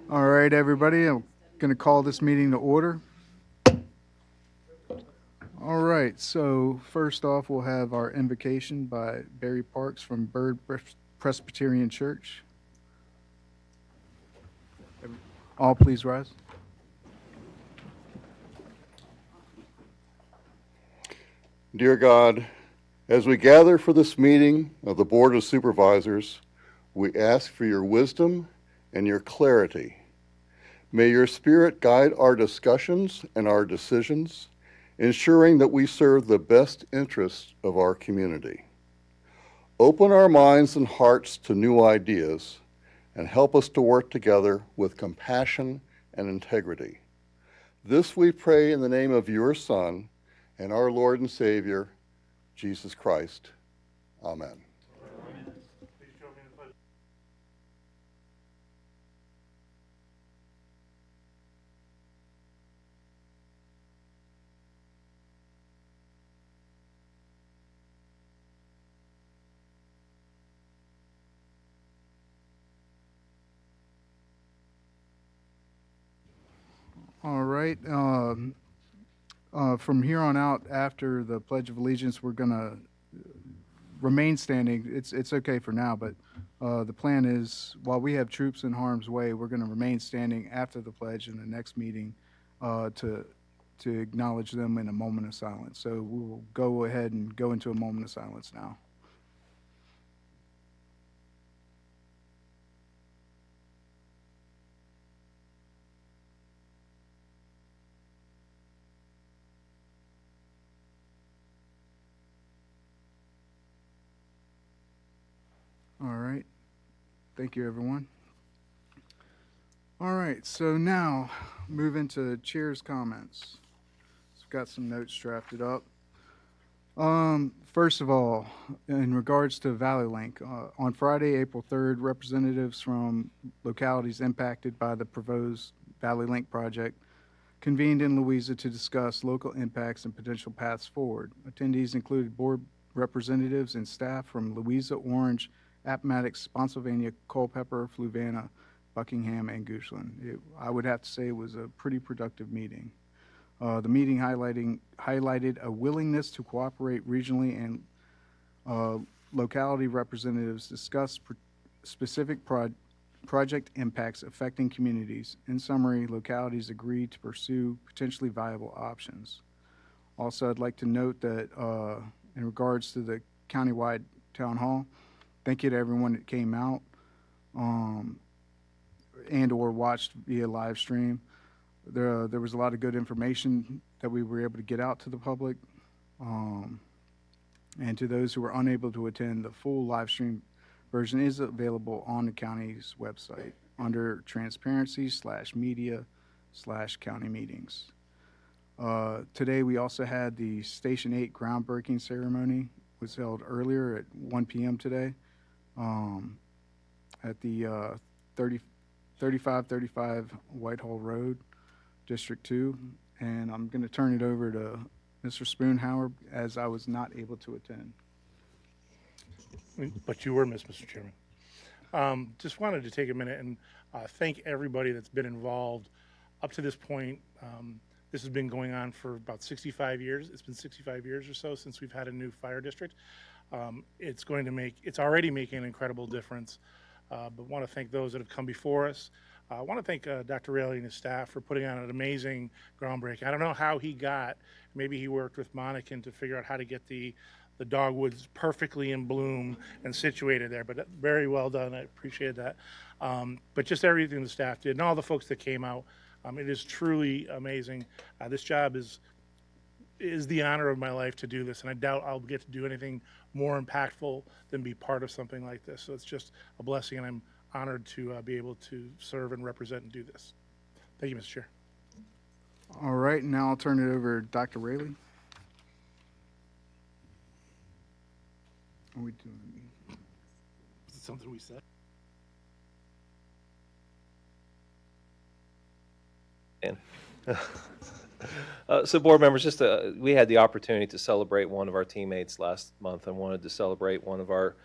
All right, everybody, I'm going to call this meeting to order. All right, so first off, we'll have our invocation by Barry Parks from Presbyterian Church. All please rise. Dear God, as we gather for this meeting of the Board of Supervisors, we ask for your wisdom and your clarity. May your Spirit guide our discussions and our decisions, ensuring that we serve the best interests of our community. Open our minds and hearts to new ideas and help us to work together with compassion and integrity. This we pray in the name of your Son and our Lord and Savior, Jesus Christ. Amen. All right. From here on out, after the Pledge of Allegiance, we're going to remain standing. It's okay for now, but the plan is while we have troops in harm's way, we're going to remain standing after the pledge in the next meeting to acknowledge them in a moment of silence. So we will go ahead and go into a moment of silence now. All right. Thank you, everyone. All right, so now move into chair's comments. So I've got some notes drafted up. First of all, in regards to Valley Link, on Friday, April 3rd, representatives from localities impacted by the proposed Valley Link project convened in Louisa to discuss local impacts and potential paths forward. Attendees included board representatives and staff from Louisa, Orange, Appomattox, Spotsylvania, Culpeper, Fluvanna, Buckingham, and Goochland. I would have to say it was a pretty productive meeting. The meeting highlighted a willingness to cooperate regionally, and locality representatives discussed specific project impacts affecting communities. In summary, localities agreed to pursue potentially viable options. Also, I'd like to note that in regards to the countywide town hall, thank you to everyone that came out and or watched via live stream. There was a lot of good information that we were able to get out to the public. And to those who were unable to attend, the full live stream version is available on the county's website under transparency/media/county meetings. Today we also had the Station 8 groundbreaking ceremony, was held earlier at 1 p.m. today at the 3535 Whitehall Road, District 2, and I'm going to turn it over to Mr. Spoonhauer as I was not able to attend. But you were missed, Mr. Chairman. Just wanted to take a minute and thank everybody that's been involved up to this point. This has been going on for about 65 years. It's been 65 years or so since we've had a new fire district. It's already making an incredible difference. But want to thank those that have come before us. I want to thank Dr. Raley and his staff for putting on an amazing groundbreaking. I don't know how maybe he worked with Monacan to figure out how to get the dogwoods perfectly in bloom and situated there, but very well done. I appreciate that. But just everything the staff did and all the folks that came out, it is truly amazing. This job is the honor of my life to do this, and I doubt I'll get to do anything more impactful than be part of something like this. So it's just a blessing, and I'm honored to be able to serve and represent and do this. Thank you, Mr. Chair. All right, now I'll turn it over to Dr. Raley. Are we doing? Is it something we said? So board members, we had the opportunity to celebrate one of our teammates last month and wanted to celebrate one of our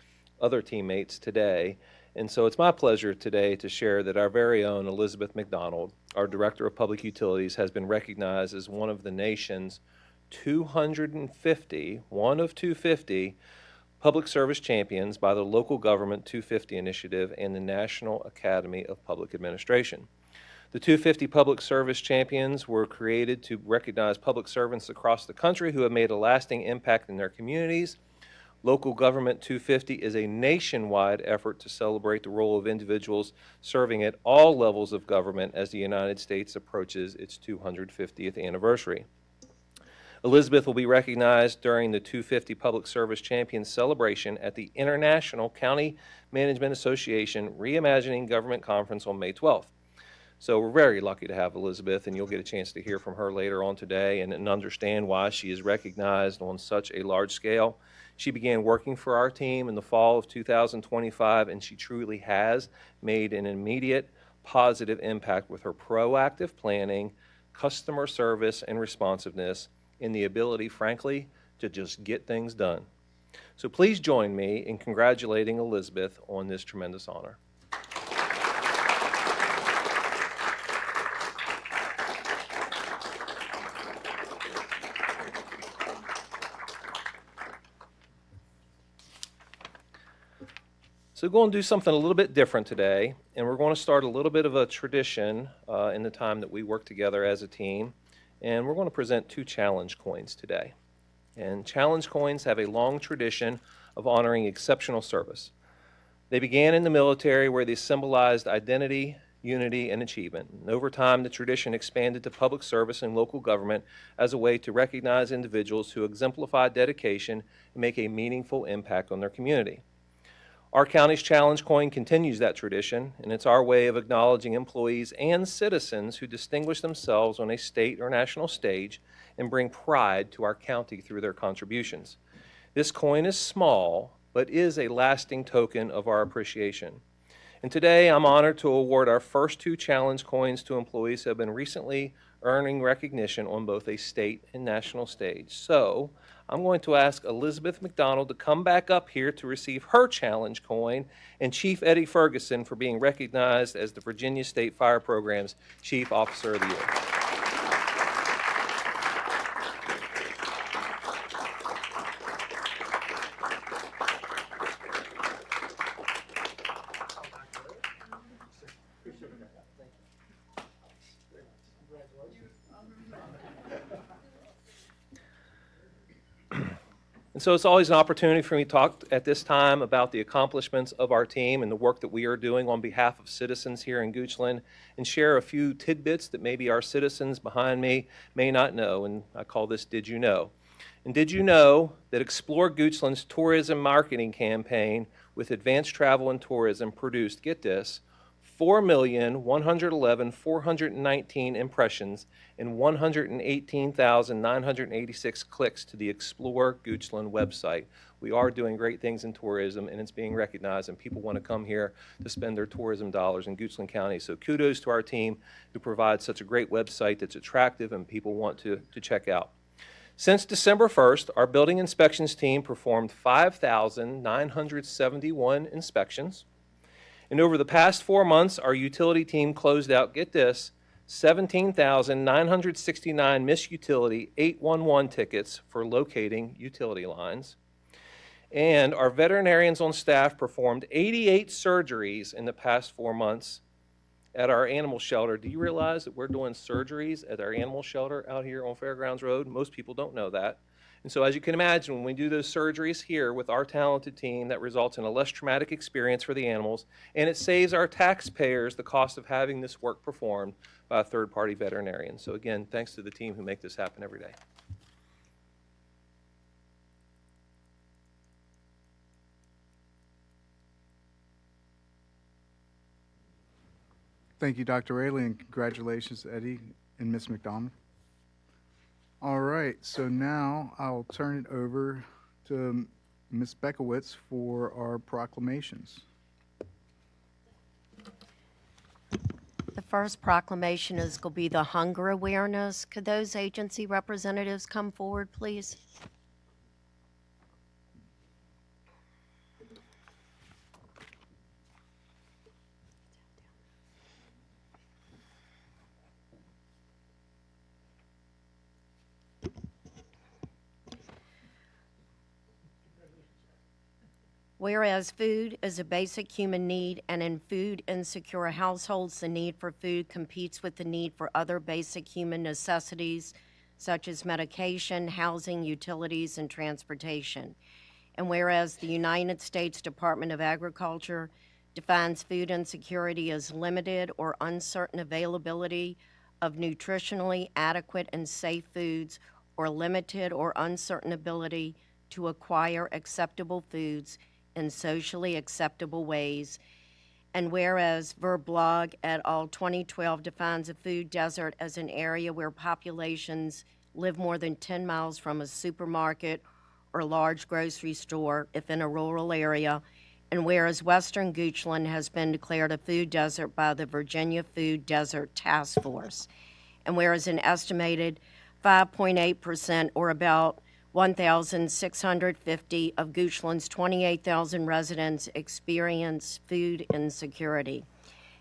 other teammates today. And so it's my pleasure today to share that our very own Elizabeth McDonald, our Director of Public Utilities, has been recognized as one of the nation's 250, one of 250, public service champions by the Local Government 250 Initiative and the National Academy of Public Administration. The 250 Public Service Champions were created to recognize public servants across the country who have made a lasting impact in their communities. Local Government 250 is a nationwide effort to celebrate the role of individuals serving at all levels of government as the United States approaches its 250th anniversary. Elizabeth will be recognized during the 250 Public Service Champions celebration at the International County Management Association Reimagining Government Conference on May 12th. So we're very lucky to have Elizabeth, and you'll get a chance to hear from her later on today and understand why she is recognized on such a large scale. She began working for our team in the fall of 2025, and she truly has made an immediate positive impact with her proactive planning, customer service, and responsiveness, and the ability, frankly, to just get things done. So please join me in congratulating Elizabeth on this tremendous honor. So we're going to do something a little bit different today, and we're going to start a little bit of a tradition in the time that we work together as a team, and we're going to present 2 challenge coins today. And challenge coins have a long tradition of honoring exceptional service. They began in the military where they symbolized identity, unity, and achievement. And over time, the tradition expanded to public service and local government as a way to recognize individuals who exemplify dedication and make a meaningful impact on their community. Our county's challenge coin continues that tradition, and it's our way of acknowledging employees and citizens who distinguish themselves on a state or national stage and bring pride to our county through their contributions. This coin is small, but is a lasting token of our appreciation. And today, I'm honored to award our first 2 challenge coins to employees who have been recently earning recognition on both a state and national stage. So, I'm going to ask Elizabeth McDonald to come back up here to receive her challenge coin, and Chief Eddie Ferguson for being recognized as the Virginia State Fire Program's Chief Officer of the Year. And so it's always an opportunity for me to talk at this time about the accomplishments of our team and the work that we are doing on behalf of citizens here in Goochland, and share a few tidbits that maybe our citizens behind me may not know, and I call this Did You Know? And did you know that Explore Goochland's tourism marketing campaign with Advanced Travel and Tourism produced, get this, 4,111,419 impressions and 118,986 clicks to the Explore Goochland website. We are doing great things in tourism, and it's being recognized, and people want to come here to spend their tourism dollars in Goochland County. So kudos to our team who provides such a great website that's attractive and people want to check out. Since December 1st, our building inspections team performed 5,971 inspections. And over the past 4 months, our utility team closed out, get this, 17,969 missed utility 811 tickets for locating utility lines. And our veterinarians on staff performed 88 surgeries in the past 4 months at our animal shelter. Do you realize that we're doing surgeries at our animal shelter out here on Fairgrounds Road? Most people don't know that. And so as you can imagine, when we do those surgeries here with our talented team, that results in a less traumatic experience for the animals, and it saves our taxpayers the cost of having this work performed by a third-party veterinarian. So again, thanks to the team who make this happen every day. Thank you, Dr. Raley, and congratulations, Eddie and Ms. McDonald. All right, so now I'll turn it over to Ms. Bekowitz for our proclamations. The first proclamation is going to be the hunger awareness. Could those agency representatives come forward, please? Whereas food is a basic human need, and in food insecure households, the need for food competes with the need for other basic human necessities, such as medication, housing, utilities, and transportation. And whereas the United States Department of Agriculture defines food insecurity as limited or uncertain availability of nutritionally adequate and safe foods, or limited or uncertain ability to acquire acceptable foods in socially acceptable ways. And whereas Verblog et al. 2012 defines a food desert as an area where populations live more than 10 miles from a supermarket or large grocery store if in a rural area, and whereas Western Goochland has been declared a food desert by the Virginia Food Desert Task Force, and whereas an estimated 5.8%, or about 1,650 of Goochland's 28,000 residents experience food insecurity.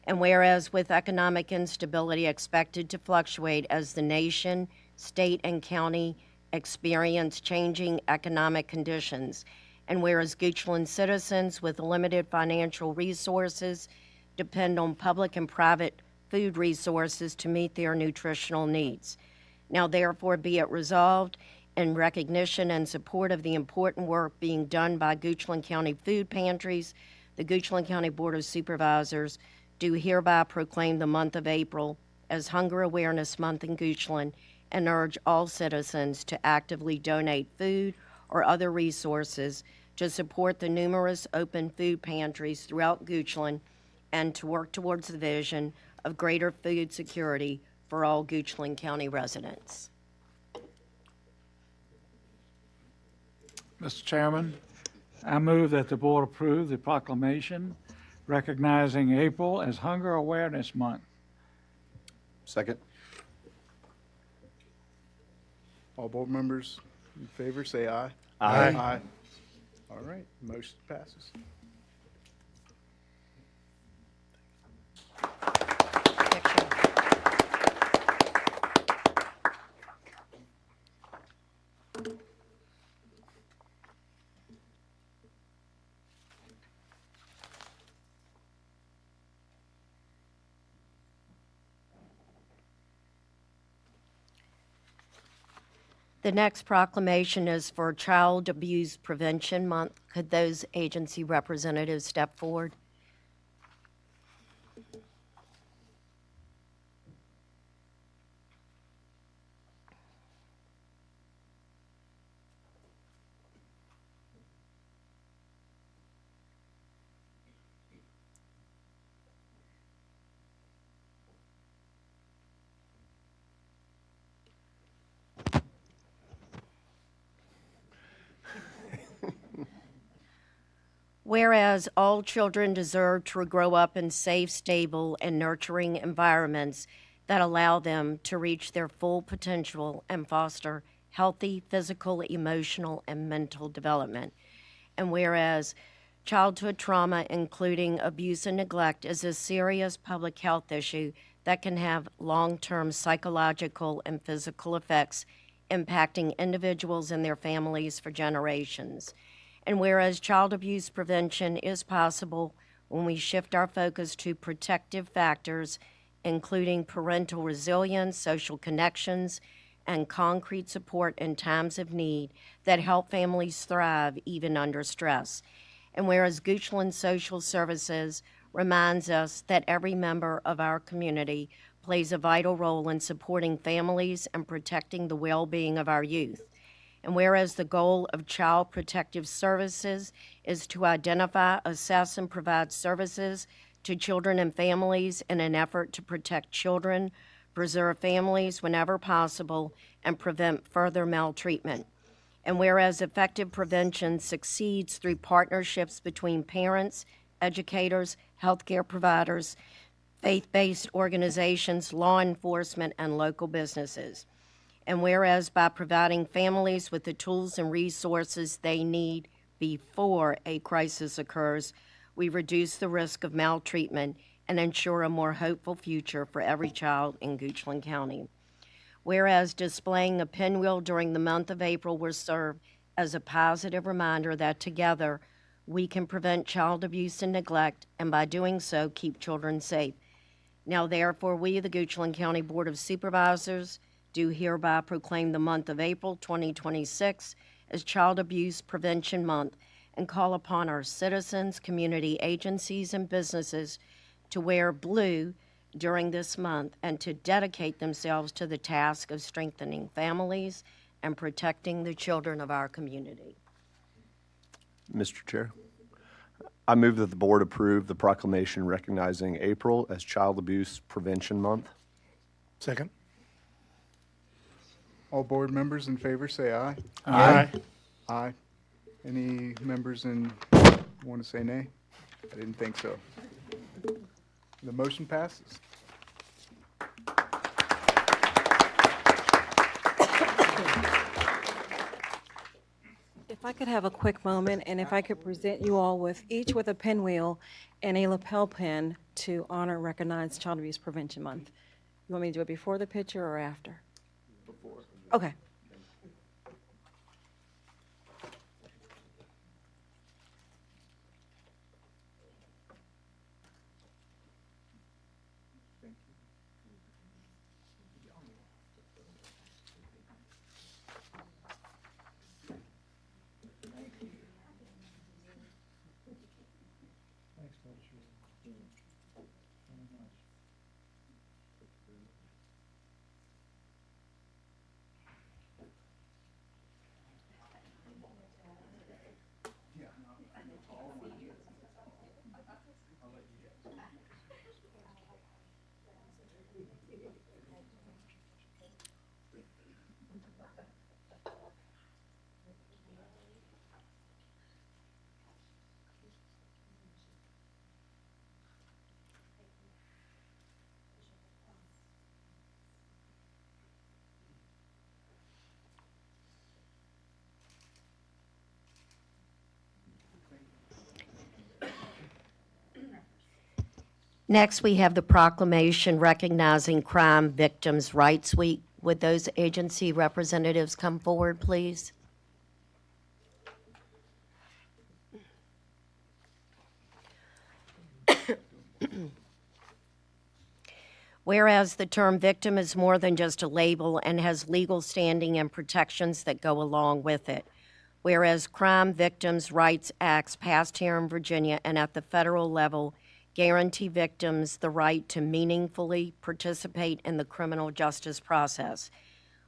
And whereas with economic instability expected to fluctuate as the nation, state, and county experience changing economic conditions, and whereas Goochland citizens with limited financial resources depend on public and private food resources to meet their nutritional needs. Now therefore be it resolved, in recognition and support of the important work being done by Goochland County food pantries, the Goochland County Board of Supervisors do hereby proclaim the month of April as Hunger Awareness Month in Goochland, and urge all citizens to actively donate food or other resources to support the numerous open food pantries throughout Goochland, and to work towards the vision of greater food security for all Goochland County residents. Mr. Chairman, I move that the board approve the proclamation recognizing April as Hunger Awareness Month. Second. All board members in favor, say aye. Aye. Aye. All right, motion passes. The next proclamation is for Child Abuse Prevention Month. Could those agency representatives step forward? Whereas all children deserve to grow up in safe, stable, and nurturing environments that allow them to reach their full potential and foster healthy physical, emotional, and mental development. And whereas childhood trauma, including abuse and neglect, is a serious public health issue that can have long-term psychological and physical effects impacting individuals and their families for generations. And whereas child abuse prevention is possible when we shift our focus to protective factors, including parental resilience, social connections, and concrete support in times of need that help families thrive even under stress. And whereas Goochland Social Services reminds us that every member of our community plays a vital role in supporting families and protecting the well-being of our youth. And whereas the goal of Child Protective Services is to identify, assess, and provide services to children and families in an effort to protect children, preserve families whenever possible, and prevent further maltreatment. And whereas effective prevention succeeds through partnerships between parents, educators, healthcare providers, faith-based organizations, law enforcement, and local businesses. And whereas by providing families with the tools and resources they need before a crisis occurs, we reduce the risk of maltreatment and ensure a more hopeful future for every child in Goochland County. Whereas displaying a pinwheel during the month of April will serve as a positive reminder that together we can prevent child abuse and neglect, and by doing so, keep children safe. Now therefore, we, the Goochland County Board of Supervisors, do hereby proclaim the month of April 2026 as Child Abuse Prevention Month and call upon our citizens, community agencies, and businesses to wear blue during this month and to dedicate themselves to the task of strengthening families and protecting the children of our community. Mr. Chair, I move that the board approve the proclamation recognizing April as Child Abuse Prevention Month. Second. All board members in favor say aye. Aye. Aye. Any members want to say nay? I didn't think so. The motion passes. If I could have a quick moment, and if I could present you all with each with a pinwheel and a lapel pin to honor and recognize Child Abuse Prevention Month. You want me to do it before the picture or after? Before. Okay. Next, we have the proclamation recognizing Crime Victims' Rights Week. Would those agency representatives come forward, please? Whereas the term victim is more than just a label and has legal standing and protections that go along with it. Whereas Crime Victims' Rights Acts passed here in Virginia and at the federal level guarantee victims the right to meaningfully participate in the criminal justice process.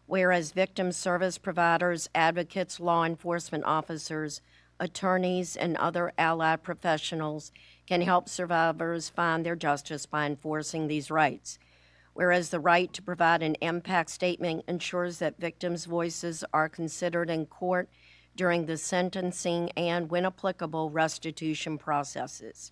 Whereas victim service providers, advocates, law enforcement officers, attorneys, and other allied professionals can help survivors find their justice by enforcing these rights. Whereas the right to provide an impact statement ensures that victims' voices are considered in court during the sentencing and, when applicable, restitution processes.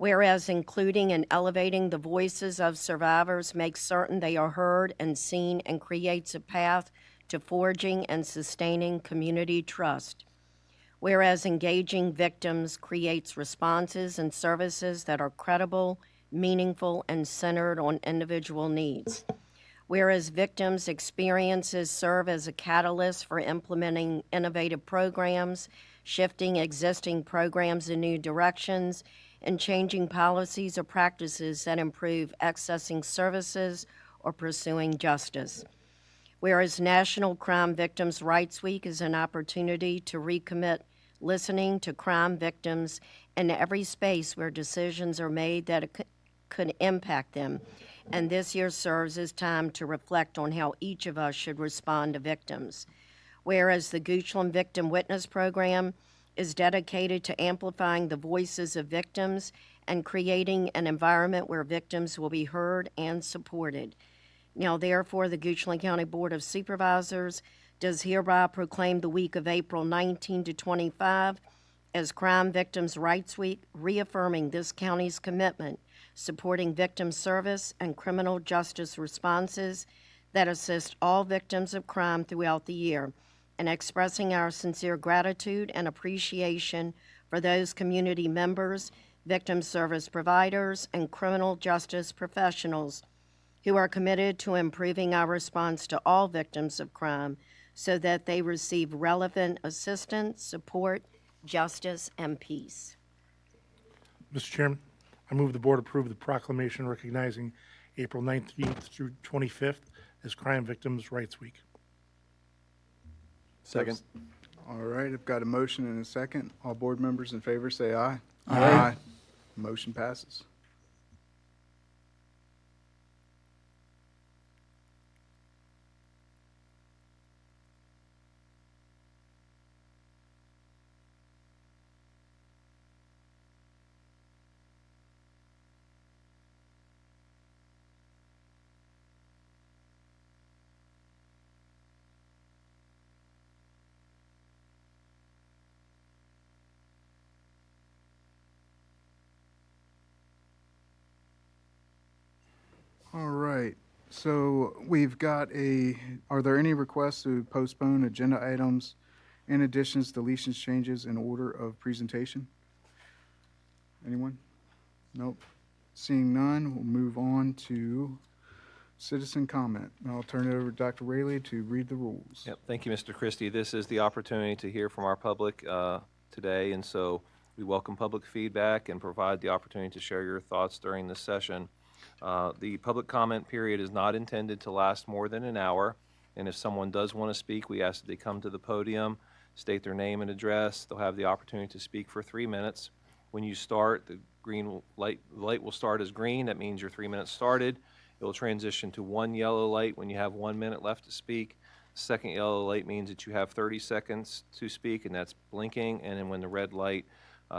Whereas including and elevating the voices of survivors makes certain they are heard and seen and creates a path to forging and sustaining community trust. Whereas engaging victims creates responses and services that are credible, meaningful, and centered on individual needs. Whereas victims' experiences serve as a catalyst for implementing innovative programs, shifting existing programs in new directions, and changing policies or practices that improve accessing services or pursuing justice. Whereas National Crime Victims' Rights Week is an opportunity to recommit listening to crime victims in every space where decisions are made that could impact them. And this year serves as time to reflect on how each of us should respond to victims. Whereas the Goochland Victim Witness Program is dedicated to amplifying the voices of victims and creating an environment where victims will be heard and supported. Now, therefore, the Goochland County Board of Supervisors does hereby proclaim the week of April 19 to 25 as Crime Victims' Rights Week, reaffirming this county's commitment supporting victim service and criminal justice responses that assist all victims of crime throughout the year, and expressing our sincere gratitude and appreciation for those community members, victim service providers, and criminal justice professionals who are committed to improving our response to all victims of crime so that they receive relevant assistance, support, justice, and peace. Mr. Chairman, I move the board approve the proclamation recognizing April 19th through 25th as Crime Victims' Rights Week. Second. All right, I've got a motion and a second. All board members in favor say aye. Aye. Motion passes. All right, so we've got are there any requests to postpone agenda items in additions, deletions, changes in order of presentation? Anyone? Nope. Seeing none, we'll move on to citizen comment. I'll turn it over to Dr. Rayleigh to read the rules. Yep, thank you, Mr. Christie. This is the opportunity to hear from our public today, and so we welcome public feedback and provide the opportunity to share your thoughts during this session. The public comment period is not intended to last more than an hour, and if someone does want to speak, we ask that they come to the podium, state their name and address. They'll have the opportunity to speak for 3 minutes. When you start, the light will start as green. That means your 3 minutes started. It will transition to one yellow light when you have 1 minute left to speak. The second yellow light means that you have 30 seconds to speak, and that's blinking. And then when the red light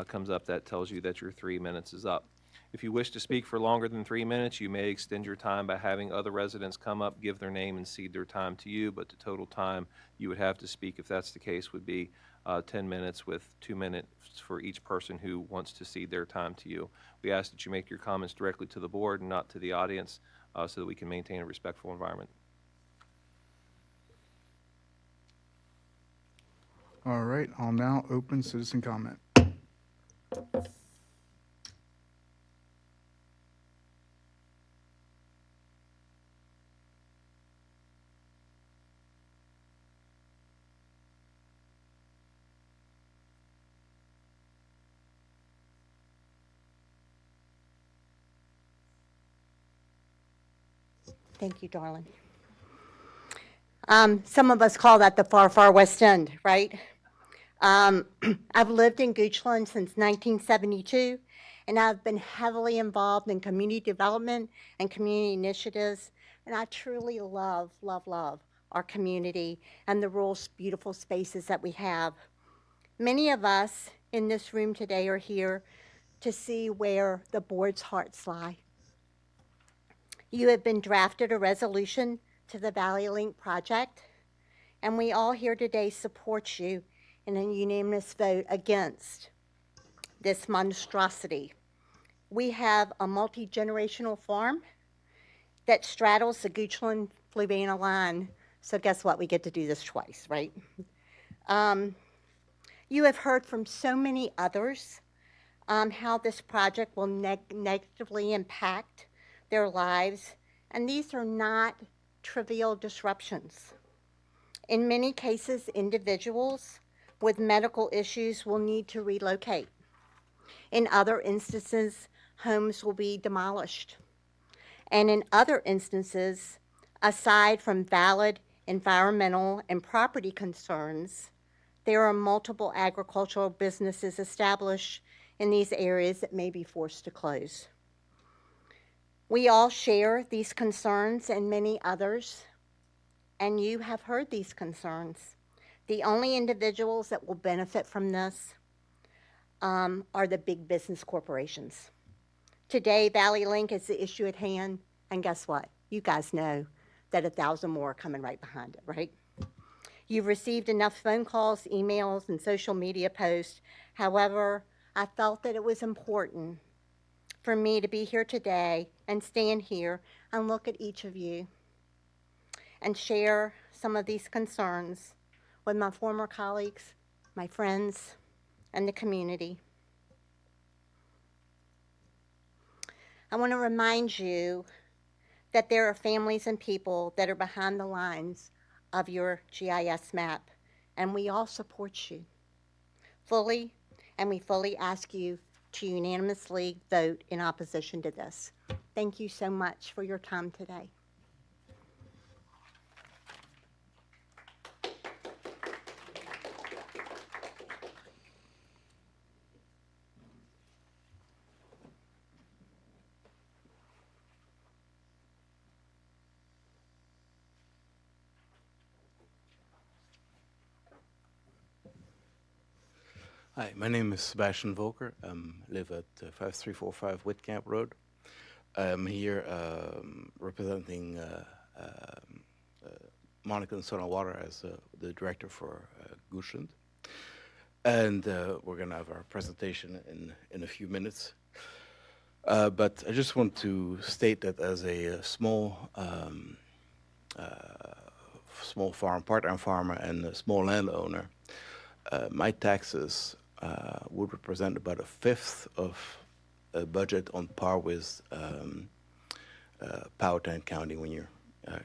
comes up, that tells you that your 3 minutes is up. If you wish to speak for longer than 3 minutes, you may extend your time by having other residents come up, give their name, and cede their time to you, but the total time you would have to speak, if that's the case, would be 10 minutes with 2 minutes for each person who wants to cede their time to you. We ask that you make your comments directly to the board and not to the audience so that we can maintain a respectful environment. All right, I'll now open citizen comment. Thank you, darling. Some of us call that the far, far west end, right? I've lived in Goochland since 1972, and I've been heavily involved in community development and community initiatives, and I truly love, love, love our community and the rural, beautiful spaces that we have. Many of us in this room today are here to see where the board's hearts lie. You have been drafted a resolution to the Valley Link project, and we all here today support you in a unanimous vote against this monstrosity. We have a multi-generational farm that straddles the Goochland-Fluvanna line, so guess what? We get to do this twice, right? You have heard from so many others how this project will negatively impact their lives, and these are not trivial disruptions. In many cases, individuals with medical issues will need to relocate. In other instances, homes will be demolished. And in other instances, aside from valid environmental and property concerns, there are multiple agricultural businesses established in these areas that may be forced to close. We all share these concerns and many others, and you have heard these concerns. The only individuals that will benefit from this are the big business corporations. Today, Valley Link is the issue at hand, and guess what? You guys know that 1,000 more are coming right behind it, right? You've received enough phone calls, emails, and social media posts. However, I felt that it was important for me to be here today and stand here and look at each of you and share some of these concerns with my former colleagues, my friends, and the community. I want to remind you that there are families and people that are behind the lines of your GIS map, and we all support you. fully, and we fully ask you to unanimously vote in opposition to this. Thank you so much for your time today. Hi, my name is Sebastian Volker. I live at 5345 Whitcamp Road. I'm here representing Monica and Soda Water as the director for Goochland. And we're going to have our presentation in a few minutes. But I just want to state that as a small farm, part-time farmer, and a small landowner, my taxes would represent about a fifth of a budget on par with Powhatan County when you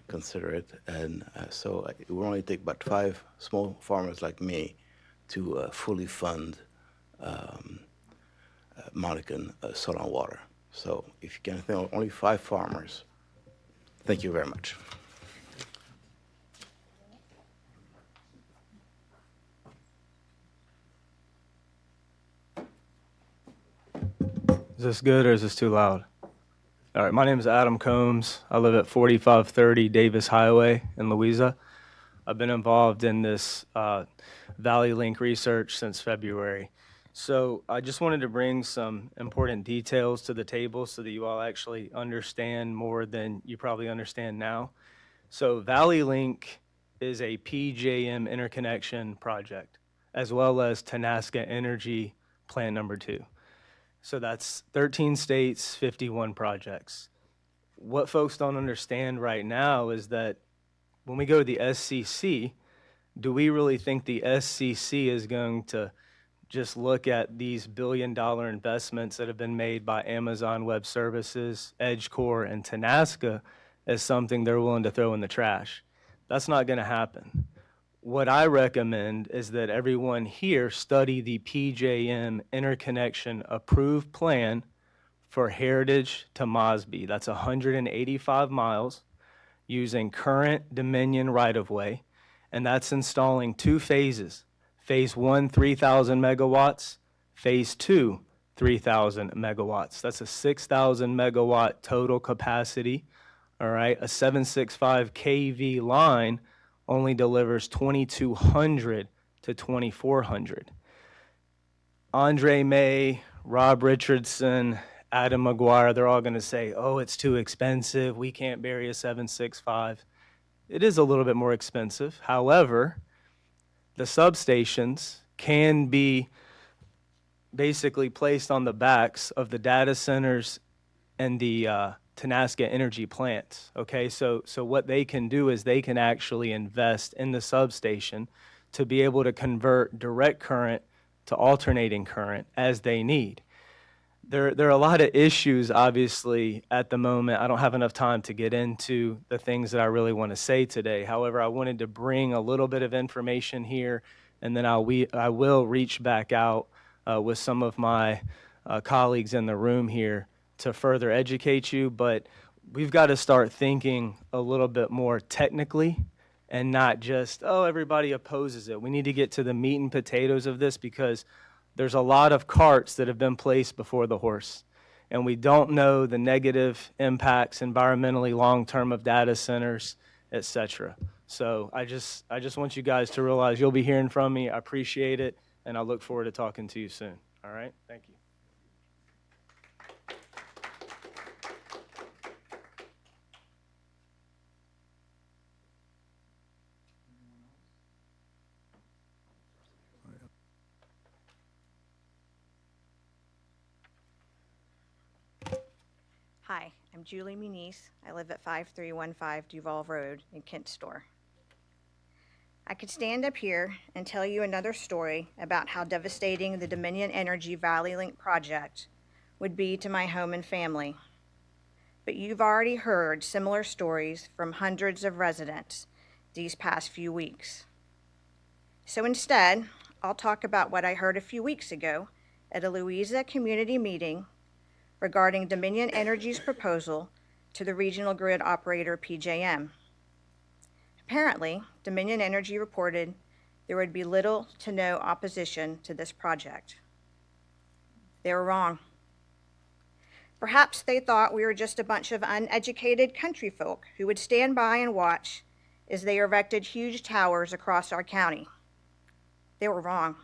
consider it. And so it will only take about 5 small farmers like me to fully fund Monica and Soda Water. So if you can think of only 5 farmers, thank you very much. Is this good or is this too loud? All right, my name is Adam Combs. I live at 4530 Davis Highway in Louisa. I've been involved in this Valley Link research since February. So I just wanted to bring some important details to the table so that you all actually understand more than you probably understand now. So Valley Link is a PJM interconnection project, as well as Tenaska Energy Plant Number 2. So that's 13 states, 51 projects. What folks don't understand right now is that when we go to the SCC, do we really think the SCC is going to just look at these billion-dollar investments that have been made by Amazon Web Services, EdgeCore, and Tenaska as something they're willing to throw in the trash? That's not going to happen. What I recommend is that everyone here study the PJM interconnection approved plan for Heritage to Mosby. That's 185 miles using current Dominion right-of-way, and that's installing 2 phases. Phase 1, 3,000 megawatts. Phase 2, 3,000 megawatts. That's a 6,000 megawatt total capacity. All right, a 765 kV line only delivers 2,200 to 2,400. Andre May, Rob Richardson, Adam McGuire, they're all going to say, oh, it's too expensive. We can't bury a 765. It is a little bit more expensive. However, the substations can be basically placed on the backs of the data centers and the Tenaska energy plants, okay? So what they can do is they can actually invest in the substation to be able to convert direct current to alternating current as they need. There are a lot of issues, obviously, at the moment. I don't have enough time to get into the things that I really want to say today. However, I wanted to bring a little bit of information here, and then I will reach back out with some of my colleagues in the room here to further educate you. But we've got to start thinking a little bit more technically and not just, oh, everybody opposes it. We need to get to the meat and potatoes of this, because there's a lot of carts that have been placed before the horse, and we don't know the negative impacts environmentally long-term of data centers, et cetera. So I just want you guys to realize you'll be hearing from me. I appreciate it, and I look forward to talking to you soon. All right? Thank you. Hi, I'm Julie Muniz. I live at 5315 Duval Road in Kent Store. I could stand up here and tell you another story about how devastating the Dominion Energy Valley Link project would be to my home and family. But you've already heard similar stories from hundreds of residents these past few weeks. So instead, I'll talk about what I heard a few weeks ago at a Louisa community meeting regarding Dominion Energy's proposal to the regional grid operator PJM. Apparently, Dominion Energy reported there would be little to no opposition to this project. They were wrong. Perhaps they thought we were just a bunch of uneducated country folk who would stand by and watch as they erected huge towers across our county. They were wrong.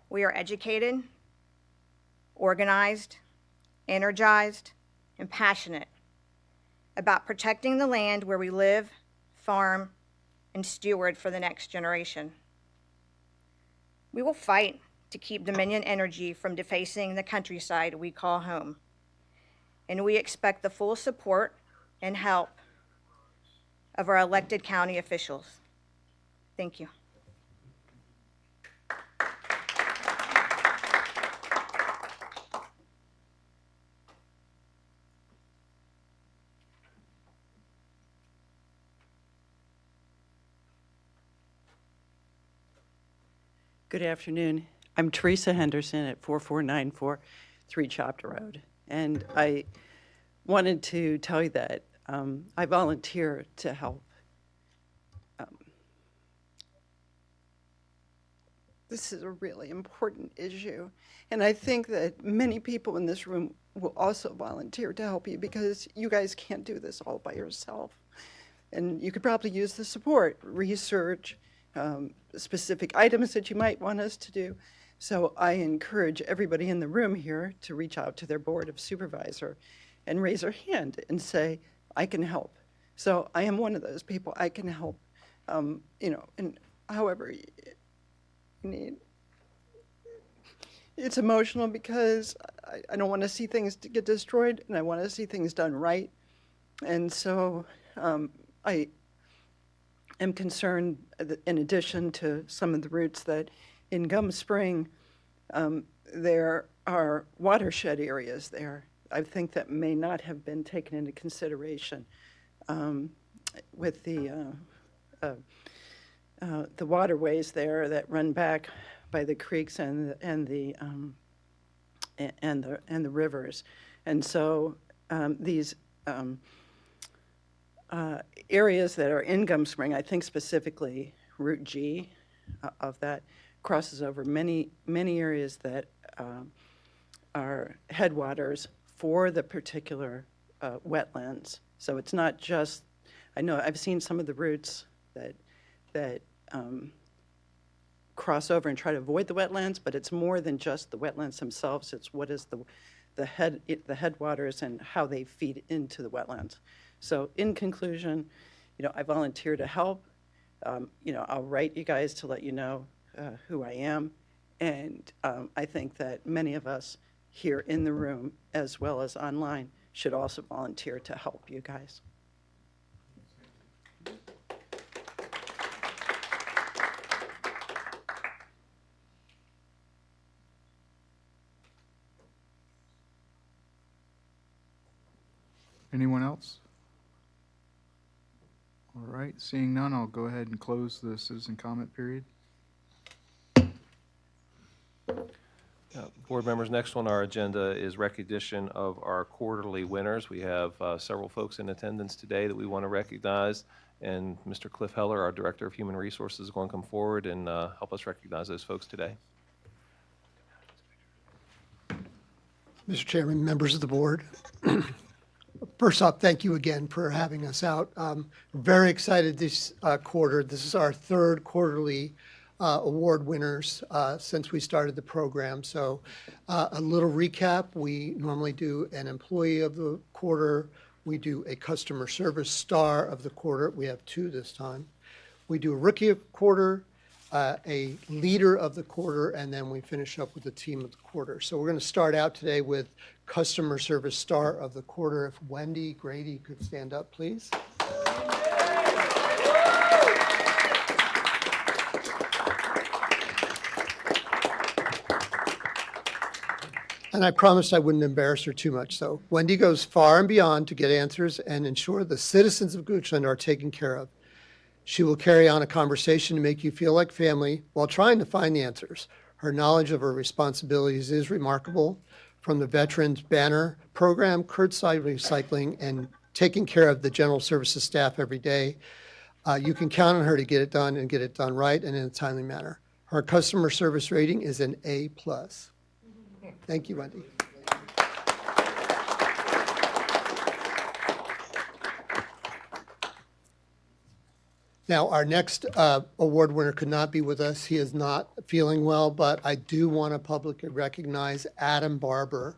We are educated, organized, energized, and passionate about protecting the land where we live, farm, and steward for the next generation. We will fight to keep Dominion Energy from defacing the countryside we call home. And we expect the full support and help of our elected county officials. Thank you. Good afternoon. I'm Teresa Henderson at 4494 Three Chapter Road. And I wanted to tell you that I volunteer to help. This is a really important issue. And I think that many people in this room will also volunteer to help you because you guys can't do this all by yourself. And you could probably use the support, research, specific items that you might want us to do. So I encourage everybody in the room here to reach out to their board of supervisor and raise their hand and say, I can help. So I am one of those people. I can help, you know, and however you need. It's emotional because I don't want to see things get destroyed, and I want to see things done right. And so I am concerned, in addition to some of the routes, that in Gum Spring, there are watershed areas there. I think that may not have been taken into consideration with the waterways there that run back by the creeks and the rivers, and so these areas that are in Gum Spring, I think specifically Route G of that, crosses over many areas that are headwaters for the particular wetlands. So it's not just, I know I've seen some of the routes that cross over and try to avoid the wetlands, but it's more than just the wetlands themselves. It's what is the headwaters and how they feed into the wetlands. So in conclusion, you know, I volunteer to help. You know, I'll write you guys to let you know who I am. And I think that many of us here in the room, as well as online, should also volunteer to help you guys. Anyone else? All right, seeing none, I'll go ahead and close the citizen comment period. Board members, next on our agenda is recognition of our quarterly winners. We have several folks in attendance today that we want to recognize, and Mr. Cliff Heller, our Director of Human Resources, is going to come forward and help us recognize those folks today. Mr. Chairman, members of the board. First off, thank you again for having us out. Very excited this quarter. This is our third quarterly award winners since we started the program. So a little recap, we normally do an employee of the quarter. We do a customer service star of the quarter. We have two this time. We do a rookie of the quarter, a leader of the quarter, and then we finish up with the team of the quarter. So we're going to start out today with customer service star of the quarter. If Wendy Grady could stand up, please. And I promised I wouldn't embarrass her too much. So Wendy goes far and beyond to get answers and ensure the citizens of Goochland are taken care of. She will carry on a conversation to make you feel like family while trying to find the answers. Her knowledge of her responsibilities is remarkable. From the Veterans Banner Program, curbside recycling, and taking care of the general services staff every day, you can count on her to get it done and get it done right and in a timely manner. Her customer service rating is an A+. Thank you, Wendy. Now, our next award winner could not be with us. He is not feeling well, but I do want to publicly recognize Adam Barber.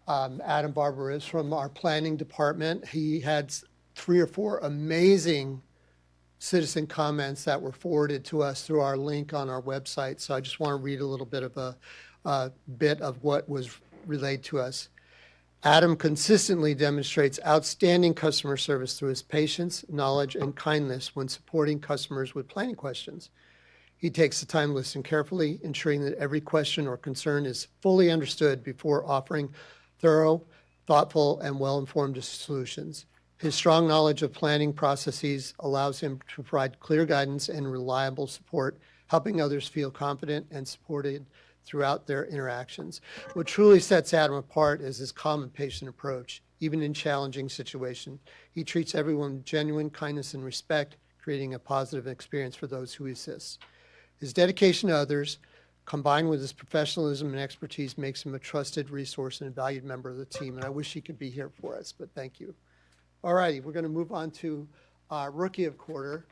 Adam Barber is from our planning department. He had 3 or 4 amazing citizen comments that were forwarded to us through our link on our website. So I just want to read a little bit of what was relayed to us. Adam consistently demonstrates outstanding customer service through his patience, knowledge, and kindness when supporting customers with planning questions. He takes the time to listen carefully, ensuring that every question or concern is fully understood before offering thorough, thoughtful, and well-informed solutions. His strong knowledge of planning processes allows him to provide clear guidance and reliable support, helping others feel confident and supported throughout their interactions. What truly sets Adam apart is his calm and patient approach. Even in challenging situations, he treats everyone with genuine kindness and respect, creating a positive experience for those who he assists. His dedication to others, combined with his professionalism and expertise, makes him a trusted resource and a valued member of the team. And I wish he could be here for us, but thank you. All righty, we're going to move on to our Rookie of Quarter.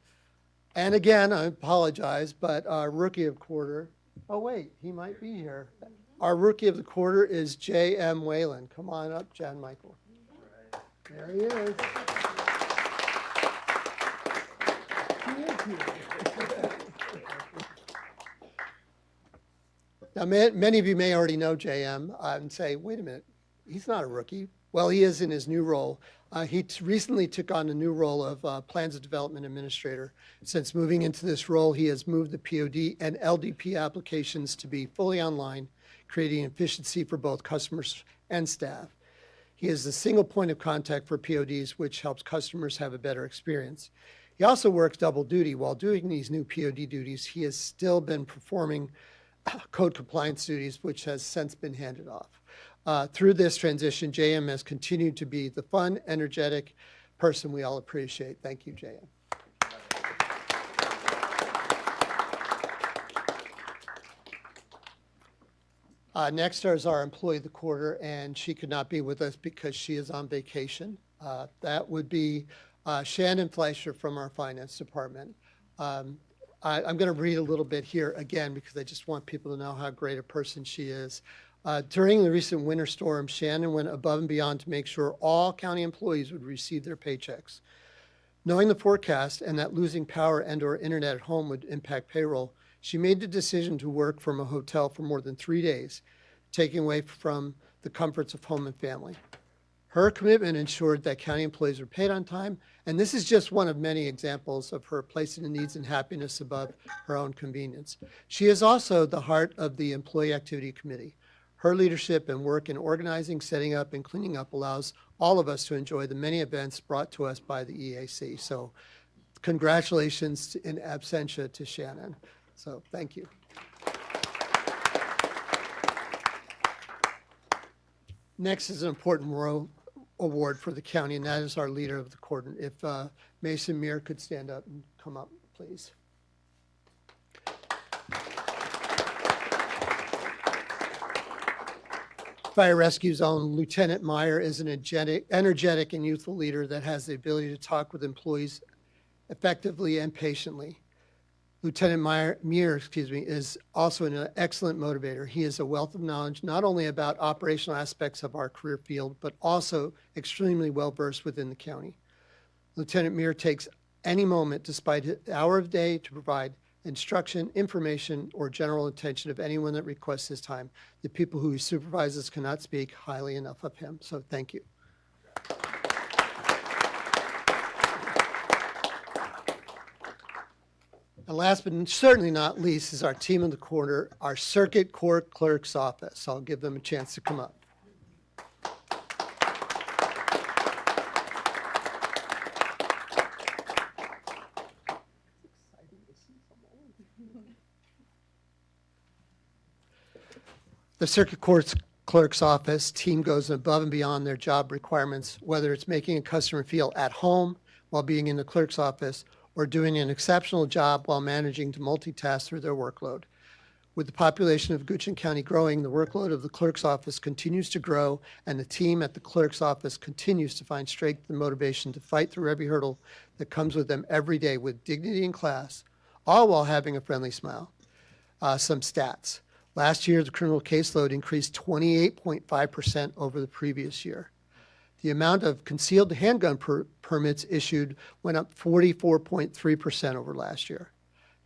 And again, I apologize, but our Rookie of Quarter, oh wait, he might be here. Our Rookie of the Quarter is J.M. Whalen. Come on up, Jan Michael. There he is. Now, many of you may already know J.M. And say, wait a minute, he's not a rookie. Well, he is in his new role. He recently took on the new role of Plans of Development Administrator. Since moving into this role, he has moved the POD and LDP applications to be fully online, creating efficiency for both customers and staff. He is the single point of contact for PODs, which helps customers have a better experience. He also works double duty. While doing these new POD duties, he has still been performing code compliance duties, which has since been handed off. Through this transition, JM has continued to be the fun, energetic person we all appreciate. Thank you, JM. Next is our Employee of the Quarter, and she could not be with us because she is on vacation. That would be Shannon Fleischer from our Finance Department. I'm going to read a little bit here again because I just want people to know how great a person she is. During the recent winter storm, Shannon went above and beyond to make sure all county employees would receive their paychecks. Knowing the forecast and that losing power and/or internet at home would impact payroll, she made the decision to work from a hotel for more than 3 days, taking away from the comforts of home and family. Her commitment ensured that county employees were paid on time, and this is just one of many examples of her placing the needs and happiness above her own convenience. She is also the heart of the Employee Activity Committee. Her leadership and work in organizing, setting up, and cleaning up allows all of us to enjoy the many events brought to us by the EAC. So congratulations in absentia to Shannon. So thank you. Next is an important award for the county, and that is our Leader of the Quarter. If Mason Muir could stand up and come up, please. Fire Rescue Zone Lieutenant Meyer is an energetic and youthful leader that has the ability to talk with employees effectively and patiently. Lieutenant Muir is also an excellent motivator. He is a wealth of knowledge, not only about operational aspects of our career field, but also extremely well-versed within the county. Lieutenant Muir takes any moment, despite the hour of day, to provide instruction, information, or general attention of anyone that requests his time. The people who he supervises cannot speak highly enough of him, so thank you. And last but certainly not least is our Team of the Quarter, our Circuit Court Clerk's Office. I'll give them a chance to come up. The Circuit Court's Clerk's Office team goes above and beyond their job requirements, whether it's making a customer feel at home while being in the clerk's office or doing an exceptional job while managing to multitask through their workload. With the population of Goochland County growing, the workload of the clerk's office continues to grow, and the team at the clerk's office continues to find strength and motivation to fight through every hurdle that comes with them every day with dignity and class, all while having a friendly smile. Some stats. Last year, the criminal caseload increased 28.5% over the previous year. The amount of concealed handgun permits issued went up 44.3% over last year.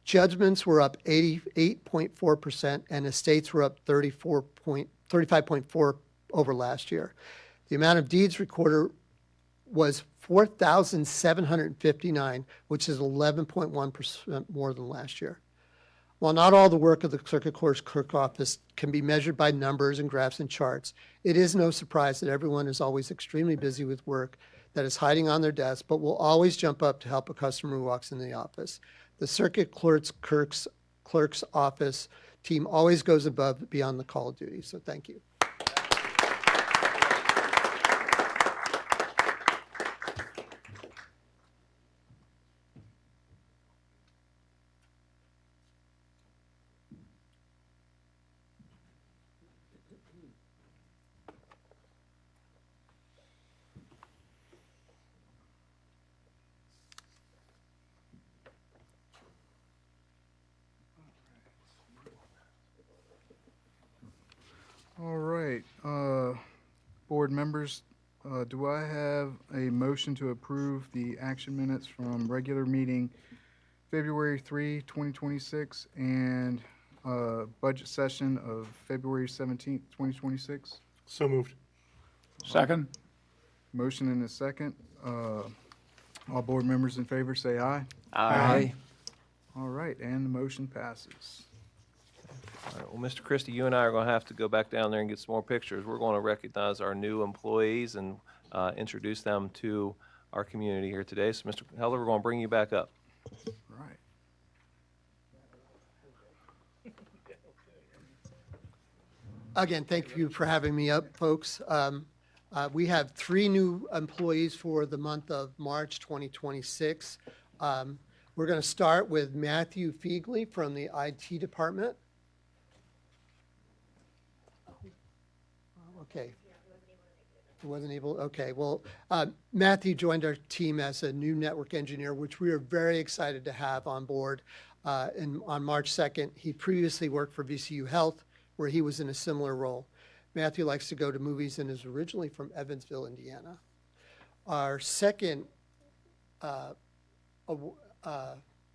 Judgments were up 88.4%, and estates were up 35.4% over last year. The amount of deeds recorded was 4,759, which is 11.1% more than last year. While not all the work of the Circuit Court's clerk office can be measured by numbers and graphs and charts, it is no surprise that everyone is always extremely busy with work that is hiding on their desk, but will always jump up to help a customer who walks in the office. The Circuit Court's clerk's office team always goes above and beyond the call of duty, so thank you. All right, board members, do I have a motion to approve the action minutes from regular meeting February 3, 2026, and budget session of February 17th, 2026? So moved. Second? Motion and a second. All board members in favor say aye. Aye. All right, and the motion passes. All right, well, Mr. Christie, you and I are going to have to go back down there and get some more pictures. We're going to recognize our new employees and introduce them to our community here today. So, Mr. Heller, we're going to bring you back up. Right. Again, thank you for having me up, folks. We have 3 new employees for the month of March 2026. We're going to start with Matthew Feegley from the IT department. Okay. Wasn't able, okay. Well, Matthew joined our team as a new network engineer, which we are very excited to have on board. On March 2nd, he previously worked for VCU Health, where he was in a similar role. Matthew likes to go to movies and is originally from Evansville, Indiana. Our second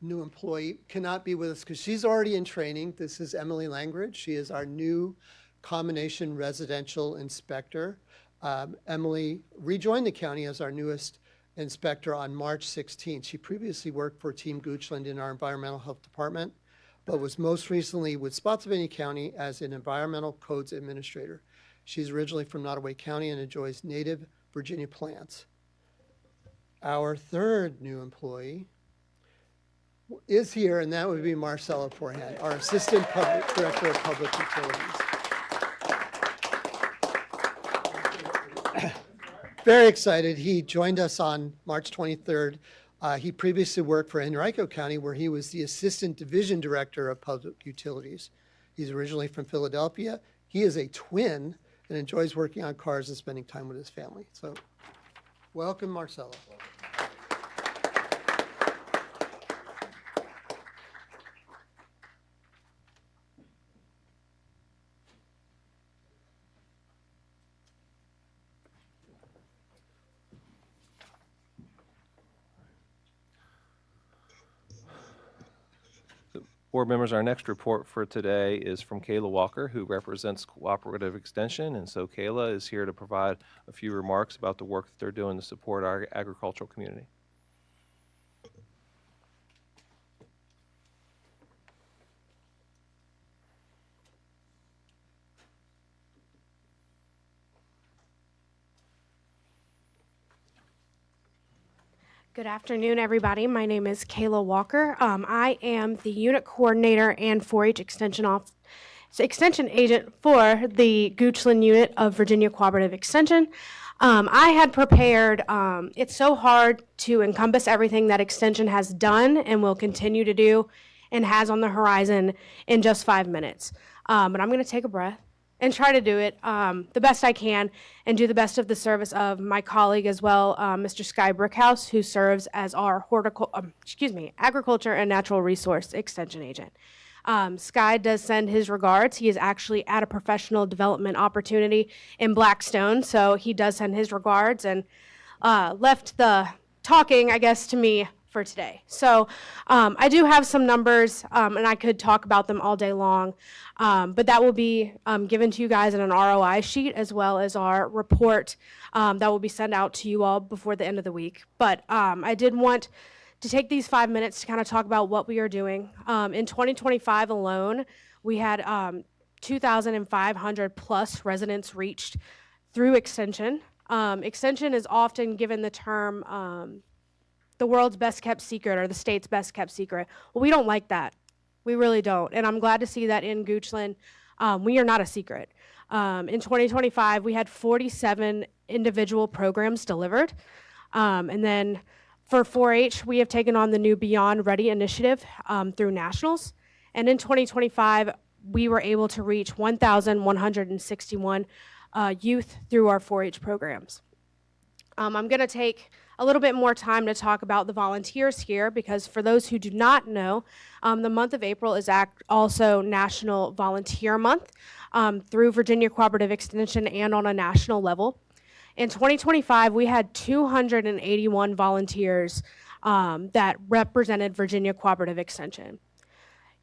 new employee cannot be with us because she's already in training. This is Emily Langridge. She is our new combination residential inspector. Emily rejoined the county as our newest inspector on March 16th. She previously worked for Team Goochland in our environmental health department, but was most recently with Spotsylvania County as an environmental codes administrator. She's originally from Nottoway County and enjoys native Virginia plants. Our third new employee is here, and that would be Marcella Forehand, our Assistant Director of Public Utilities. Very excited. He joined us on March 23rd. He previously worked for Henrico County, where he was the Assistant Division Director of Public Utilities. He's originally from Philadelphia. He is a twin and enjoys working on cars and spending time with his family. So, welcome, Marcella. Board members, our next report for today is from Kayla Walker, who represents Cooperative Extension. And so Kayla is here to provide a few remarks about the work that they're doing to support our agricultural community. Good afternoon, everybody. My name is Kayla Walker. I am the unit coordinator and 4-H extension extension agent for the Goochland unit of Virginia Cooperative Extension. I had prepared, it's so hard to encompass everything that Extension has done and will continue to do and has on the horizon in just 5 minutes. But I'm going to take a breath and try to do it the best I can and do the best of the service of my colleague as well, Mr. Sky Brickhouse, who serves as our Agriculture and Natural Resource Extension agent. Sky does send his regards. He is actually at a professional development opportunity in Blackstone, so he does send his regards and left the talking, I guess, to me for today. So I do have some numbers, and I could talk about them all day long, but that will be given to you guys in an ROI sheet as well as our report that will be sent out to you all before the end of the week. But I did want to take these 5 minutes to kind of talk about what we are doing. In 2025 alone, we had 2,500 plus residents reached through Extension. Extension is often given the term the world's best kept secret or the state's best kept secret. Well, we don't like that. We really don't. And I'm glad to see that in Goochland, we are not a secret. In 2025, we had 47 individual programs delivered. And then for 4-H, we have taken on the new Beyond Ready initiative through nationals. And in 2025, we were able to reach 1,161 youth through our 4-H programs. I'm going to take a little bit more time to talk about the volunteers here because for those who do not know, the month of April is also National Volunteer Month through Virginia Cooperative Extension and on a national level. In 2025, we had 281 volunteers that represented Virginia Cooperative Extension.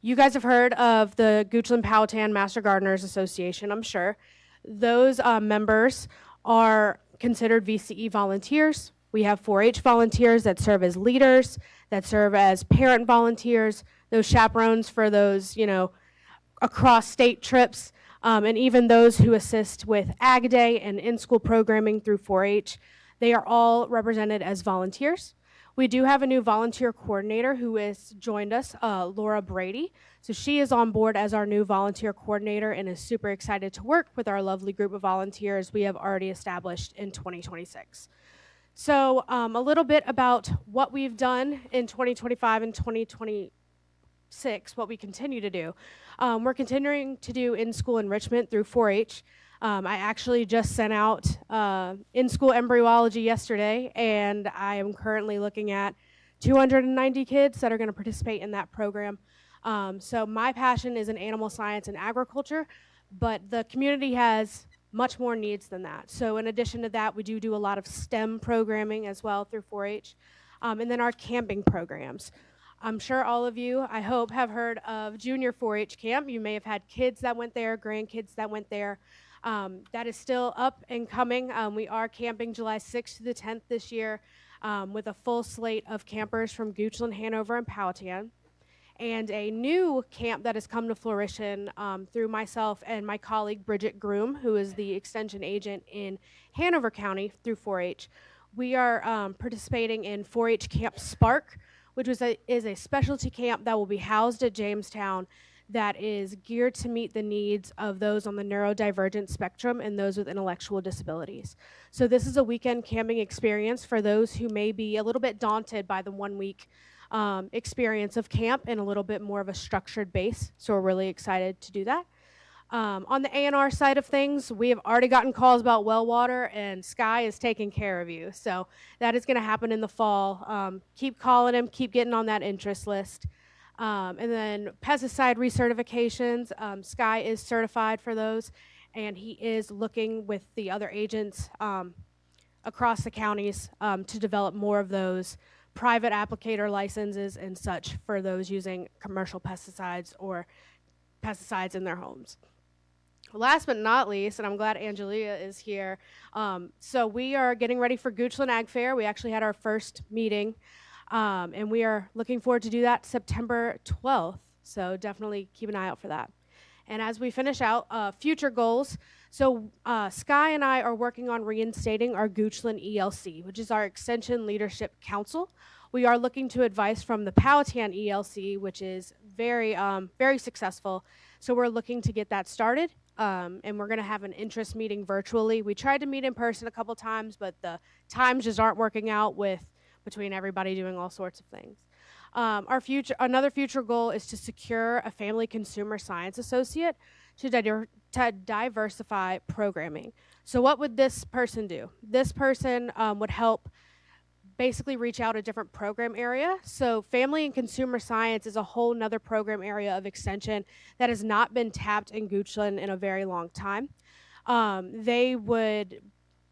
You guys have heard of the Goochland Powhatan Master Gardeners Association, I'm sure. Those members are considered VCE volunteers. We have 4-H volunteers that serve as leaders, that serve as parent volunteers, those chaperones for those, across state trips, and even those who assist with Ag Day and in-school programming through 4-H. They are all represented as volunteers. We do have a new volunteer coordinator who has joined us, Laura Brady. So she is on board as our new volunteer coordinator and is super excited to work with our lovely group of volunteers we have already established in 2026. So a little bit about what we've done in 2025 and 2026, what we continue to do. We're continuing to do in-school enrichment through 4-H. I actually just sent out in-school embryology yesterday, and I am currently looking at 290 kids that are going to participate in that program. So my passion is in animal science and agriculture, but the community has much more needs than that. So in addition to that, we do a lot of STEM programming as well through 4-H, and then our camping programs. I'm sure all of you, I hope, have heard of Junior 4-H Camp. You may have had kids that went there, grandkids that went there. That is still up and coming. We are camping July 6th to the 10th this year with a full slate of campers from Goochland, Hanover, and Powhatan. And a new camp that has come to fruition through myself and my colleague Bridget Groom, who is the extension agent in Hanover County through 4-H. We are participating in 4-H Camp Spark, which is a specialty camp that will be housed at Jamestown that is geared to meet the needs of those on the neurodivergent spectrum and those with intellectual disabilities. So this is a weekend camping experience for those who may be a little bit daunted by the 1 week experience of camp and a little bit more of a structured base. So we're really excited to do that. On the A&R side of things, we have already gotten calls about well water, and Sky is taking care of you. So that is going to happen in the fall. Keep calling him, keep getting on that interest list. And then pesticide recertifications, Sky is certified for those, and he is looking with the other agents across the counties to develop more of those private applicator licenses and such for those using commercial pesticides or pesticides in their homes. Last but not least, and I'm glad Angelia is here, so we are getting ready for Goochland Ag Fair. We actually had our first meeting, and we are looking forward to do that September 12th, so definitely keep an eye out for that. And as we finish out, future goals, so Sky and I are working on reinstating our Goochland ELC, which is our Extension Leadership Council. We are looking to advice from the Powhatan ELC, which is very successful. So we're looking to get that started. And we're going to have an interest meeting virtually. We tried to meet in person a couple times, but the times just aren't working out between everybody doing all sorts of things. Another future goal is to secure a family consumer science associate to diversify programming. So what would this person do? This person would help basically reach out a different program area. So family and consumer science is a whole nother program area of extension that has not been tapped in Goochland in a very long time. They would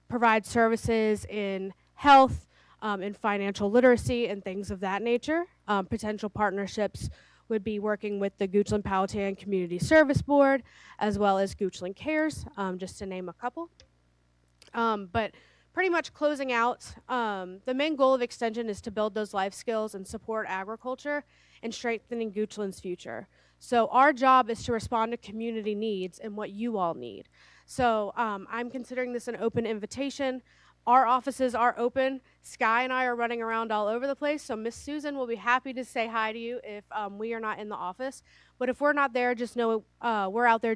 provide services in health, in financial literacy, and things of that nature. Potential partnerships would be working with the Goochland Powhatan Community Service Board, as well as Goochland Cares, just to name a couple. But pretty much closing out, the main goal of Extension is to build those life skills and support agriculture and strengthening Goochland's future. So our job is to respond to community needs and what you all need. So I'm considering this an open invitation. Our offices are open. Sky and I are running around all over the place, so Miss Susan will be happy to say hi to you if we are not in the office. But if we're not there, just know we're out there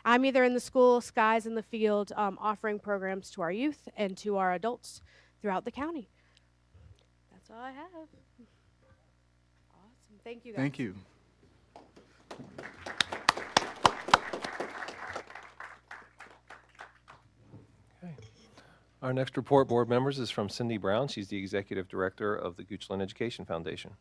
I'm either in the school, Sky's in the field, offering programs to our youth and to our adults throughout the county. That's all I have. Awesome. Thank you, guys. Thank you. Our next report, board members, is from Cindy Brown. She's the Executive Director of the Goochland Education Foundation.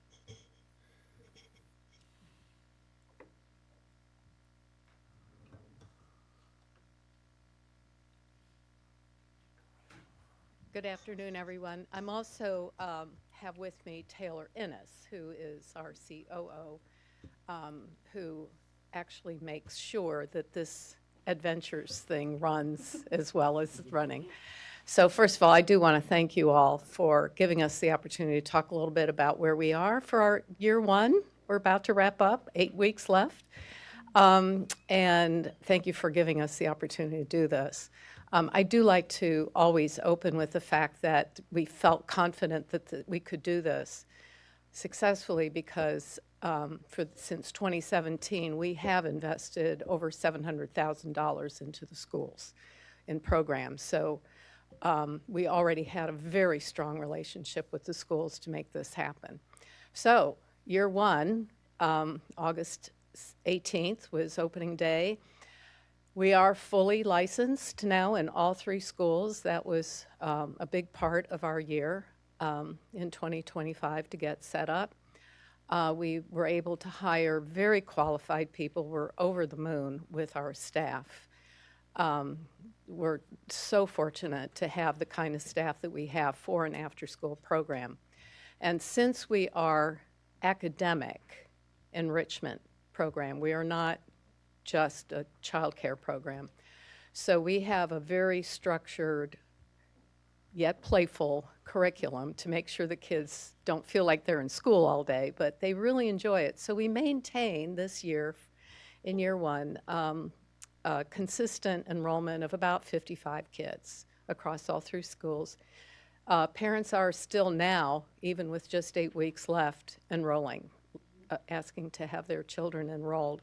Good afternoon, everyone. I'm also have with me Taylor Innes, who is our COO, who actually makes sure that this adventures thing runs as well as running. So first of all, I do want to thank you all for giving us the opportunity to talk a little bit about where we are for our year one. We're about to wrap up, 8 weeks left. And thank you for giving us the opportunity to do this. I do like to always open with the fact that we felt confident that we could do this successfully because since 2017, we have invested over $700,000 into the schools in programs. So we already had a very strong relationship with the schools to make this happen. So year one, August 18th was opening day. We are fully licensed now in all 3 schools. That was a big part of our year in 2025 to get set up. We were able to hire very qualified people. We're over the moon with our staff. We're so fortunate to have the kind of staff that we have for an after-school program. And since we are academic enrichment program, we are not just a child care program. So we have a very structured yet playful curriculum to make sure the kids don't feel like they're in school all day, but they really enjoy it. So we maintain this year, in year one, consistent enrollment of about 55 kids across all 3 schools. Parents are still now, even with just 8 weeks left, enrolling, asking to have their children enrolled.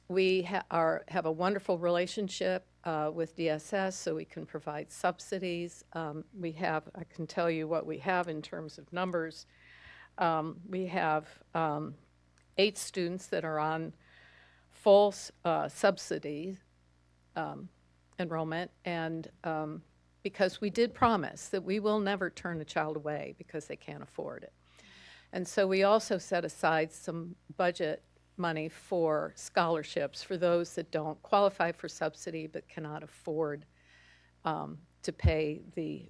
We have a wonderful relationship with DSS, so we can provide subsidies. I can tell you what we have in terms of numbers. We have 8 students that are on full subsidy enrollment, and because we did promise that we will never turn a child away because they can't afford it. And so we also set aside some budget money for scholarships for those that don't qualify for subsidy but cannot afford to pay the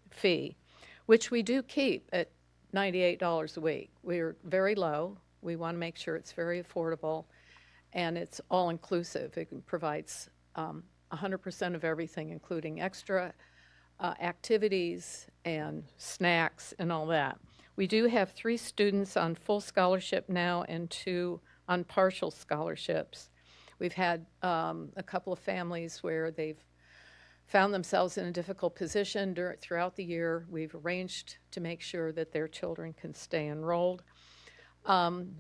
fee, which we do keep at $98 a week. We're very low. We want to make sure it's very affordable, and it's all-inclusive. It provides 100% of everything, including extra activities and snacks and all that. We do have 3 students on full scholarship now and 2 on partial scholarships. We've had a couple of families where they've found themselves in a difficult position throughout the year. We've arranged to make sure that their children can stay enrolled.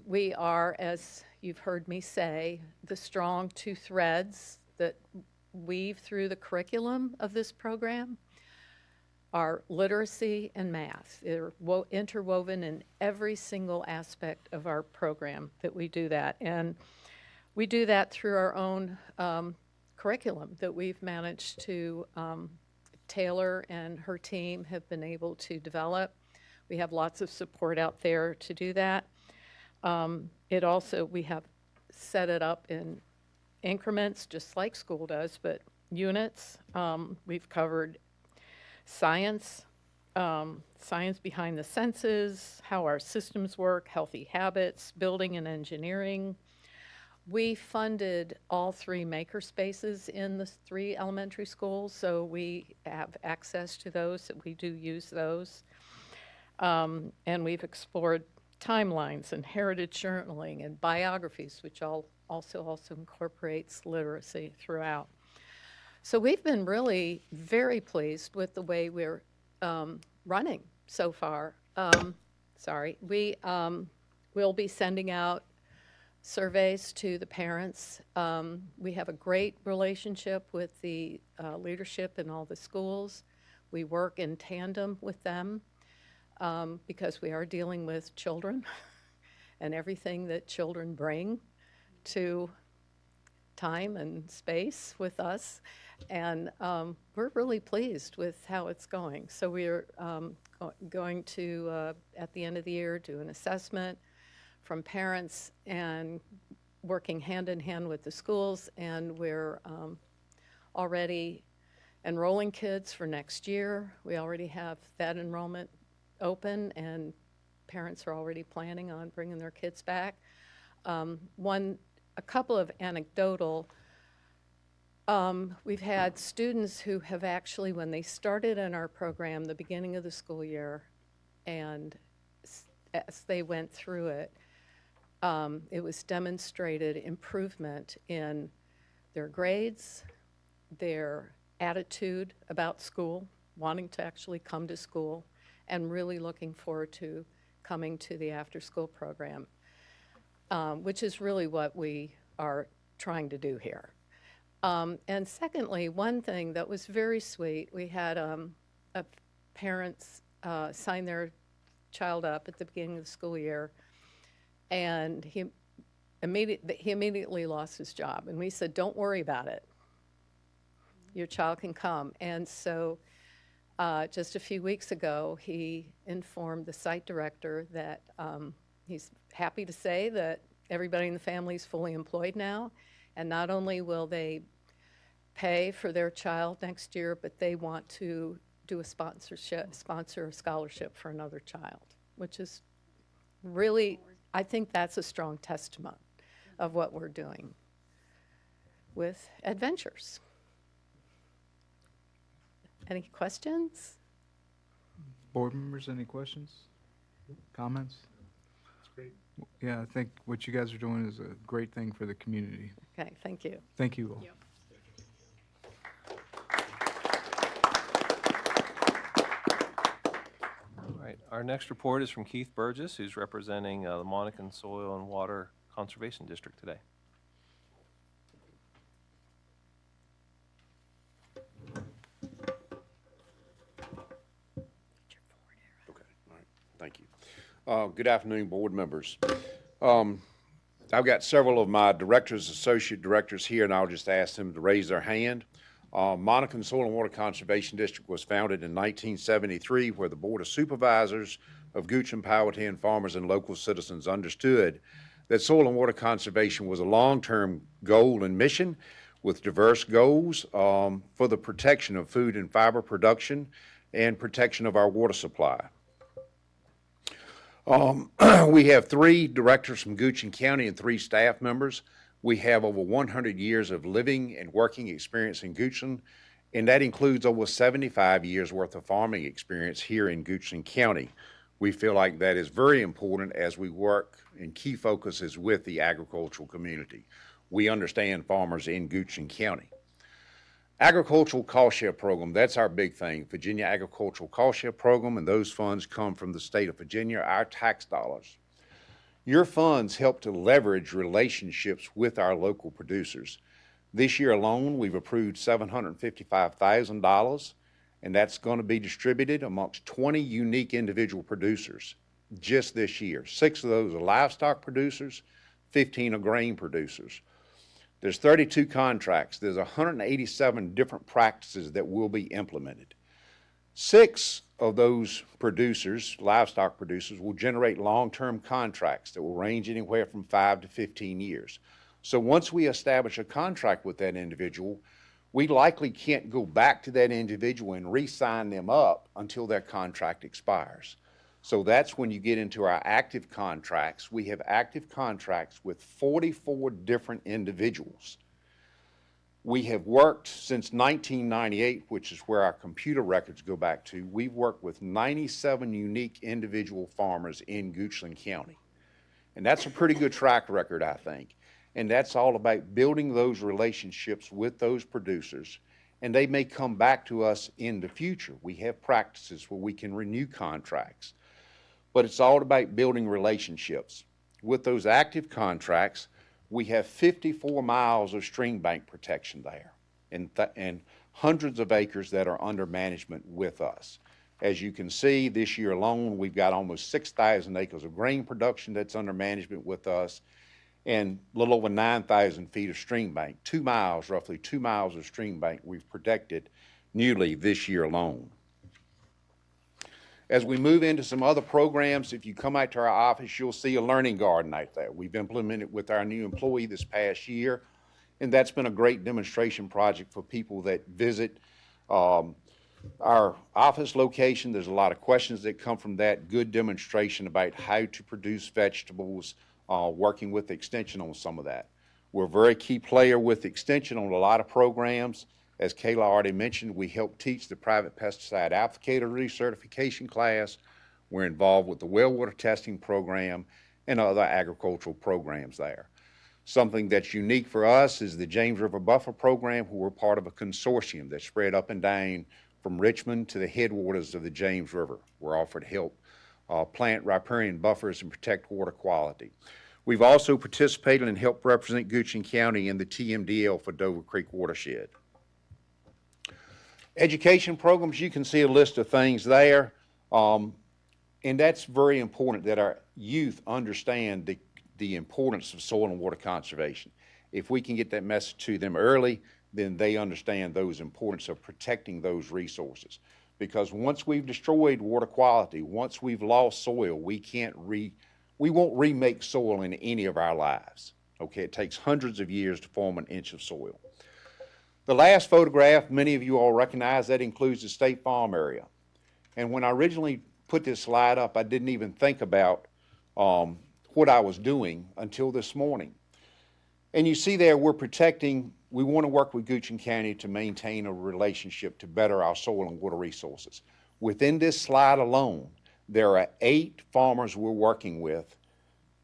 We are, as you've heard me say, the strong two threads that weave through the curriculum of this program are literacy and math. They're interwoven in every single aspect of our program that we do that. And we do that through our own curriculum that we've managed to, Taylor and her team have been able to develop. We have lots of support out there to do that. We have set it up in increments, just like school does, but units. We've covered science, science behind the senses, how our systems work, healthy habits, building and engineering. We funded all 3 maker spaces in the 3 elementary schools, so we have access to those, and we do use those. And we've explored timelines and heritage journaling and biographies, which also incorporates literacy throughout. So we've been really very pleased with the way we're running so far. We will be sending out surveys to the parents. We have a great relationship with the leadership in all the schools. We work in tandem with them because we are dealing with children and everything that children bring to time and space with us. And we're really pleased with how it's going. So we're going to, at the end of the year, do an assessment from parents and working hand in hand with the schools. And we're already enrolling kids for next year. We already have that enrollment open, and parents are already planning on bringing their kids back. A couple of anecdotal, we've had students who have actually, when they started in our program, the beginning of the school year, and as they went through it, it was demonstrated improvement in their grades, their attitude about school, wanting to actually come to school, and really looking forward to coming to the after-school program, which is really what we are trying to do here. And secondly, one thing that was very sweet, we had parents sign their child up at the beginning of the school year, and he immediately lost his job. And we said, don't worry about it. Your child can come. And so just a few weeks ago, he informed the site director that he's happy to say that everybody in the family is fully employed now. And not only will they pay for their child next year, but they want to do a sponsor a scholarship for another child, which is really, I think that's a strong testament of what we're doing with Adventures. Any questions? Board members, any questions? Comments? That's great. Yeah, I think what you guys are doing is a great thing for the community. Okay, thank you. Thank you all. Yep. All right, our next report is from Keith Burgess, who's representing the Monacan Soil and Water Conservation District today. Thank you. Good afternoon, board members. I've got several of my directors, associate directors here, and I'll just ask them to raise their hand. Monacan Soil and Water Conservation District was founded in 1973, where the Board of Supervisors of Gooch and Powhatan farmers and local citizens understood that soil and water conservation was a long-term goal and mission with diverse goals for the protection of food and fiber production and protection of our water supply. We have 3 directors from Goochland County and 3 staff members. We have over 100 years of living and working experience in Goochland, and that includes over 75 years worth of farming experience here in Goochland County. We feel like that is very important as we work, and key focus is with the agricultural community. We understand farmers in Goochland County. Agricultural cost share program, that's our big thing. Virginia Agricultural Cost Share Program, and those funds come from the state of Virginia, our tax dollars. Your funds help to leverage relationships with our local producers. This year alone, we've approved $755,000, and that's going to be distributed amongst 20 unique individual producers just this year. 6 of those are livestock producers, 15 are grain producers. There's 32 contracts. There's 187 different practices that will be implemented. 6 of those producers, livestock producers, will generate long-term contracts that will range anywhere from 5 to 15 years. So once we establish a contract with that individual, we likely can't go back to that individual and re-sign them up until their contract expires. So that's when you get into our active contracts. We have active contracts with 44 different individuals. We have worked since 1998, which is where our computer records go back to. We've worked with 97 unique individual farmers in Goochland County. And that's a pretty good track record, I think. And that's all about building those relationships with those producers. And they may come back to us in the future. We have practices where we can renew contracts. But it's all about building relationships. With those active contracts, we have 54 miles of stream bank protection there and hundreds of acres that are under management with us. As you can see, this year alone, we've got almost 6,000 acres of grain production that's under management with us and a little over 9,000 feet of stream bank, 2 miles, roughly 2 miles of stream bank we've protected newly this year alone. As we move into some other programs, if you come out to our office, you'll see a learning garden out there. We've implemented with our new employee this past year, and that's been a great demonstration project for people that visit our office location. There's a lot of questions that come from that. Good demonstration about how to produce vegetables, working with Extension on some of that. We're a very key player with Extension on a lot of programs. As Kayla already mentioned, we help teach the private pesticide applicator recertification class. We're involved with the well water testing program and other agricultural programs there. Something that's unique for us is the James River Buffer Program, who we're part of a consortium that's spread up and down from Richmond to the headwaters of the James River. We're offered help plant riparian buffers and protect water quality. We've also participated and helped represent Goochland County in the TMDL for Dover Creek watershed. Education programs, you can see a list of things there, and that's very important that our youth understand the importance of soil and water conservation. If we can get that message to them early, then they understand those importance of protecting those resources. Because once we've destroyed water quality, once we've lost soil, we won't remake soil in any of our lives. Okay, it takes hundreds of years to form an inch of soil. The last photograph, many of you all recognize, that includes the State Farm area. And when I originally put this slide up, I didn't even think about what I was doing until this morning. And you see there, we want to work with Goochland County to maintain a relationship to better our soil and water resources. Within this slide alone, there are 8 farmers we're working with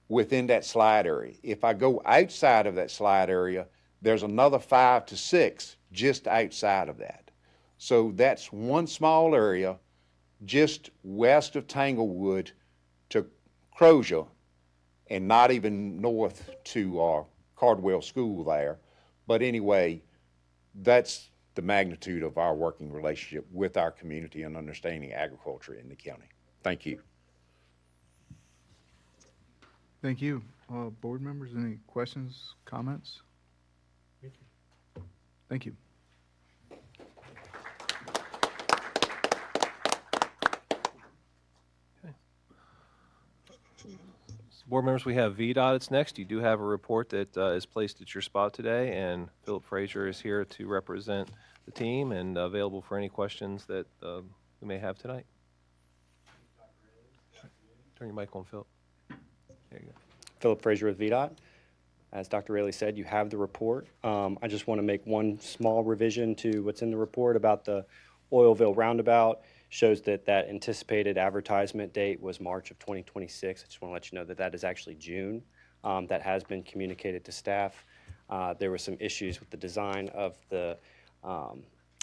within that slide area. If I go outside of that slide area, there's another 5 to 6 just outside of that. So that's one small area just west of Tanglewood to Crozier and not even north to Cardwell School there. But anyway, that's the magnitude of our working relationship with our community and understanding agriculture in the county. Thank you. Thank you. Board members, any questions, comments? Thank you. Board members, we have VDOT. It's next. You do have a report that is placed at your spot today, and Philip Frazier is here to represent the team and available for any questions that we may have tonight. Turn your mic on, Philip. There you go. Philip Frazier with VDOT. As Dr. Raley said, you have the report. I just want to make one small revision to what's in the report about the Oilville roundabout. Shows that anticipated advertisement date was March of 2026. I just want to let you know that that is actually June. That has been communicated to staff. There were some issues with the design of the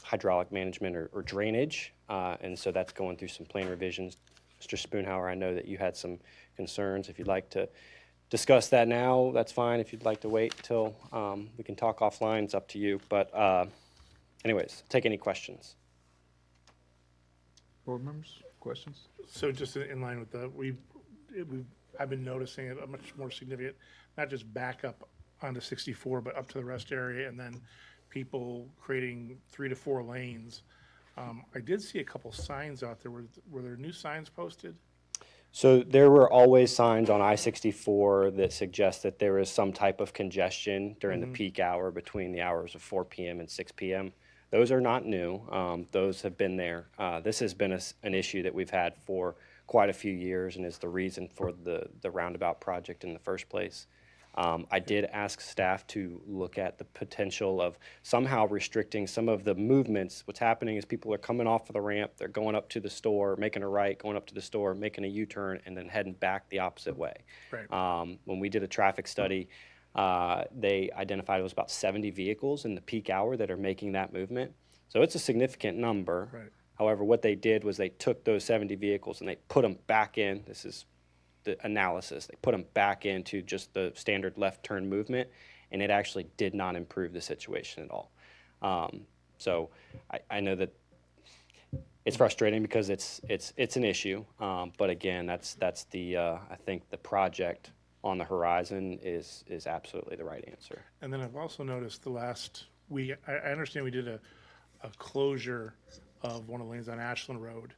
hydraulic management or drainage, and so that's going through some plan revisions. Mr. Spoonhauer, I know that you had some concerns. If you'd like to discuss that now, that's fine. If you'd like to wait till we can talk offline, it's up to you. But anyways, take any questions. Board members, questions? So just in line with the, I've been noticing a much more significant, not just back up onto 64, but up to the rest area, and then people creating 3 to 4 lanes. I did see a couple signs out there. Were there new signs posted? So there were always signs on I-64 that suggest that there is some type of congestion during the peak hour between the hours of 4 p.m. and 6 p.m. Those are not new. Those have been there. This has been an issue that we've had for quite a few years and is the reason for the roundabout project in the first place. I did ask staff to look at the potential of somehow restricting some of the movements. What's happening is people are coming off of the ramp, they're going up to the store, making a right, going up to the store, making a U-turn, and then heading back the opposite way. Right. When we did a traffic study, they identified it was about 70 vehicles in the peak hour that are making that movement. So it's a significant number. Right. However, what they did was they took those 70 vehicles and they put them back in. This is the analysis. They put them back into just the standard left turn movement, and it actually did not improve the situation at all. So I know that it's frustrating because it's an issue, but again, that's the I think the project on the horizon is absolutely the right answer. And then I've also noticed the last week, I understand we did a closure of one of the lanes on Ashland Road.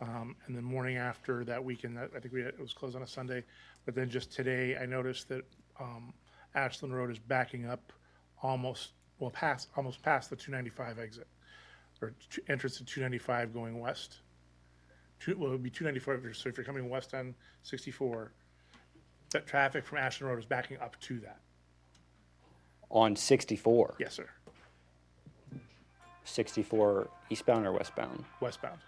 And the morning after that weekend, I think it was closed on a Sunday. But then just today, I noticed that Ashland Road is backing up almost past the 295 exit, or entrance to 295 going west. It would be 294. So if you're coming west on 64, that traffic from Ashland Road is backing up to that. On 64? Yes, sir. 64 eastbound or westbound? Westbound.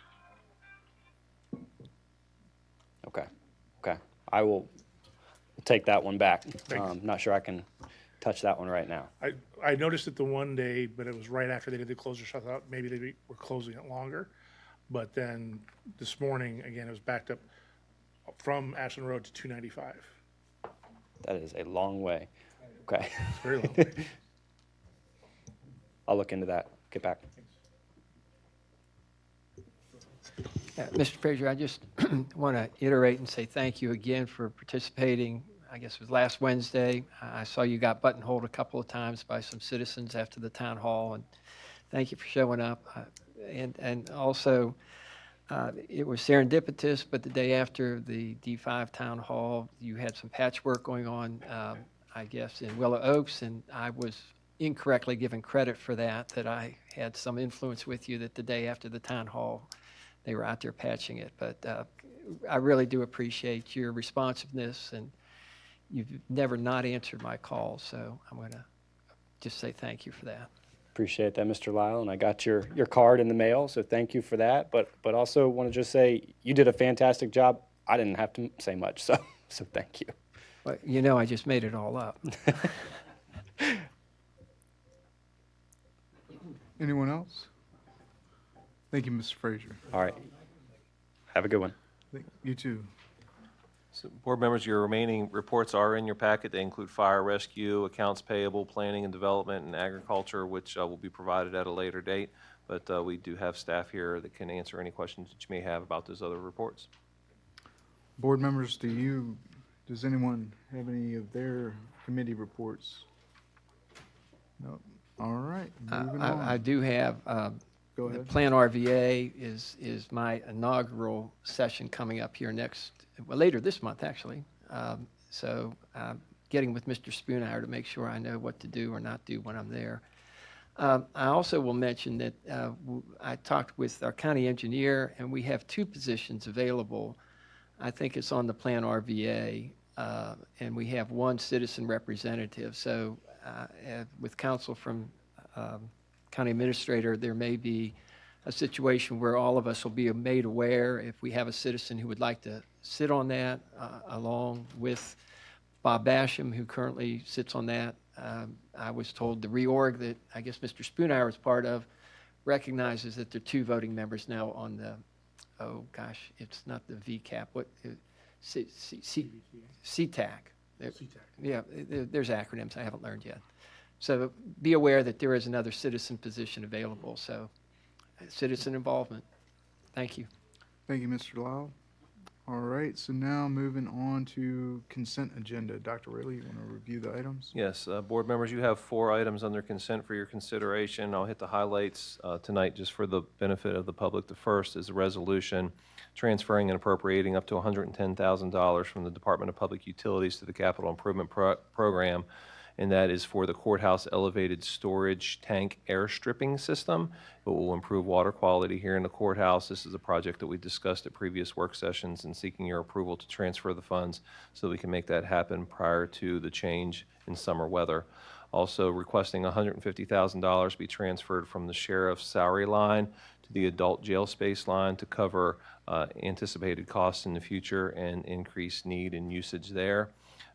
Okay. I will take that one back. Thanks. Not sure I can touch that one right now. I noticed it the one day, but it was right after they did the closure, so I thought maybe they were closing it longer. But then this morning, again, it was backed up from Ashland Road to 295. That is a long way. Okay. It's very long way. I'll look into that. Get back. Mr. Frazier, I just want to iterate and say thank you again for participating. I guess it was last Wednesday. I saw you got buttonholed a couple of times by some citizens after the town hall, and thank you for showing up. And also, it was serendipitous, but the day after the D5 town hall, you had some patchwork going on, I guess, in Willow Oaks, and I was incorrectly given credit for that I had some influence with you that the day after the town hall, they were out there patching it. But I really do appreciate your responsiveness, and you've never not answered my calls, so I'm going to just say thank you for that. Appreciate that, Mr. Lyle, and I got your card in the mail, so thank you for that. But also want to just say you did a fantastic job. I didn't have to say much, so thank you. Well, you know, I just made it all up. Anyone else? Thank you, Mr. Frazier. All right. Have a good one. You too. So, board members, your remaining reports are in your packet. They include fire rescue, accounts payable, planning and development, and agriculture, which will be provided at a later date. But we do have staff here that can answer any questions that you may have about those other reports. Board members, does anyone have any of their committee reports? No. All right. Moving on. I do have, Go the ahead. Plan RVA is my inaugural session coming up here later this month, actually. So I'm getting with Mr. Spoonhour to make sure I know what to do or not do when I'm there. I also will mention that I talked with our county engineer, and we have 2 positions available. I think it's on the Plan RVA, and we have 1 citizen representative. So with counsel from county administrator, there may be a situation where all of us will be made aware if we have a citizen who would like to sit on that, along with Bob Basham, who currently sits on that. I was told the reorg that I guess Mr. Spoonhour is part of recognizes that there are 2 voting members now on the, oh gosh, it's not the VCAP, what, CTAC. Yeah, there's acronyms I haven't learned yet. So be aware that there is another citizen position available, so citizen involvement. Thank you. Thank you, Mr. Lyle. All right, so now moving on to consent agenda. Dr. Rayleigh, you want to review the items? Yes, board members, you have 4 items under consent for your consideration. I'll hit the highlights tonight just for the benefit of the public. The first is a resolution transferring and appropriating up to $110,000 from the Department of Public Utilities to the Capital Improvement Program, and that is for the courthouse elevated storage tank air stripping system. It will improve water quality here in the courthouse. This is a project that we discussed at previous work sessions, and seeking your approval to transfer the funds so we can make that happen prior to the change in summer weather. Also requesting $150,000 be transferred from the sheriff's salary line to the adult jail space line to cover anticipated costs in the future and increased need and usage there.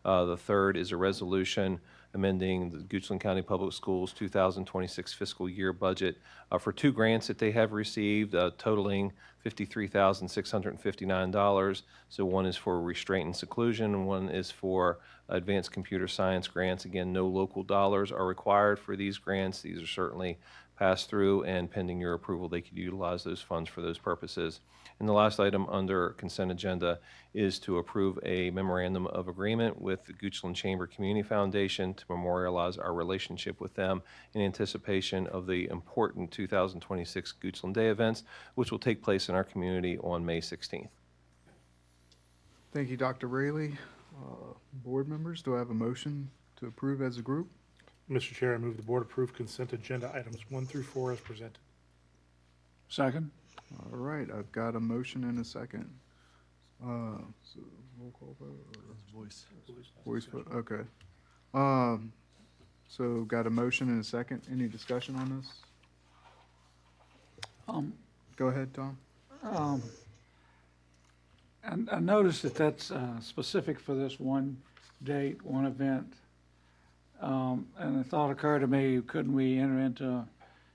The third is a resolution amending the Goochland County Public Schools 2026 fiscal year budget for 2 grants that they have received, totaling $53,659. So one is for restraint and seclusion, and one is for advanced computer science grants. Again, no local dollars are required for these grants. These are certainly passed through, and pending your approval, they could utilize those funds for those purposes. And the last item under consent agenda is to approve a memorandum of agreement with the Goochland Chamber Community Foundation to memorialize our relationship with them in anticipation of the important 2026 Goochland Day events, which will take place in our community on May 16th. Thank you, Dr. Rayleigh. Board members, do I have a motion to approve as a group? Mr. Chair, I move the board approve consent agenda items 1 through 4 as presented. Second? All right, I've got a motion and a second. So roll call vote? Voice vote, okay. So got a motion and a second. Any discussion on this? Go ahead, Tom. And I noticed that that's specific for this one date, one event. And the thought occurred to me, couldn't we enter into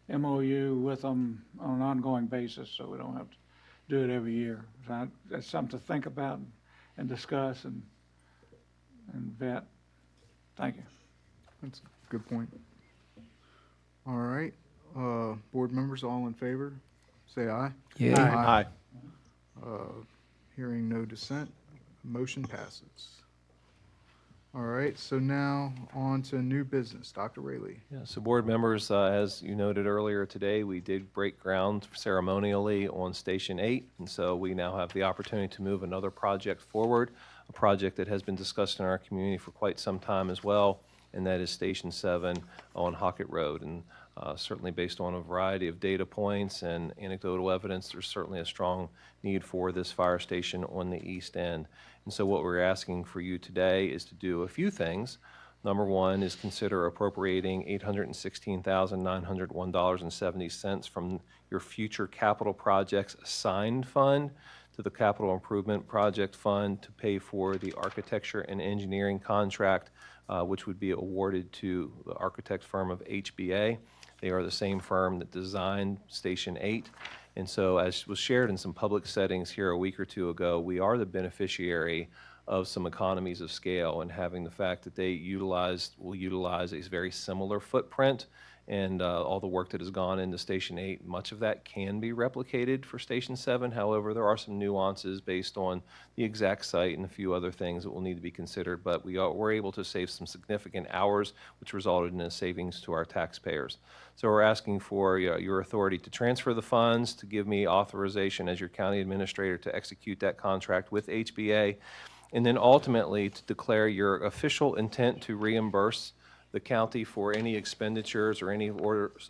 a MOU with them on an ongoing basis so we don't have to do it every year? So that's something to think about and discuss and vet. Thank you. That's a good point. All right, board members, all in favor, say aye. Yeah. Aye. Hearing no dissent, motion passes. All right, so now on to new business. Dr. Rayleigh. Yeah, so board members, as you noted earlier today, we did break ground ceremonially on Station 8, and so we now have the opportunity to move another project forward, a project that has been discussed in our community for quite some time as well, and that is Station 7 on Hockett Road. And certainly based on a variety of data points and anecdotal evidence, there's certainly a strong need for this fire station on the east end. And so what we're asking for you today is to do a few things. Number one is consider appropriating $816,901.70 from your future capital projects assigned fund to the capital improvement project fund to pay for the architecture and engineering contract, which would be awarded to the architect firm of HBA. They are the same firm that designed Station 8. And so, as was shared in some public settings here a week or two ago, we are the beneficiary of some economies of scale, and having the fact that they will utilize a very similar footprint and all the work that has gone into Station 8, much of that can be replicated for Station 7. However, there are some nuances based on the exact site and a few other things that will need to be considered, but we're able to save some significant hours, which resulted in a savings to our taxpayers. So we're asking for your authority to transfer the funds, to give me authorization as your county administrator to execute that contract with HBA, and then ultimately to declare your official intent to reimburse the county for any expenditures or any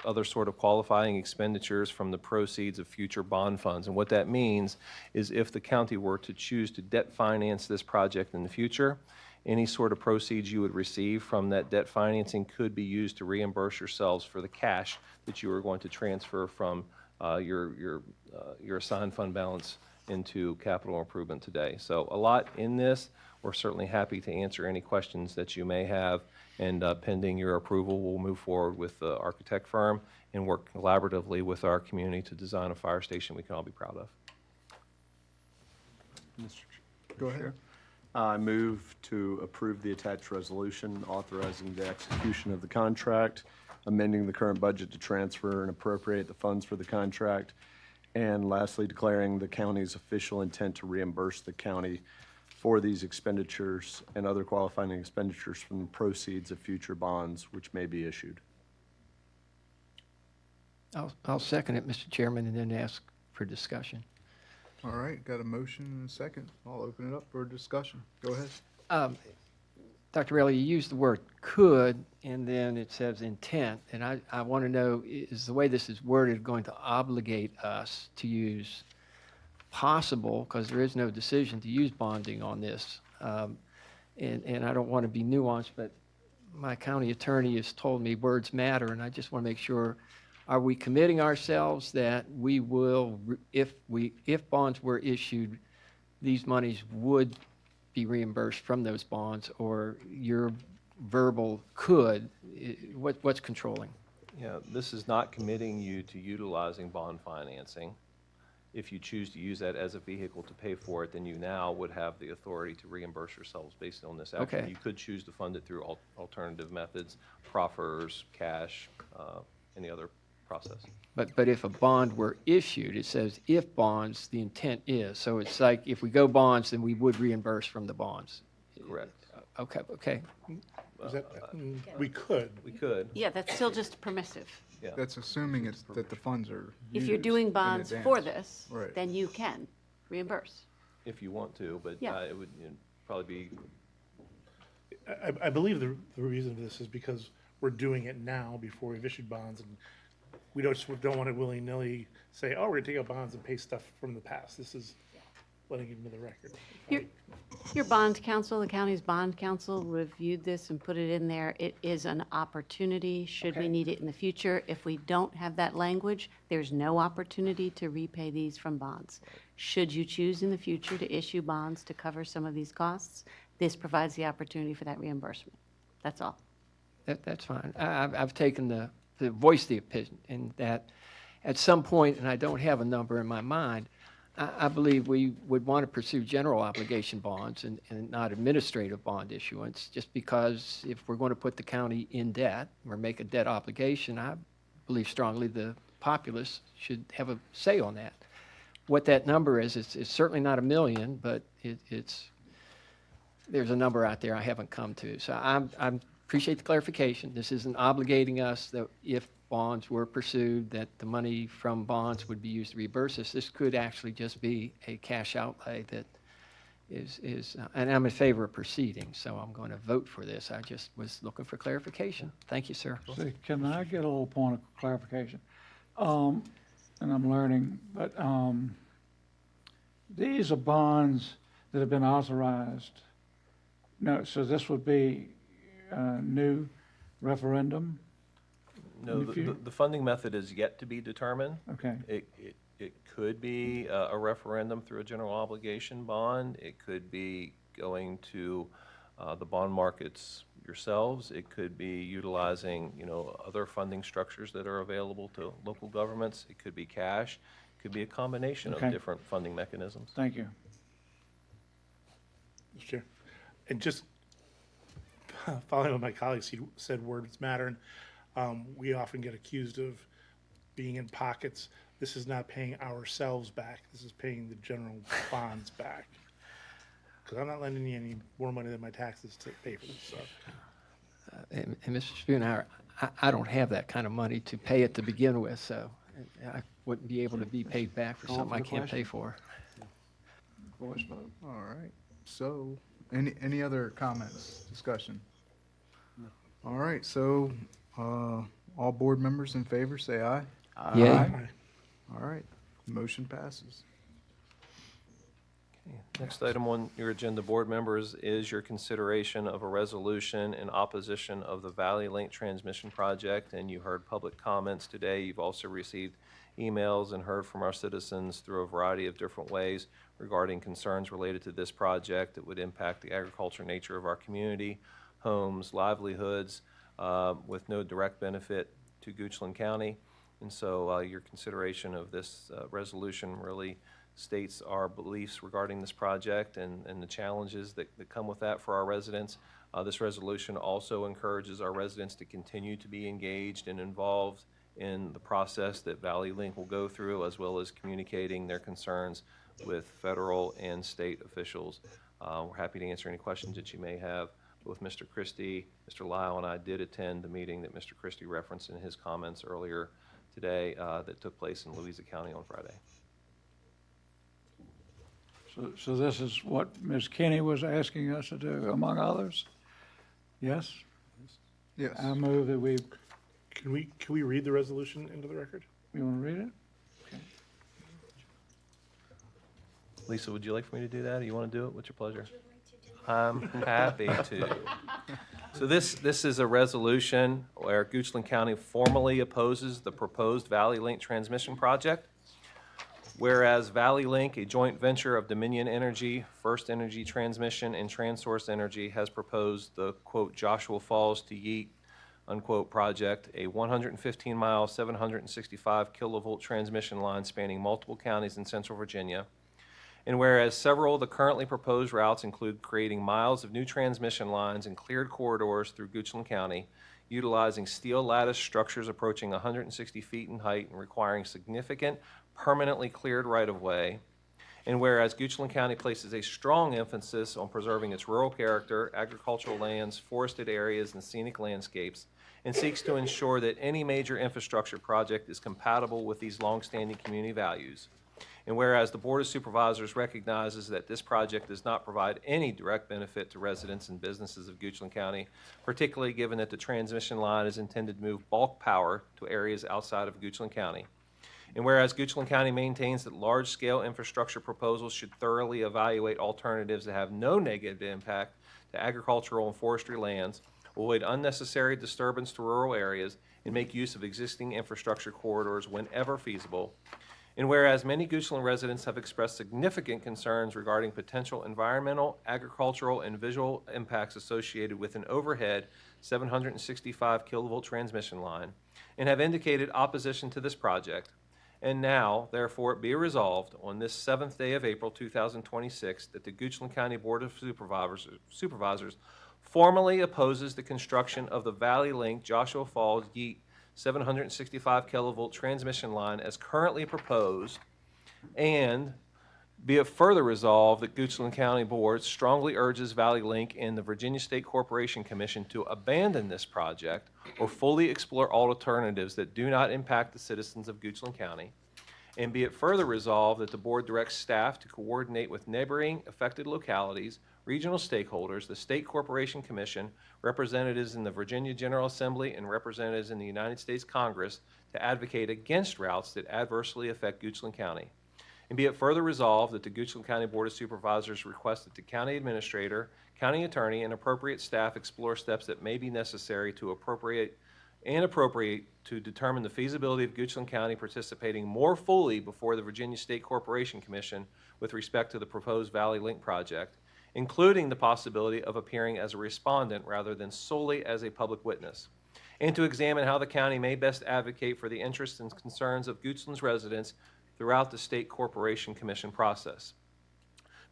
other sort of qualifying expenditures from the proceeds of future bond funds. And what that means is if the county were to choose to debt finance this project in the future, any sort of proceeds you would receive from that debt financing could be used to reimburse yourselves for the cash that you are going to transfer from your assigned fund balance into capital improvement today. So a lot in this. We're certainly happy to answer any questions that you may have, and pending your approval, we'll move forward with the architect firm and work collaboratively with our community to design a fire station we can all be proud of. Go ahead. I move to approve the attached resolution authorizing the execution of the contract, amending the current budget to transfer and appropriate the funds for the contract, and lastly, declaring the county's official intent to reimburse the county for these expenditures and other qualifying expenditures from the proceeds of future bonds which may be issued. I'll second it, Mr. Chairman, and then ask for discussion. All right, got a motion and a second. I'll open it up for discussion. Go ahead. Dr. Rayleigh, you used the word could, and then it says intent, and I want to know, is the way this is worded going to obligate us to use possible, because there is no decision to use bonding on this, and I don't want to be nuanced, but my county attorney has told me words matter, and I just want to make sure, are we committing ourselves that we will, if bonds were issued, these monies would be reimbursed from those bonds, or your verbal could, what's controlling? Yeah, this is not committing you to utilizing bond financing. If you choose to use that as a vehicle to pay for it, then you now would have the authority to reimburse yourselves based on this action. Okay. You could choose to fund it through alternative methods, proffers, cash, any other process. But if a bond were issued, it says if bonds, the intent is, so it's like if we go bonds, then we would reimburse from the bonds. Correct. Okay. Is that, we could. We could. Yeah, that's still just permissive. Yeah. That's assuming that the funds are If you're used doing in bonds advance. for this, Right. then you can reimburse. If you want to, but Yeah. it would probably be, I believe the reason for this is because we're doing it now before we've issued bonds, and we don't want to willy-nilly say, oh, we're going to take out bonds and pay stuff from the past. This is letting it into the record. Your bond counsel, the county's bond counsel reviewed this and put it in there. It is an opportunity, should we need it in the future. If we don't have that language, there's no opportunity to repay these from bonds. Should you choose in the future to issue bonds to cover some of these costs, this provides the opportunity for that reimbursement. That's all. That's fine. I've taken the voice the opinion in that at some point, and I don't have a number in my mind, I believe we would want to pursue general obligation bonds and not administrative bond issuance, just because if we're going to put the county in debt or make a debt obligation, I believe strongly the populace should have a say on that. What that number is, it's certainly not $1 million, but there's a number out there I haven't come to. So I appreciate the clarification. This isn't obligating us that if bonds were pursued, that the money from bonds would be used to reimburse us. This could actually just be a cash outlay that is and I'm in favor of proceeding, so I'm going to vote for this. I just was looking for clarification. Thank you, sir. See, can I get a little point of clarification? And I'm learning, but these are bonds that have been authorized. No, so this would be a new referendum? no, the funding method is yet to be determined. Okay. It could be a referendum through a general obligation bond. It could be going to the bond markets yourselves. It could be utilizing, other funding structures that are available to local governments. It could be cash. It could be a combination Okay. of different funding mechanisms. Thank you. Mr. Chair. And just following what my colleagues said, words matter. And we often get accused of being in pockets. This is not paying ourselves back. This is paying the general bonds back. Because I'm not lending you any more money than my taxes to pay for this. So. And Mr. Spoonhour, I don't have that kind of money to pay it to begin with, so I wouldn't be able to be paid back for Call something for I the can't pay question. for. Voice vote. All right. So, any other comments, discussion? All right. So, all board members in favor, say aye. Yay. Aye. All right. Motion passes. Next item on your agenda, board members, is your consideration of a resolution in opposition of the Valley Link Transmission Project. And you heard public comments today. You've also received emails and heard from our citizens through a variety of different ways regarding concerns related to this project that would impact the agriculture nature of our community, homes, livelihoods, with no direct benefit to Goochland County. And so your consideration of this resolution really states our beliefs regarding this project and the challenges that come with that for our residents. This resolution also encourages our residents to continue to be engaged and involved in the process that Valley Link will go through, as well as communicating their concerns with federal and state officials. We're happy to answer any questions that you may have. Both Mr. Christie, Mr. Lyle, and I did attend the meeting that Mr. Christie referenced in his comments earlier today that took place in Louisa County on Friday. So this is what Ms. Kinney was asking us to do, among others? Yes? Yes. I move that we, Can we read the resolution into the record? you want to read it? Lisa, would you like for me to do that? Or you want to do it? What's your pleasure? I'm happy to. So this is a resolution where Goochland County formally opposes the proposed Valley Link transmission project. Whereas Valley Link, a joint venture of Dominion Energy, First Energy Transmission, and TransSource Energy, has proposed the, quote, Joshua Falls to Yeet, unquote, project, a 115-mile, 765-kilovolt transmission line spanning multiple counties in central Virginia. And whereas several of the currently proposed routes include creating miles of new transmission lines and cleared corridors through Goochland County, utilizing steel lattice structures approaching 160 feet in height and requiring significant permanently cleared right-of-way. And whereas Goochland County places a strong emphasis on preserving its rural character, agricultural lands, forested areas, and scenic landscapes, and seeks to ensure that any major infrastructure project is compatible with these longstanding community values. And whereas the Board of Supervisors recognizes that this project does not provide any direct benefit to residents and businesses of Goochland County, particularly given that the transmission line is intended to move bulk power to areas outside of Goochland County. And whereas Goochland County maintains that large-scale infrastructure proposals should thoroughly evaluate alternatives that have no negative impact to agricultural and forestry lands, avoid unnecessary disturbance to rural areas, and make use of existing infrastructure corridors whenever feasible. And whereas many Goochland residents have expressed significant concerns regarding potential environmental, agricultural, and visual impacts associated with an overhead 765 kilovolt transmission line, and have indicated opposition to this project. And now, therefore, it be resolved on this 7th day of April 2026 that the Goochland County Board of Supervisors formally opposes the construction of the Valley Link Joshua Falls Yeet 765 kilovolt transmission line as currently proposed, and be it further resolved that Goochland County Board strongly urges Valley Link and the Virginia State Corporation Commission to abandon this project or fully explore alternatives that do not impact the citizens of Goochland County. And be it further resolved that the board directs staff to coordinate with neighboring affected localities, regional stakeholders, the State Corporation Commission, representatives in the Virginia General Assembly, and representatives in the United States Congress to advocate against routes that adversely affect Goochland County. And be it further resolved that the Goochland County Board of Supervisors request that the county administrator, county attorney, and appropriate staff explore steps that may be necessary to appropriate to determine the feasibility of Goochland County participating more fully before the Virginia State Corporation Commission with respect to the proposed Valley Link project, including the possibility of appearing as a respondent rather than solely as a public witness, and to examine how the county may best advocate for the interests and concerns of Goochland's residents throughout the State Corporation Commission process.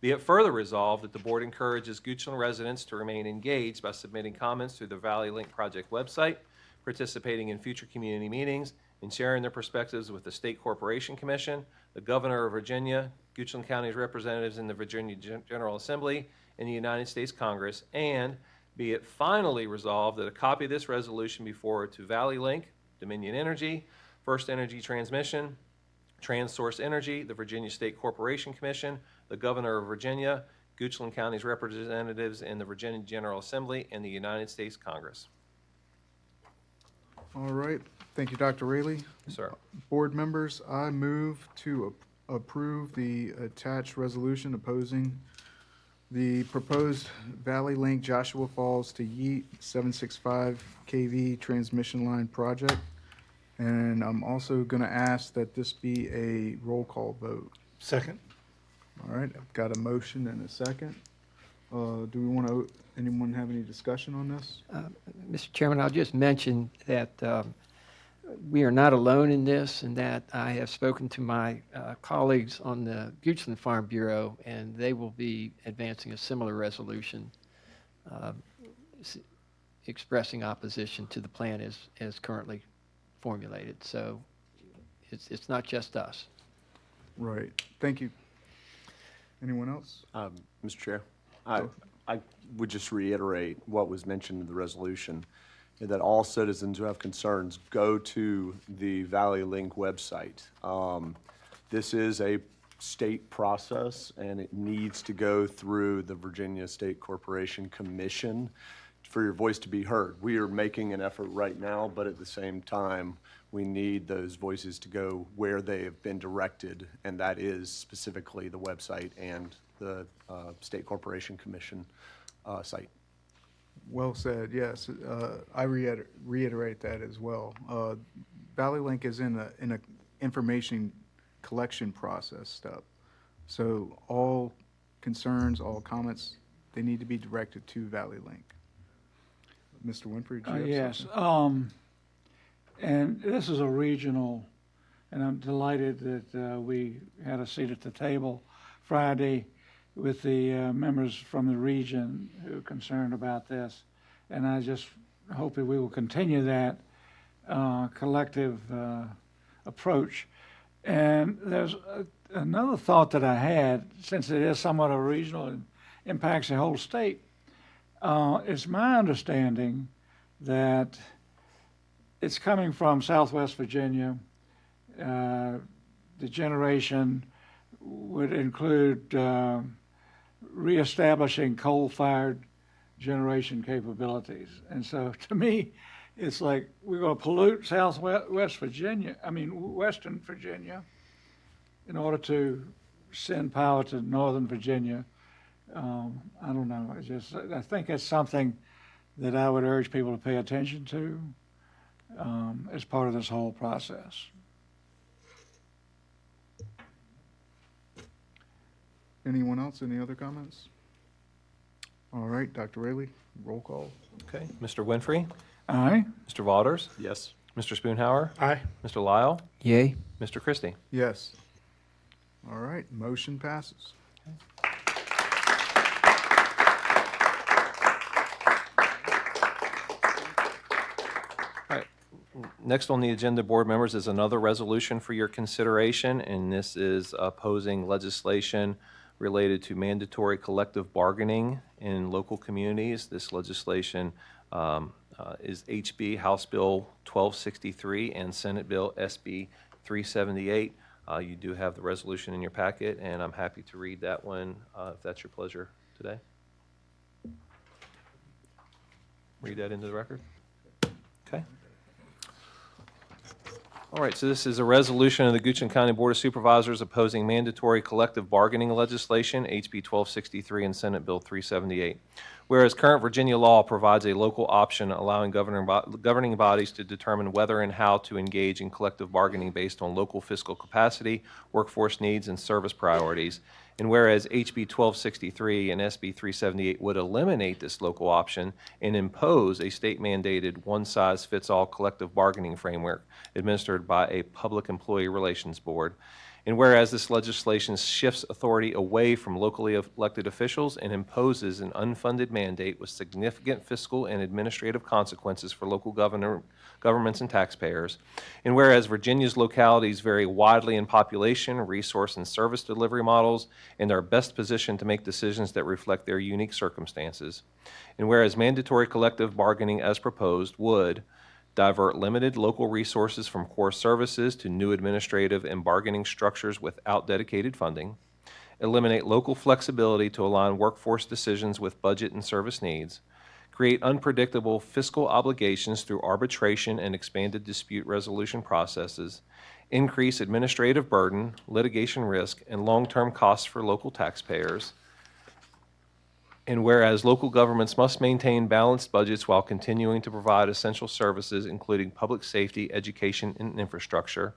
Be it further resolved that the board encourages Goochland residents to remain engaged by submitting comments through the Valley Link project website, participating in future community meetings, and sharing their perspectives with the State Corporation Commission, the Governor of Virginia, Goochland County's representatives in the Virginia General Assembly, and the United States Congress, and be it finally resolved that a copy of this resolution be forwarded to Valley Link, Dominion Energy, First Energy Transmission, TransSource Energy, the Virginia State Corporation Commission, the Governor of Virginia, Goochland County's representatives in the Virginia General Assembly, and the United States Congress. All right. Thank you, Dr. Raley. Yes, sir. Board members, I move to approve the attached resolution opposing the proposed Valley Link Joshua Falls to Yeet 765 kV transmission line project. And I'm also going to ask that this be a roll call vote. Second. All right, I've got a motion and a second. Do we want to, anyone have any discussion on this? Mr. Chairman, I'll just mention that we are not alone in this, and that I have spoken to my colleagues on the Goochland Farm Bureau, and they will be advancing a similar resolution expressing opposition to the plan as currently formulated. So it's not just us. Right. Thank you. Anyone else? Mr. Chair, I would just reiterate what was mentioned in the resolution, that all citizens who have concerns go to the Valley Link website. This is a state process, and it needs to go through the Virginia State Corporation Commission for your voice to be heard. We are making an effort right now, but at the same time, we need those voices to go where they have been directed, and that is specifically the website and the State Corporation Commission site. Well said, yes. I reiterate that as well. Valley Link is in a information collection process step. So all concerns, all comments, they need to be directed to Valley Link. Mr. Winfrey, do you have Yes, something? and this is a regional, and I'm delighted that we had a seat at the table Friday with the members from the region who are concerned about this. And I just hope that we will continue that collective approach. And there's another thought that I had, since it is somewhat a regional and impacts the whole state. It's my understanding that it's coming from Southwest Virginia. The generation would include reestablishing coal-fired generation capabilities. And so to me, it's like we're going to pollute Western Virginia in order to send power to Northern Virginia. I don't know. I think it's something that I would urge people to pay attention to as part of this whole process. Anyone else? Any other comments? All right, Dr. Raley, roll call. Okay. Mr. Winfrey? Aye. Mr. Waters? Yes. Mr. Spoonhour? Aye. Mr. Lyle? Yay. Mr. Christie? Yes. All right, motion passes. Next on the agenda, board members, is another resolution for your consideration, and this is opposing legislation related to mandatory collective bargaining in local communities. This legislation is HB House Bill 1263 and Senate Bill SB 378. You do have the resolution in your packet, and I'm happy to read that one if that's your pleasure today. Read that into the record. Okay. All right, so this is a resolution of the Goochland County Board of Supervisors opposing mandatory collective bargaining legislation, HB 1263 and Senate Bill 378. Whereas current Virginia law provides a local option allowing governing bodies to determine whether and how to engage in collective bargaining based on local fiscal capacity, workforce needs, and service priorities. And whereas HB 1263 and SB 378 would eliminate this local option and impose a state-mandated one-size-fits-all collective bargaining framework administered by a public employee relations board. And whereas this legislation shifts authority away from locally elected officials and imposes an unfunded mandate with significant fiscal and administrative consequences for local governments and taxpayers. And whereas Virginia's localities vary widely in population, resource, and service delivery models, and are best positioned to make decisions that reflect their unique circumstances. And whereas mandatory collective bargaining as proposed would divert limited local resources from core services to new administrative and bargaining structures without dedicated funding, eliminate local flexibility to align workforce decisions with budget and service needs, create unpredictable fiscal obligations through arbitration and expanded dispute resolution processes, increase administrative burden, litigation risk, and long-term costs for local taxpayers. And whereas local governments must maintain balanced budgets while continuing to provide essential services, including public safety, education, and infrastructure.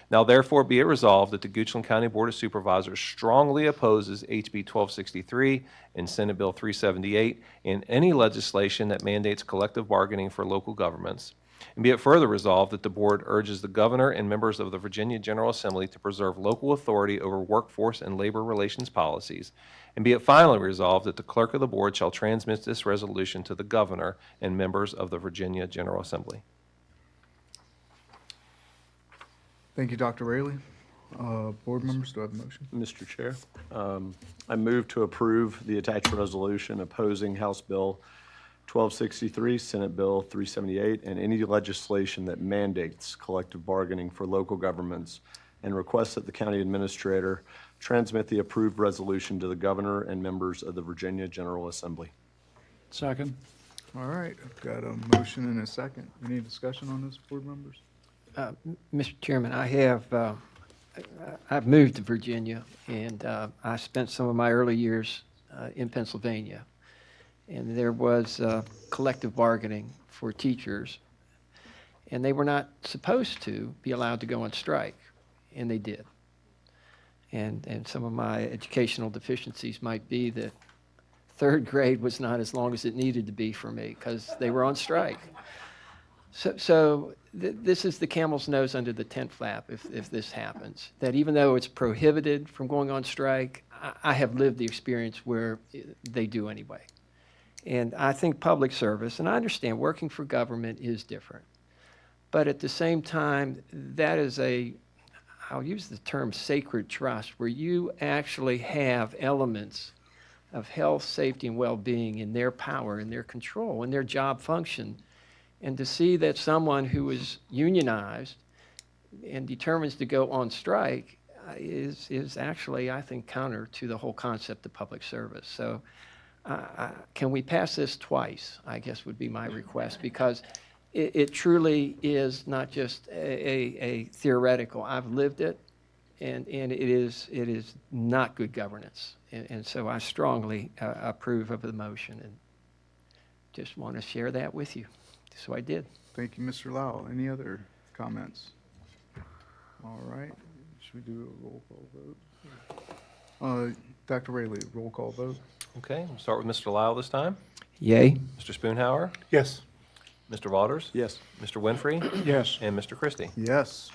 Now therefore be it resolved that the Goochland County Board of Supervisors strongly opposes HB 1263 and Senate Bill 378 and any legislation that mandates collective bargaining for local governments. And be it further resolved that the board urges the governor and members of the Virginia General Assembly to preserve local authority over workforce and labor relations policies. And be it finally resolved that the clerk of the board shall transmit this resolution to the governor and members of the Virginia General Assembly. Thank you, Dr. Raley. Board members, do I have a motion? Mr. Chair, I move to approve the attached resolution opposing House Bill 1263, Senate Bill 378, and any legislation that mandates collective bargaining for local governments, and request that the county administrator transmit the approved resolution to the governor and members of the Virginia General Assembly. Second. All right, I've got a motion and a second. Any discussion on this, board members? Mr. Chairman, I've moved to Virginia, and I spent some of my early years in Pennsylvania. And there was collective bargaining for teachers, and they were not supposed to be allowed to go on strike, and they did. And some of my educational deficiencies might be that third grade was not as long as it needed to be for me because they were on strike. So this is the camel's nose under the tent flap if this happens, that even though it's prohibited from going on strike, I have lived the experience where they do anyway. And I think public service, and I understand working for government is different, but at the same time, that is I'll use the term sacred trust, where you actually have elements of health, safety, and well-being in their power, in their control, in their job function. And to see that someone who is unionized and determines to go on strike is actually, I think, counter to the whole concept of public service. So can we pass this twice, I guess would be my request, because it truly is not just a theoretical. I've lived it, and it is not good governance. And so I strongly approve of the motion and just want to share that with you. So I did. Thank you, Mr. Lau. Any other comments? All right, should we do a roll call vote? Dr. Raley, roll call vote. Okay, we'll start with Mr. Lyle this time. Yay. Mr. Spoonhauer. Yes. Mr. Waters. Yes. Mr. Winfrey. Yes. And Mr. Christie. Yes.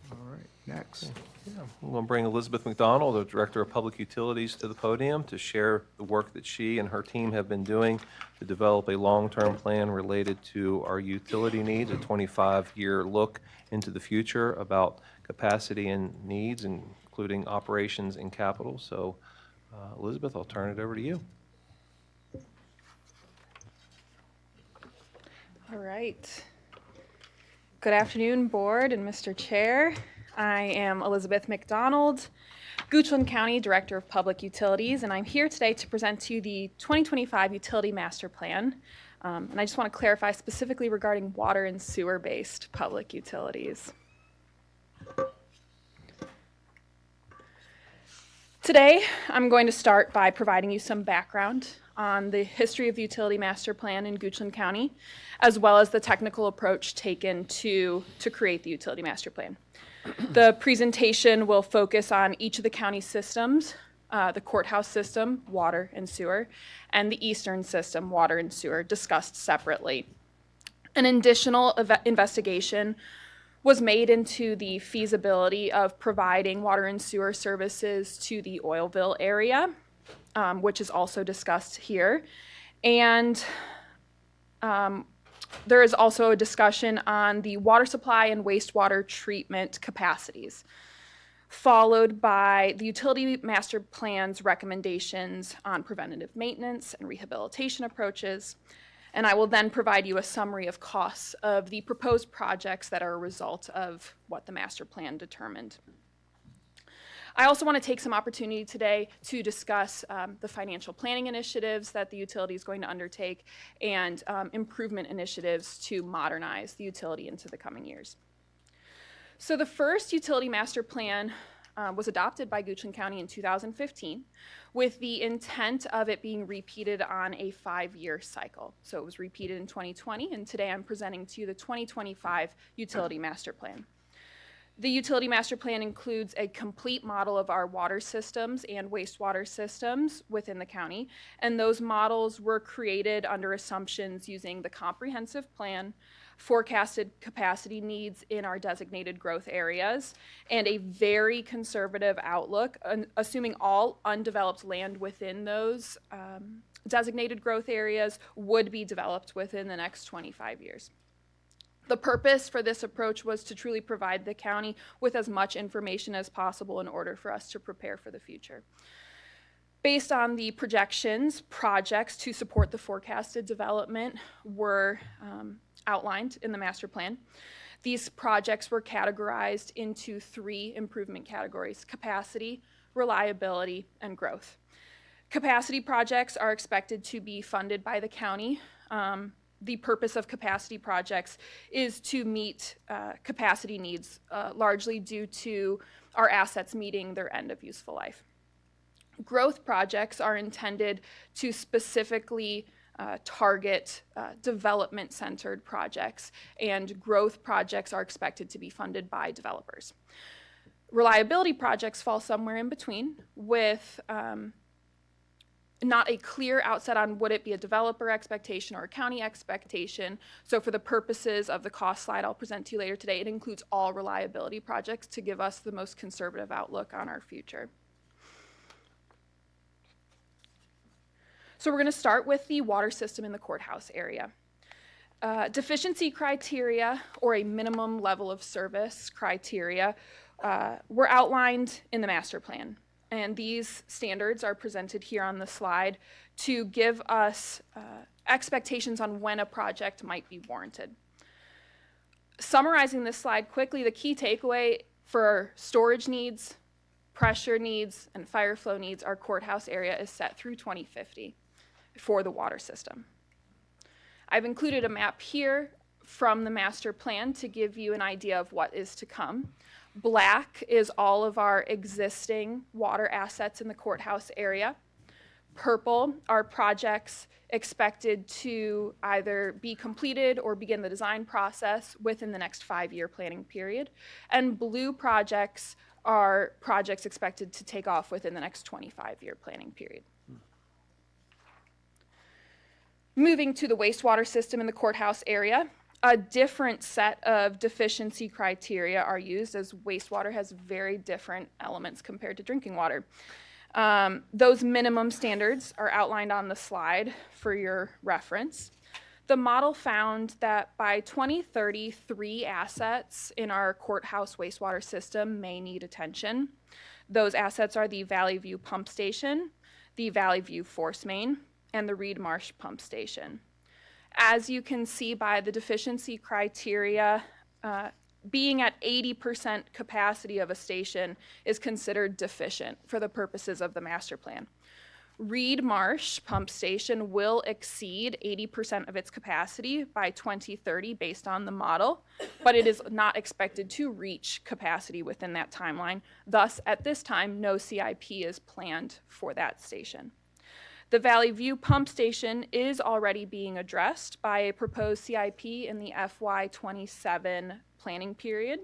All right, next. Yeah, we're going to bring Elizabeth McDonald, the Director of Public Utilities, to the podium to share the work that she and her team have been doing to develop a long-term plan related to our utility needs, a 25-year look into the future about capacity and needs, including operations and capital. So, Elizabeth, I'll turn it over to you. All right. Good afternoon, Board and Mr. Chair. I am Elizabeth McDonald, Goochland County Director of Public Utilities, and I'm here today to present to you the 2025 Utility Master Plan. And I just want to clarify specifically regarding water and sewer-based public utilities. Today, I'm going to start by providing you some background on the history of the Utility Master Plan in Goochland County, as well as the technical approach taken to create the Utility Master Plan. The presentation will focus on each of the county systems, the courthouse system, water and sewer, and the eastern system, water and sewer, discussed separately. An additional investigation was made into the feasibility of providing water and sewer services to the Oilville area, which is also discussed here. And there is also a discussion on the water supply and wastewater treatment capacities, followed by the Utility Master Plan's recommendations on preventative maintenance and rehabilitation approaches. And I will then provide you a summary of costs of the proposed projects that are a result of what the master plan determined. I also want to take some opportunity today to discuss the financial planning initiatives that the utility is going to undertake and improvement initiatives to modernize the utility into the coming years. So the first utility master plan was adopted by Goochland County in 2015 with the intent of it being repeated on a 5-year cycle. So it was repeated in 2020, and today I'm presenting to you the 2025 Utility Master Plan. The Utility Master Plan includes a complete model of our water systems and wastewater systems within the county, and those models were created under assumptions using the comprehensive plan, forecasted capacity needs in our designated growth areas, and a very conservative outlook, assuming all undeveloped land within those designated growth areas would be developed within the next 25 years. The purpose for this approach was to truly provide the county with as much information as possible in order for us to prepare for the future. Based on the projections, projects to support the forecasted development were outlined in the master plan. These projects were categorized into 3 improvement categories: capacity, reliability, and growth. Capacity projects are expected to be funded by the county. The purpose of capacity projects is to meet capacity needs, largely due to our assets meeting their end of useful life. Growth projects are intended to specifically target development-centered projects, and growth projects are expected to be funded by developers. Reliability projects fall somewhere in between, with not a clear outset on would it be a developer expectation or a county expectation. So for the purposes of the cost slide I'll present to you later today, it includes all reliability projects to give us the most conservative outlook on our future. So we're going to start with the water system in the courthouse area. Deficiency criteria, or a minimum level of service criteria, were outlined in the master plan. And these standards are presented here on the slide to give us expectations on when a project might be warranted. Summarizing this slide quickly, the key takeaway for storage needs, pressure needs, and fire flow needs, our courthouse area is set through 2050 for the water system. I've included a map here from the master plan to give you an idea of what is to come. Black is all of our existing water assets in the courthouse area. Purple are projects expected to either be completed or begin the design process within the next 5-year planning period. And blue projects are projects expected to take off within the next 25-year planning period. Moving to the wastewater system in the courthouse area, a different set of deficiency criteria are used, as wastewater has very different elements compared to drinking water. Those minimum standards are outlined on the slide for your reference. The model found that by 2030, 3 assets in our courthouse wastewater system may need attention. Those assets are the Valley View Pump Station, the Valley View Force Main, and the Reed Marsh Pump Station. As you can see by the deficiency criteria, being at 80% capacity of a station is considered deficient for the purposes of the master plan. Reed Marsh Pump Station will exceed 80% of its capacity by 2030 based on the model, but it is not expected to reach capacity within that timeline. Thus, at this time, no CIP is planned for that station. The Valley View Pump Station is already being addressed by a proposed CIP in the FY27 planning period.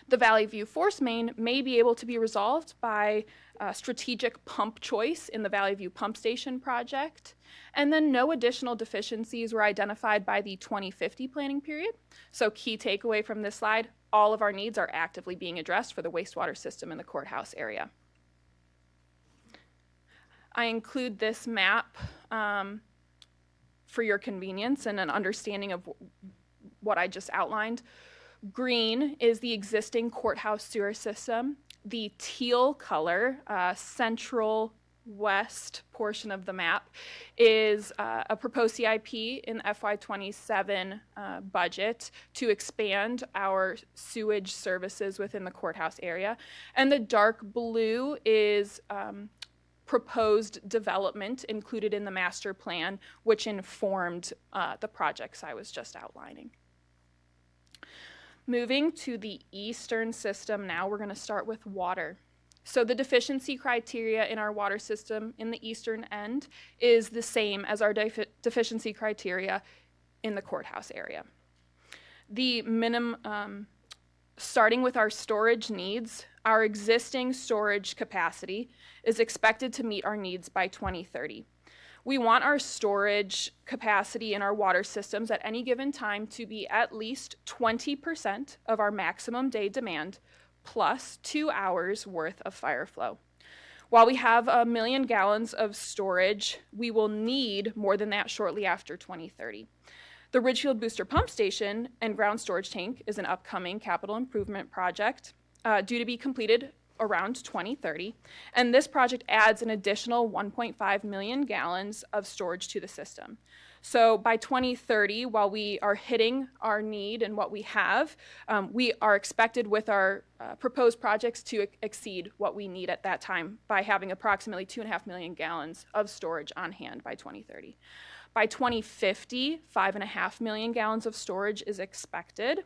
The Valley View Force Main may be able to be resolved by strategic pump choice in the Valley View Pump Station project. And then no additional deficiencies were identified by the 2050 planning period. So key takeaway from this slide, all of our needs are actively being addressed for the wastewater system in the courthouse area. I include this map for your convenience and an understanding of what I just outlined. Green is the existing courthouse sewer system. The teal color, central west portion of the map, is a proposed CIP in FY27 budget to expand our sewage services within the courthouse area. And the dark blue is proposed development included in the master plan, which informed the projects I was just outlining. Moving to the eastern system now, we're going to start with water. So the deficiency criteria in our water system in the eastern end is the same as our deficiency criteria in the courthouse area. The minimum, starting with our storage needs, our existing storage capacity is expected to meet our needs by 2030. We want our storage capacity in our water systems at any given time to be at least 20% of our maximum day demand plus 2 hours worth of fire flow. While we have 1 million gallons of storage, we will need more than that shortly after 2030. The Ridgefield Booster Pump Station and ground storage tank is an upcoming capital improvement project due to be completed around 2030, and this project adds an additional 1.5 million gallons of storage to the system. So by 2030, while we are hitting our need and what we have, we are expected with our proposed projects to exceed what we need at that time by having approximately 2.5 million gallons of storage on hand by 2030. By 2050, 5.5 million gallons of storage is expected.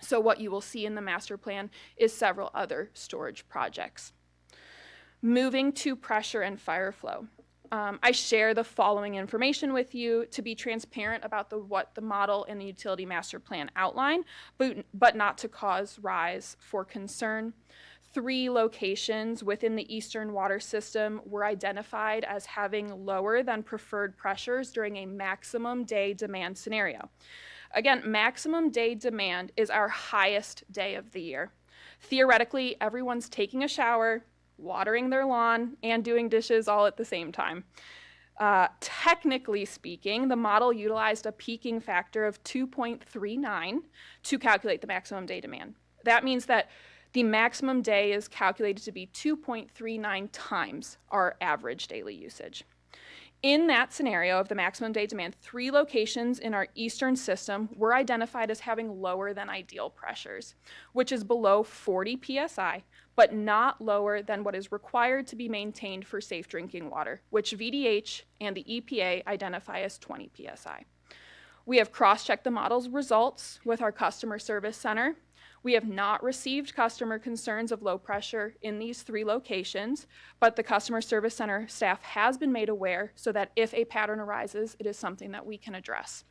So what you will see in the master plan is several other storage projects. Moving to pressure and fire flow. I share the following information with you to be transparent about what the model in the utility master plan outline, but not to cause rise for concern. 3 locations within the eastern water system were identified as having lower than preferred pressures during a maximum day demand scenario. Again, maximum day demand is our highest day of the year. Theoretically, everyone's taking a shower, watering their lawn, and doing dishes all at the same time. Technically speaking, the model utilized a peaking factor of 2.39 to calculate the maximum day demand. That means that the maximum day is calculated to be 2.39 times our average daily usage. In that scenario of the maximum day demand, 3 locations in our eastern system were identified as having lower than ideal pressures, which is below 40 psi, but not lower than what is required to be maintained for safe drinking water, which VDH and the EPA identify as 20 psi. We have cross-checked the model's results with our customer service center. We have not received customer concerns of low pressure in these 3 locations, but the customer service center staff has been made aware so that if a pattern arises, it is something that we can address.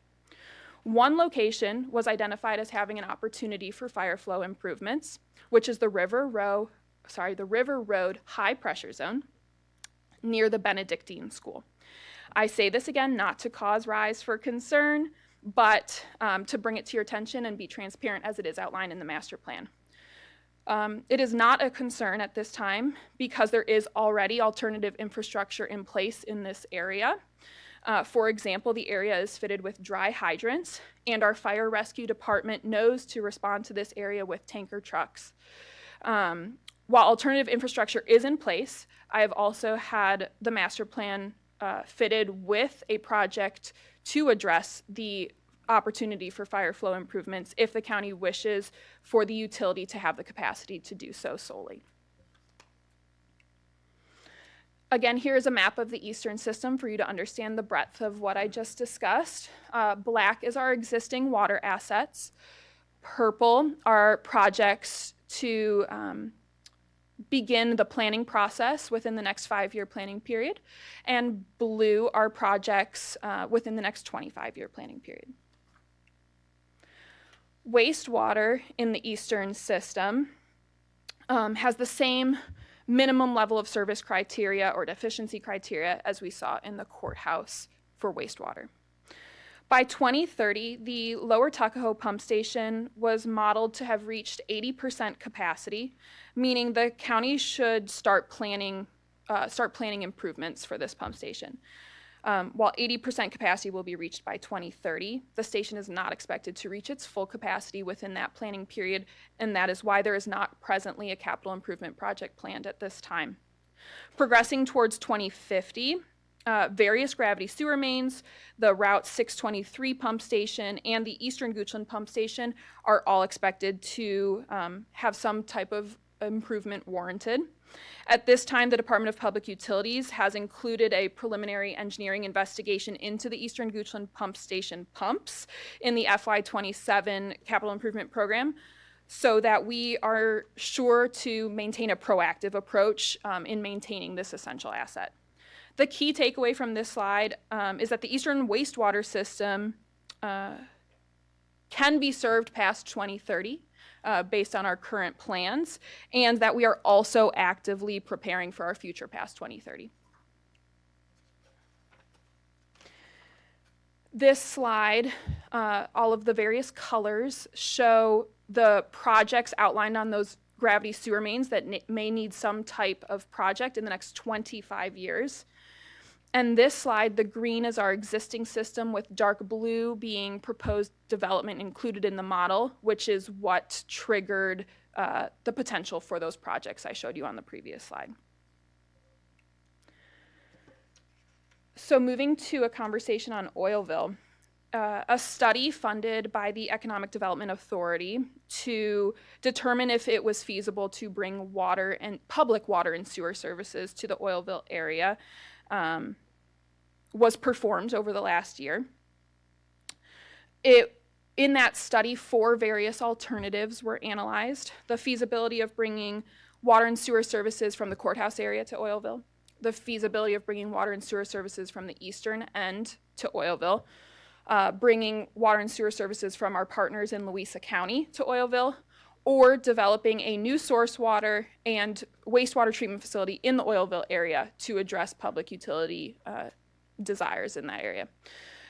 1 location was identified as having an opportunity for fire flow improvements, which is the River Road high pressure zone near the Benedictine School. I say this again not to cause rise for concern, but to bring it to your attention and be transparent as it is outlined in the master plan. It is not a concern at this time because there is already alternative infrastructure in place in this area. For example, the area is fitted with dry hydrants, and our fire rescue department knows to respond to this area with tanker trucks. While alternative infrastructure is in place, I have also had the master plan fitted with a project to address the opportunity for fire flow improvements if the county wishes for the utility to have the capacity to do so solely. Again, here is a map of the eastern system for you to understand the breadth of what I just discussed. Black is our existing water assets. Purple are projects to begin the planning process within the next 5-year planning period, and blue are projects within the next 25-year planning period. Wastewater in the eastern system has the same minimum level of service criteria or deficiency criteria as we saw in the courthouse for wastewater. By 2030, the Lower Tuckahoe pump station was modeled to have reached 80% capacity, meaning the county should start planning improvements for this pump station. While 80% capacity will be reached by 2030, the station is not expected to reach its full capacity within that planning period, and that is why there is not presently a capital improvement project planned at this time. Progressing towards 2050, various gravity sewer mains, the Route 623 pump station, and the Eastern Goochland pump station are all expected to have some type of improvement warranted. At this time, the Department of Public Utilities has included a preliminary engineering investigation into the Eastern Goochland pump station pumps in the FY27 capital improvement program, so that we are sure to maintain a proactive approach in maintaining this essential asset. The key takeaway from this slide is that the Eastern wastewater system can be served past 2030 based on our current plans, and that we are also actively preparing for our future past 2030. This slide, all of the various colors show the projects outlined on those gravity sewer mains that may need some type of project in the next 25 years. And this slide, the green is our existing system with dark blue being proposed development included in the model, which is what triggered the potential for those projects I showed you on the previous slide. So moving to a conversation on Oilville, a study funded by the Economic Development Authority to determine if it was feasible to bring water and public water and sewer services to the Oilville area was performed over the last year. In that study, 4 various alternatives were analyzed: the feasibility of bringing water and sewer services from the courthouse area to Oilville, the feasibility of bringing water and sewer services from the eastern end to Oilville, bringing water and sewer services from our partners in Louisa County to Oilville, or developing a new source water and wastewater treatment facility in the Oilville area to address public utility desires in that area.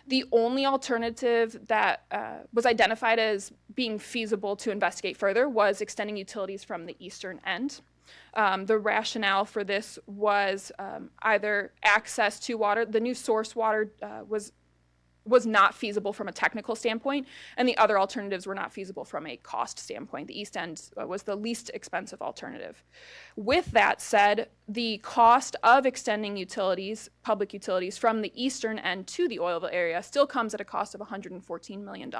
The only alternative that was identified as being feasible to investigate further was extending utilities from the eastern end. The rationale for this was either access to water. The new source water was not feasible from a technical standpoint, and the other alternatives were not feasible from a cost standpoint. The east end was the least expensive alternative. With that said, the cost of extending utilities, public utilities, from the eastern end to the Oilville area still comes at a cost of $114 million,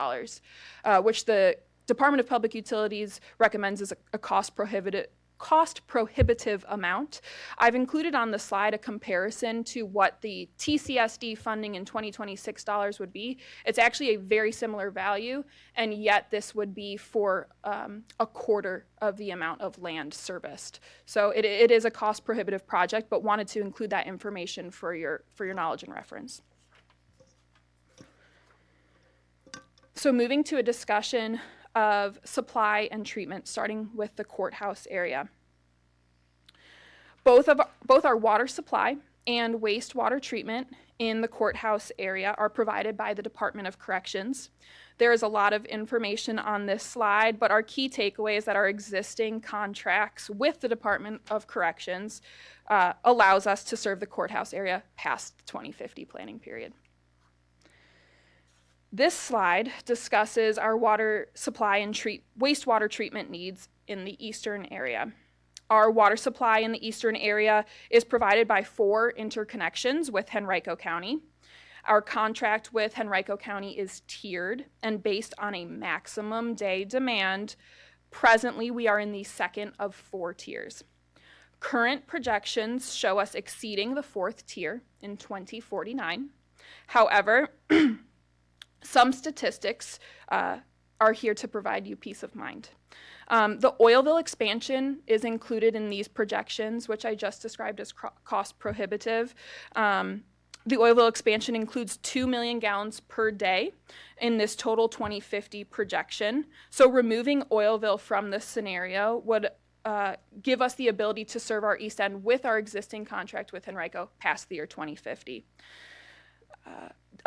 which the Department of Public Utilities recommends is a cost-prohibitive amount. I've included on the slide a comparison to what the TCSD funding in 2026 dollars would be. It's actually a very similar value, and yet this would be for a quarter of the amount of land serviced. So it is a cost-prohibitive project, but wanted to include that information for your knowledge and reference. So moving to a discussion of supply and treatment, starting with the courthouse area. Both our water supply and wastewater treatment in the courthouse area are provided by the Department of Corrections. There is a lot of information on this slide, but our key takeaway is that our existing contracts with the Department of Corrections allows us to serve the courthouse area past the 2050 planning period. This slide discusses our water supply and wastewater treatment needs in the eastern area. Our water supply in the eastern area is provided by 4 interconnections with Henrico County. Our contract with Henrico County is tiered and based on a maximum day demand. Presently, we are in the second of 4 tiers. Current projections show us exceeding the 4th tier in 2049. However, some statistics are here to provide you peace of mind. The Oilville expansion is included in these projections, which I just described as cost prohibitive. The Oilville expansion includes 2 million gallons per day in this total 2050 projection. So removing Oilville from this scenario would give us the ability to serve our east end with our existing contract with Henrico past the year 2050.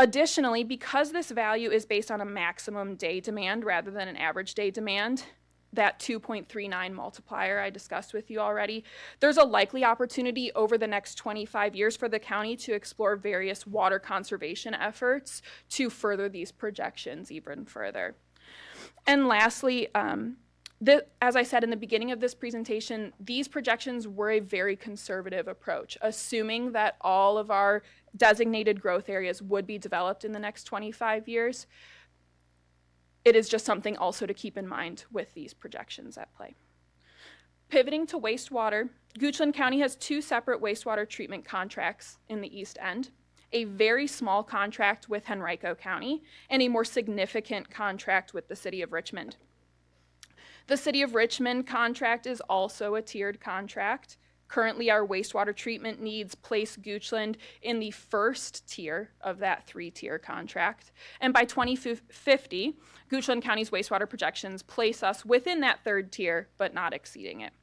Additionally, because this value is based on a maximum day demand rather than an average day demand, that 2.39 multiplier I discussed with you already, there's a likely opportunity over the next 25 years for the county to explore various water conservation efforts to further these projections even further. And lastly, as I said in the beginning of this presentation, these projections were a very conservative approach, assuming that all of our designated growth areas would be developed in the next 25 years. It is just something also to keep in mind with these projections at play. Pivoting to wastewater, Goochland County has 2 separate wastewater treatment contracts in the east end, a very small contract with Henrico County, and a more significant contract with the City of Richmond. The City of Richmond contract is also a tiered contract. Currently, our wastewater treatment needs place Goochland in the first tier of that 3-tier contract. And by 2050, Goochland County's wastewater projections place us within that 3rd tier, but not exceeding it.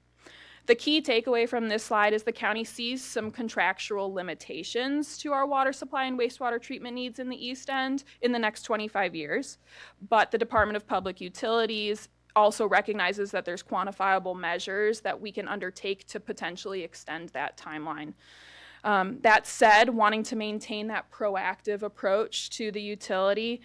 The key takeaway from this slide is the county sees some contractual limitations to our water supply and wastewater treatment needs in the East End in the next 25 years. But the Department of Public Utilities also recognizes that there's quantifiable measures that we can undertake to potentially extend that timeline. That said, wanting to maintain that proactive approach to the utility,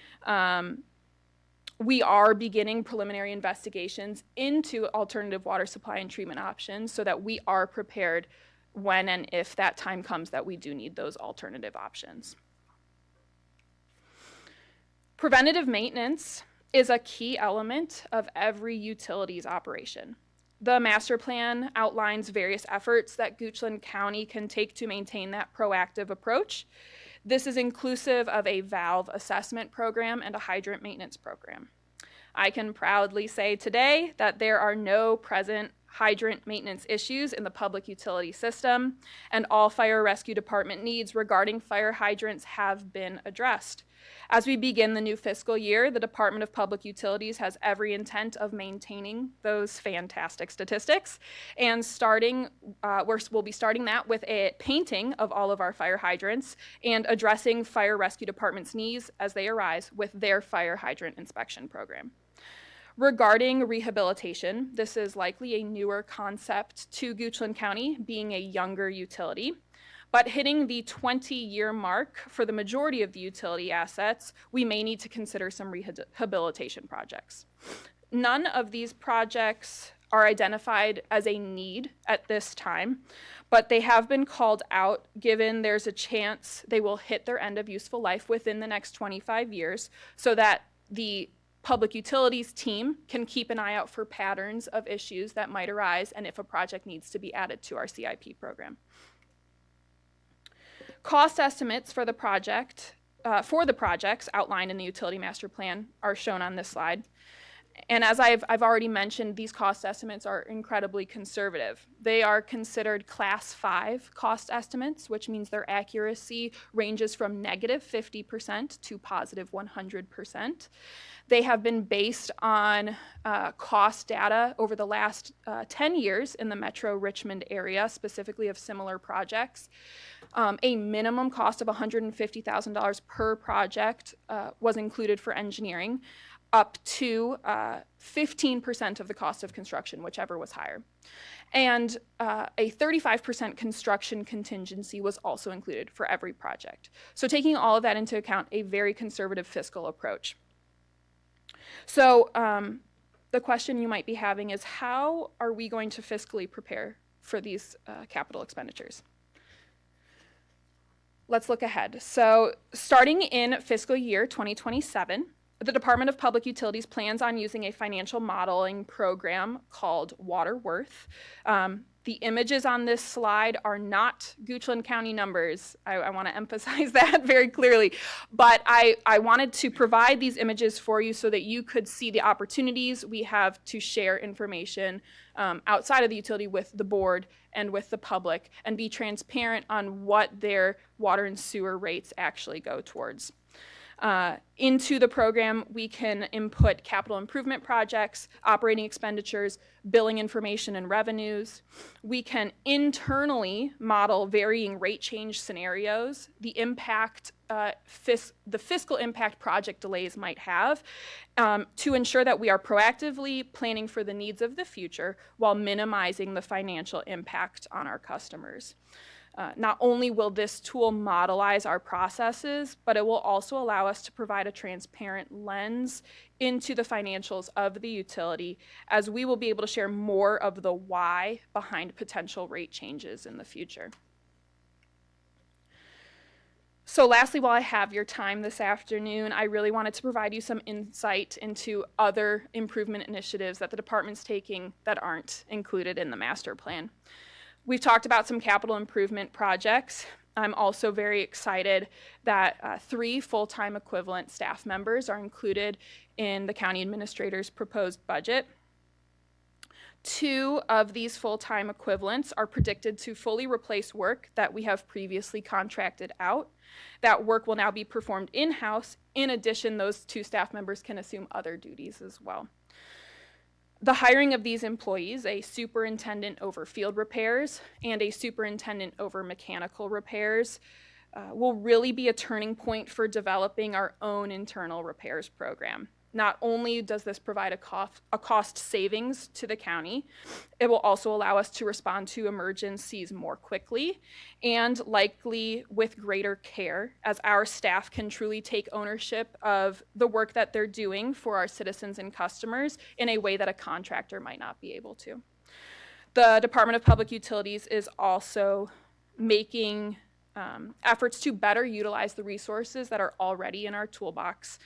we are beginning preliminary investigations into alternative water supply and treatment options so that we are prepared when and if that time comes that we do need those alternative options. Preventative maintenance is a key element of every utility's operation. The master plan outlines various efforts that Goochland County can take to maintain that proactive approach. This is inclusive of a valve assessment program and a hydrant maintenance program. I can proudly say today that there are no present hydrant maintenance issues in the public utility system, and all fire rescue department needs regarding fire hydrants have been addressed. As we begin the new fiscal year, the Department of Public Utilities has every intent of maintaining those fantastic statistics, and we'll be starting that with a painting of all of our fire hydrants and addressing fire rescue departments' needs as they arise with their fire hydrant inspection program. Regarding rehabilitation, this is likely a newer concept to Goochland County, being a younger utility. But hitting the 20-year mark for the majority of the utility assets, we may need to consider some rehabilitation projects. None of these projects are identified as a need at this time, but they have been called out given there's a chance they will hit their end of useful life within the next 25 years so that the public utilities team can keep an eye out for patterns of issues that might arise and if a project needs to be added to our CIP program. Cost estimates for the projects outlined in the utility master plan are shown on this slide. And as I've already mentioned, these cost estimates are incredibly conservative. They are considered class 5 cost estimates, which means their accuracy ranges from -50% to positive 100%. They have been based on cost data over the last 10 years in the Metro Richmond area, specifically of similar projects. A minimum cost of $150,000 per project was included for engineering, up to 15% of the cost of construction, whichever was higher. And a 35% construction contingency was also included for every project. So taking all of that into account, a very conservative fiscal approach. So the question you might be having is, how are we going to fiscally prepare for these capital expenditures? Let's look ahead. So starting in fiscal year 2027, the Department of Public Utilities plans on using a financial modeling program called Water Worth. The images on this slide are not Goochland County numbers. I want to emphasize that very clearly. But I wanted to provide these images for you so that you could see the opportunities we have to share information outside of the utility with the board and with the public and be transparent on what their water and sewer rates actually go towards. Into the program, we can input capital improvement projects, operating expenditures, billing information and revenues. We can internally model varying rate change scenarios, the impact, the fiscal impact project delays might have, to ensure that we are proactively planning for the needs of the future while minimizing the financial impact on our customers. Not only will this tool modelize our processes, but it will also allow us to provide a transparent lens into the financials of the utility, as we will be able to share more of the why behind potential rate changes in the future. So lastly, while I have your time this afternoon, I really wanted to provide you some insight into other improvement initiatives that the department's taking that aren't included in the master plan. We've talked about some capital improvement projects. I'm also very excited that 3 full-time equivalent staff members are included in the county administrator's proposed budget. 2 of these full-time equivalents are predicted to fully replace work that we have previously contracted out. That work will now be performed in-house. In addition, those 2 staff members can assume other duties as well. The hiring of these employees, a superintendent over field repairs and a superintendent over mechanical repairs, will really be a turning point for developing our own internal repairs program. Not only does this provide a cost savings to the county, it will also allow us to respond to emergencies more quickly and likely with greater care, as our staff can truly take ownership of the work that they're doing for our citizens and customers in a way that a contractor might not be able to. The Department of Public Utilities is also making efforts to better utilize the resources that are already in our toolbox.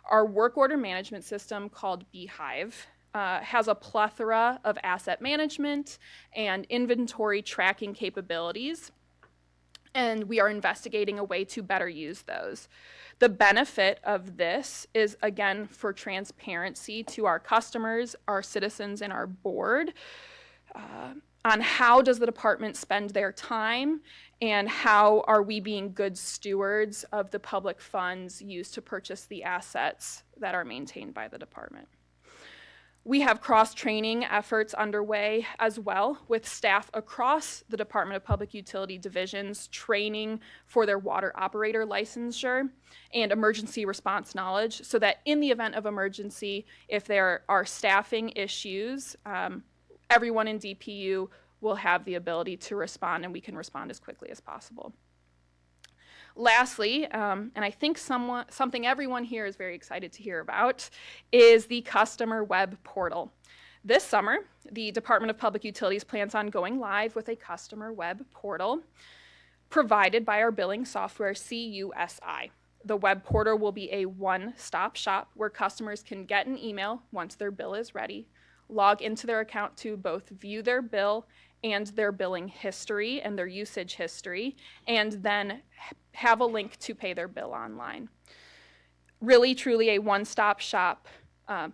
Our work order management system, called Beehive, has a plethora of asset management and inventory tracking capabilities, and we are investigating a way to better use those. The benefit of this is, again, for transparency to our customers, our citizens, and our board on how does the department spend their time and how are we being good stewards of the public funds used to purchase the assets that are maintained by the department. We have cross-training efforts underway as well, with staff across the Department of Public Utility divisions training for their water operator licensure and emergency response knowledge, so that in the event of emergency, if there are staffing issues, everyone in DPU will have the ability to respond, and we can respond as quickly as possible. Lastly, and I think something everyone here is very excited to hear about, is the customer web portal. This summer, the Department of Public Utilities plans on going live with a customer web portal provided by our billing software, CUSI. The web portal will be a one-stop shop where customers can get an email once their bill is ready, log into their account to both view their bill and their billing history and their usage history, and then have a link to pay their bill online. Really, truly a one-stop shop,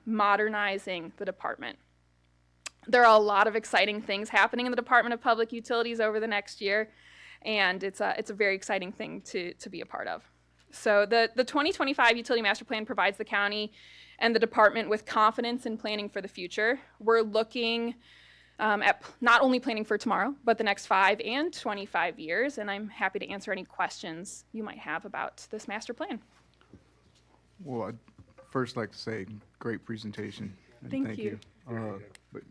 modernizing the department. There are a lot of exciting things happening in the Department of Public Utilities over the next year, and it's a very exciting thing to be a part of. So the 2025 Utility Master Plan provides the county and the department with confidence in planning for the future. We're looking at not only planning for tomorrow, but the next 5 and 25 years, and I'm happy to answer any questions you might have about this master plan. Well, I'd first like to say, great presentation. And Thank you. But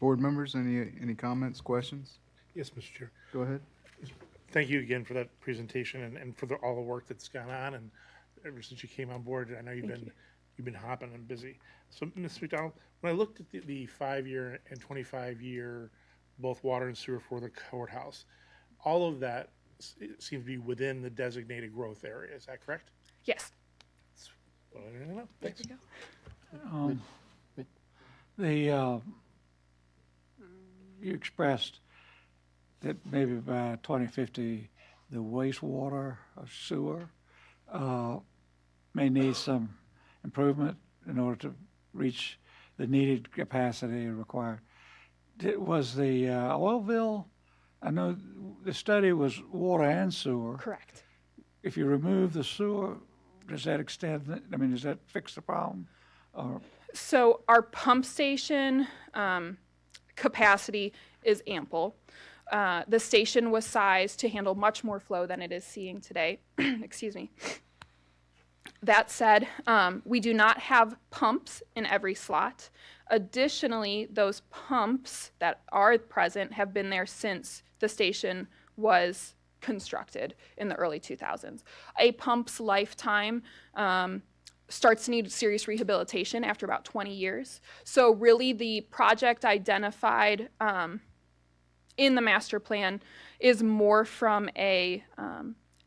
board members, any comments, questions? Yes, Mr. Chair. Go ahead. Thank you again for that presentation and for all the work that's gone on, and ever since you came on board, I know you've been hopping and busy. So, Ms. McDonald, when I looked at the 5-year and 25-year, both water and sewer for the courthouse, all of that seems to be within the designated growth area. Is that correct? Yes. That's what I didn't know. Thanks. You expressed that maybe by 2050, the wastewater or sewer may need some improvement in order to reach the needed capacity required. Was the Oilville, I know the study was water and sewer. Correct. If you remove the sewer, does that extend, I mean, does that fix the problem? Or? So our pump station capacity is ample. The station was sized to handle much more flow than it is seeing today. Excuse me. That said, we do not have pumps in every slot. Additionally, those pumps that are present have been there since the station was constructed in the early 2000s. A pump's lifetime starts to need serious rehabilitation after about 20 years. So really the project identified in the master plan is more from a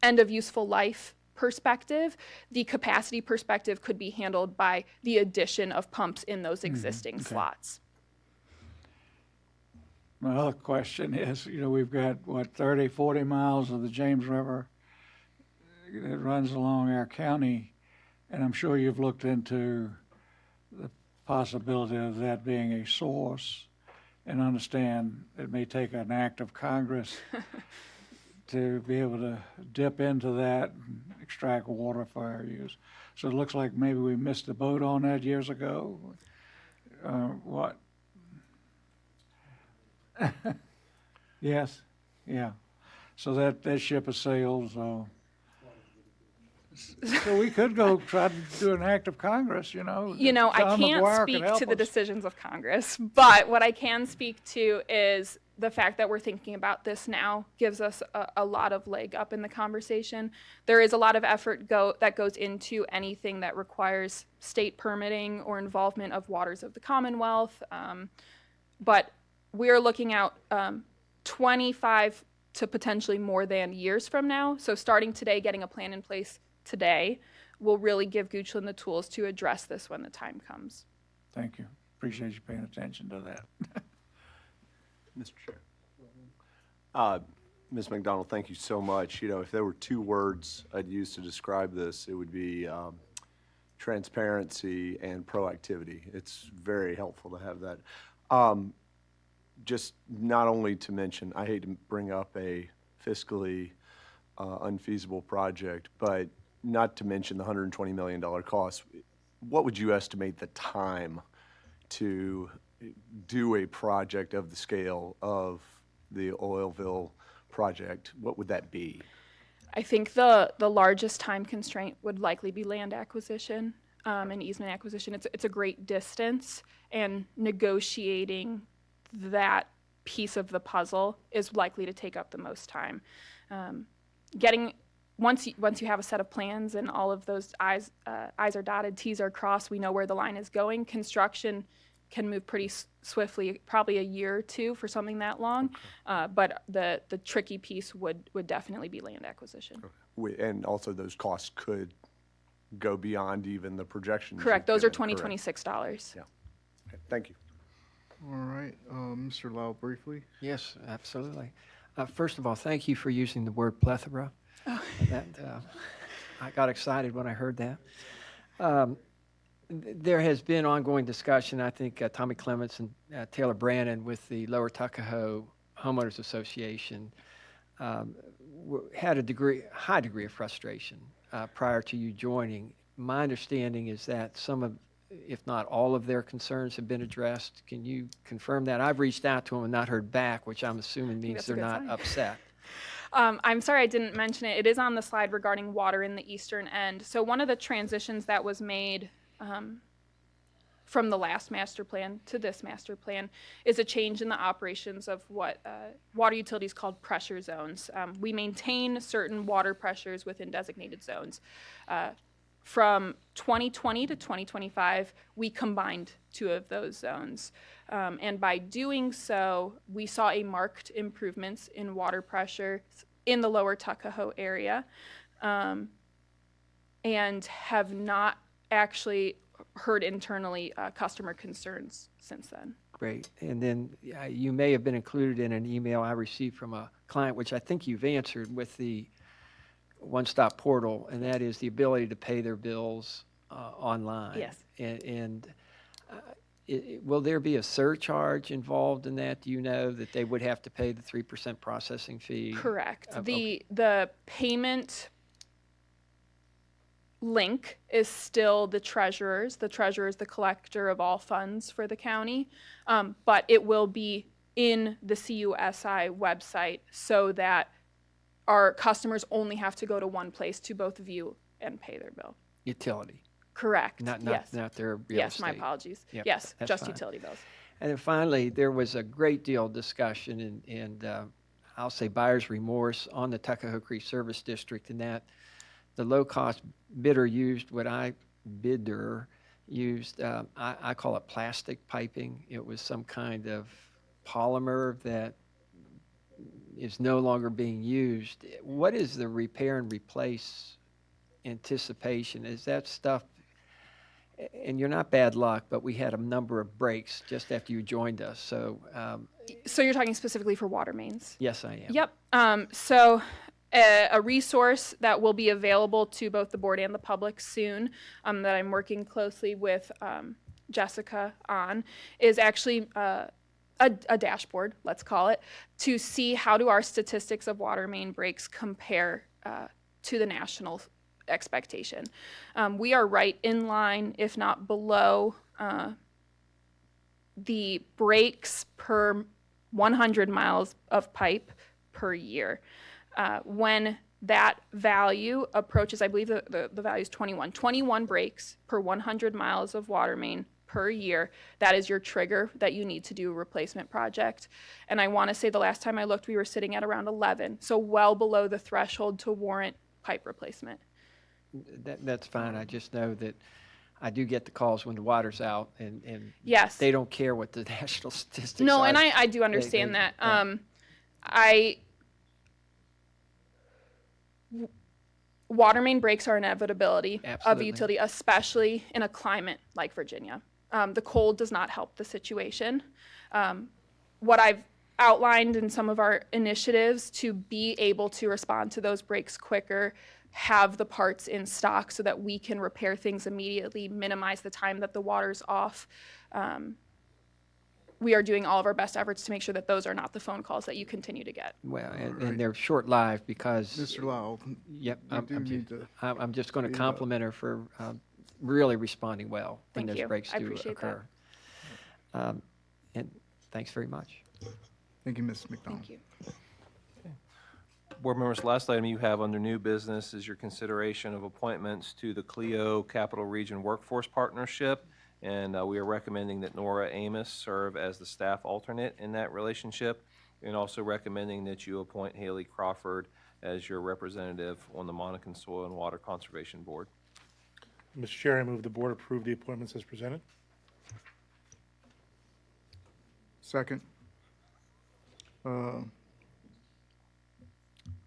end of useful life perspective. The capacity perspective could be handled by the addition of pumps in those existing slots. My other question is, we've got, 30, 40 miles of the James River that runs along our county, and I'm sure you've looked into the possibility of that being a source, and understand it may take an act of Congress to be able to dip into that and extract water for our use. So it looks like maybe we missed the boat on that years ago. Yes, yeah. So that ship has sailed, so. So we could go try to do an act of Congress, you know. You know, I Tom can't McGuire could speak help to the us. decisions of Congress, but what I can speak to is the fact that we're thinking about this now gives us a lot of leg up in the conversation. There is a lot of effort that goes into anything that requires state permitting or involvement of waters of the Commonwealth, but we're looking out 25 to potentially more than years from now. So starting today, getting a plan in place today will really give Goochland the tools to address this when the time comes. Thank you. Appreciate you paying attention to that. Mr. Chair. Ms. McDonald, thank you so much. You know, if there were two words I'd use to describe this, it would be transparency and proactivity. It's very helpful to have that. Just not only to mention, I hate to bring up a fiscally unfeasible project, but not to mention the $120 million cost. What would you estimate the time to do a project of the scale of the Oilville project? What would that be? I think the largest time constraint would likely be land acquisition and easement acquisition. It's a great distance, and negotiating that piece of the puzzle is likely to take up the most time. Once you have a set of plans and all of those I's are dotted, T's are crossed, we know where the line is going. Construction can move pretty swiftly, probably a year or two for something that long. But the tricky piece would definitely be land acquisition. And also those costs could go beyond even the projections. Correct. you've Those are given, correct? $2026. Yeah. Okay. Thank you. All right, Mr. Lau, briefly. Yes, absolutely. First of all, thank you for using the word plethora. That, I got excited when I heard that. There has been ongoing discussion, I think Tommy Clements and Taylor Brannon with the Lower Tuckahoe Homeowners Association had a high degree of frustration prior to you joining. My understanding is that some of, if not all of their concerns have been addressed. Can you confirm that? I've reached out to them and not heard back, which I'm assuming means they're not upset. I'm sorry I didn't mention it. It is on the slide regarding water in the eastern end. So one of the transitions that was made from the last master plan to this master plan is a change in the operations of what water utilities called pressure zones. We maintain certain water pressures within designated zones. From 2020 to 2025, we combined two of those zones. And by doing so, we saw a marked improvements in water pressure in the lower Tuckahoe area, and have not actually heard internally customer concerns since then. Great. And then you may have been included in an email I received from a client, which I think you've answered with the one-stop portal, and that is the ability to pay their bills online. Yes. Will there be a surcharge involved in that? Do you know that they would have to pay the 3% processing fee? Correct. Okay. The payment link is still the treasurer's. The treasurer is the collector of all funds for the county, but it will be in the CUSI website so that our customers only have to go to one place to both view and pay their bill. Utility. Correct. Not Yes. their real Yes, estate. my apologies. Yep, Yes, that's just fine. utility bills. And then finally, there was a great deal of discussion and I'll say buyer's remorse on the Tuckahoe Creek Service District, in that the low-cost bidder used what I used, I call it plastic piping. It was some kind of polymer that is no longer being used. What is the repair and replace anticipation? Is that stuff, and you're not bad luck, but we had a number of breaks just after you joined us. So you're talking specifically for water mains? Yes, I am. Yep. So a resource that will be available to both the board and the public soon, that I'm working closely with Jessica on, is actually a dashboard, let's call it, to see how do our statistics of water main breaks compare to the national expectation. We are right in line, if not below, the breaks per 100 miles of pipe per year. When that value approaches, I believe the value is 21 breaks per 100 miles of water main per year, that is your trigger that you need to do a replacement project. And I want to say the last time I looked, we were sitting at around 11, so well below the threshold to warrant pipe replacement. That's fine. I just know that I do get the calls when the water's out, and Yes. they don't care what the national statistics No, are. and I do understand They- that. Water main breaks are an inevitability of a Absolutely. utility, especially in a climate like Virginia. The cold does not help the situation. What I've outlined in some of our initiatives to be able to respond to those breaks quicker, have the parts in stock so that we can repair things immediately, minimize the time that the water's off. We are doing all of our best efforts to make sure that those are not the phone calls that you continue to get. Well, and they're short-lived because. Mr. Lyle. Yep, you do need to I'm just going to speed up. compliment her for really responding well when Thank those you. breaks I do appreciate that. occur. And thanks very much. Thank you, Ms. McDonald. Thank you. Board members, last item you have under new business is your consideration of appointments to the Clio Capital Region Workforce Partnership. And we are recommending that Nora Amos serve as the staff alternate in that relationship, and also recommending that you appoint Haley Crawford as your representative on the Monacan Soil and Water Conservation Board. Mr. Chair, I move the board approve the appointments as presented. Second.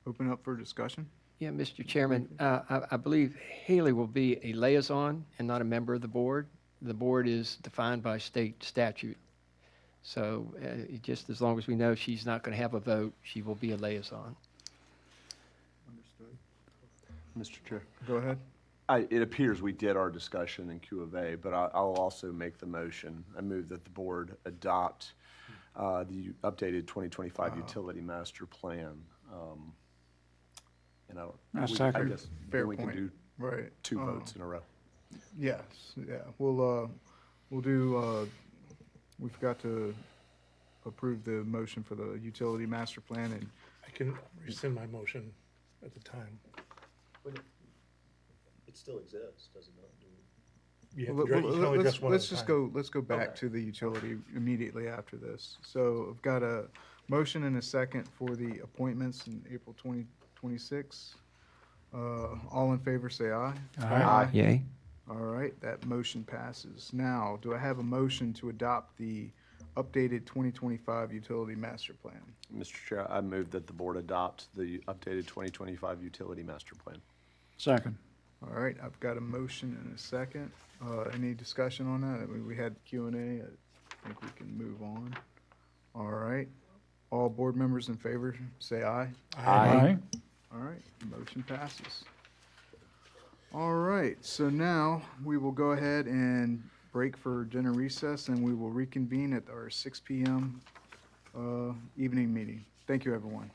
Open up for discussion. Yeah, Mr. Chairman, I believe Haley will be a liaison and not a member of the board. The board is defined by state statute. So just as long as we know she's not going to have a vote, she will be a liaison. Understood. Mr. Chair. Go ahead. It appears we did our discussion in Q of A, but I'll also make the motion. I move that the board adopt the updated 2025 utility master plan. And I second. guess Fair we can point. do Right. two votes in a row. Yes, yeah, we'll do, we forgot to approve the motion for the utility master plan, and I can rescind my motion at the time. It still exists, does it not? You have Well, to address- you can only address one at let's a just time. let's go back to the utility immediately after this. So I've got a motion and a second for the appointments in April 2026. All in favor, say aye. Aye. Yay. All right, that motion passes. Now, do I have a motion to adopt the updated 2025 utility master plan? Mr. Chair, I move that the board adopt the updated 2025 utility master plan. Second. All right, I've got a motion and a second. Any discussion on that? I mean, we had Q&A. I think we can move on. All right. All board members in favor, say aye. Aye. All right, motion passes. All right, so now we will go ahead and break for dinner recess, and we will reconvene at our 6 p.m. Evening meeting. Thank you, everyone.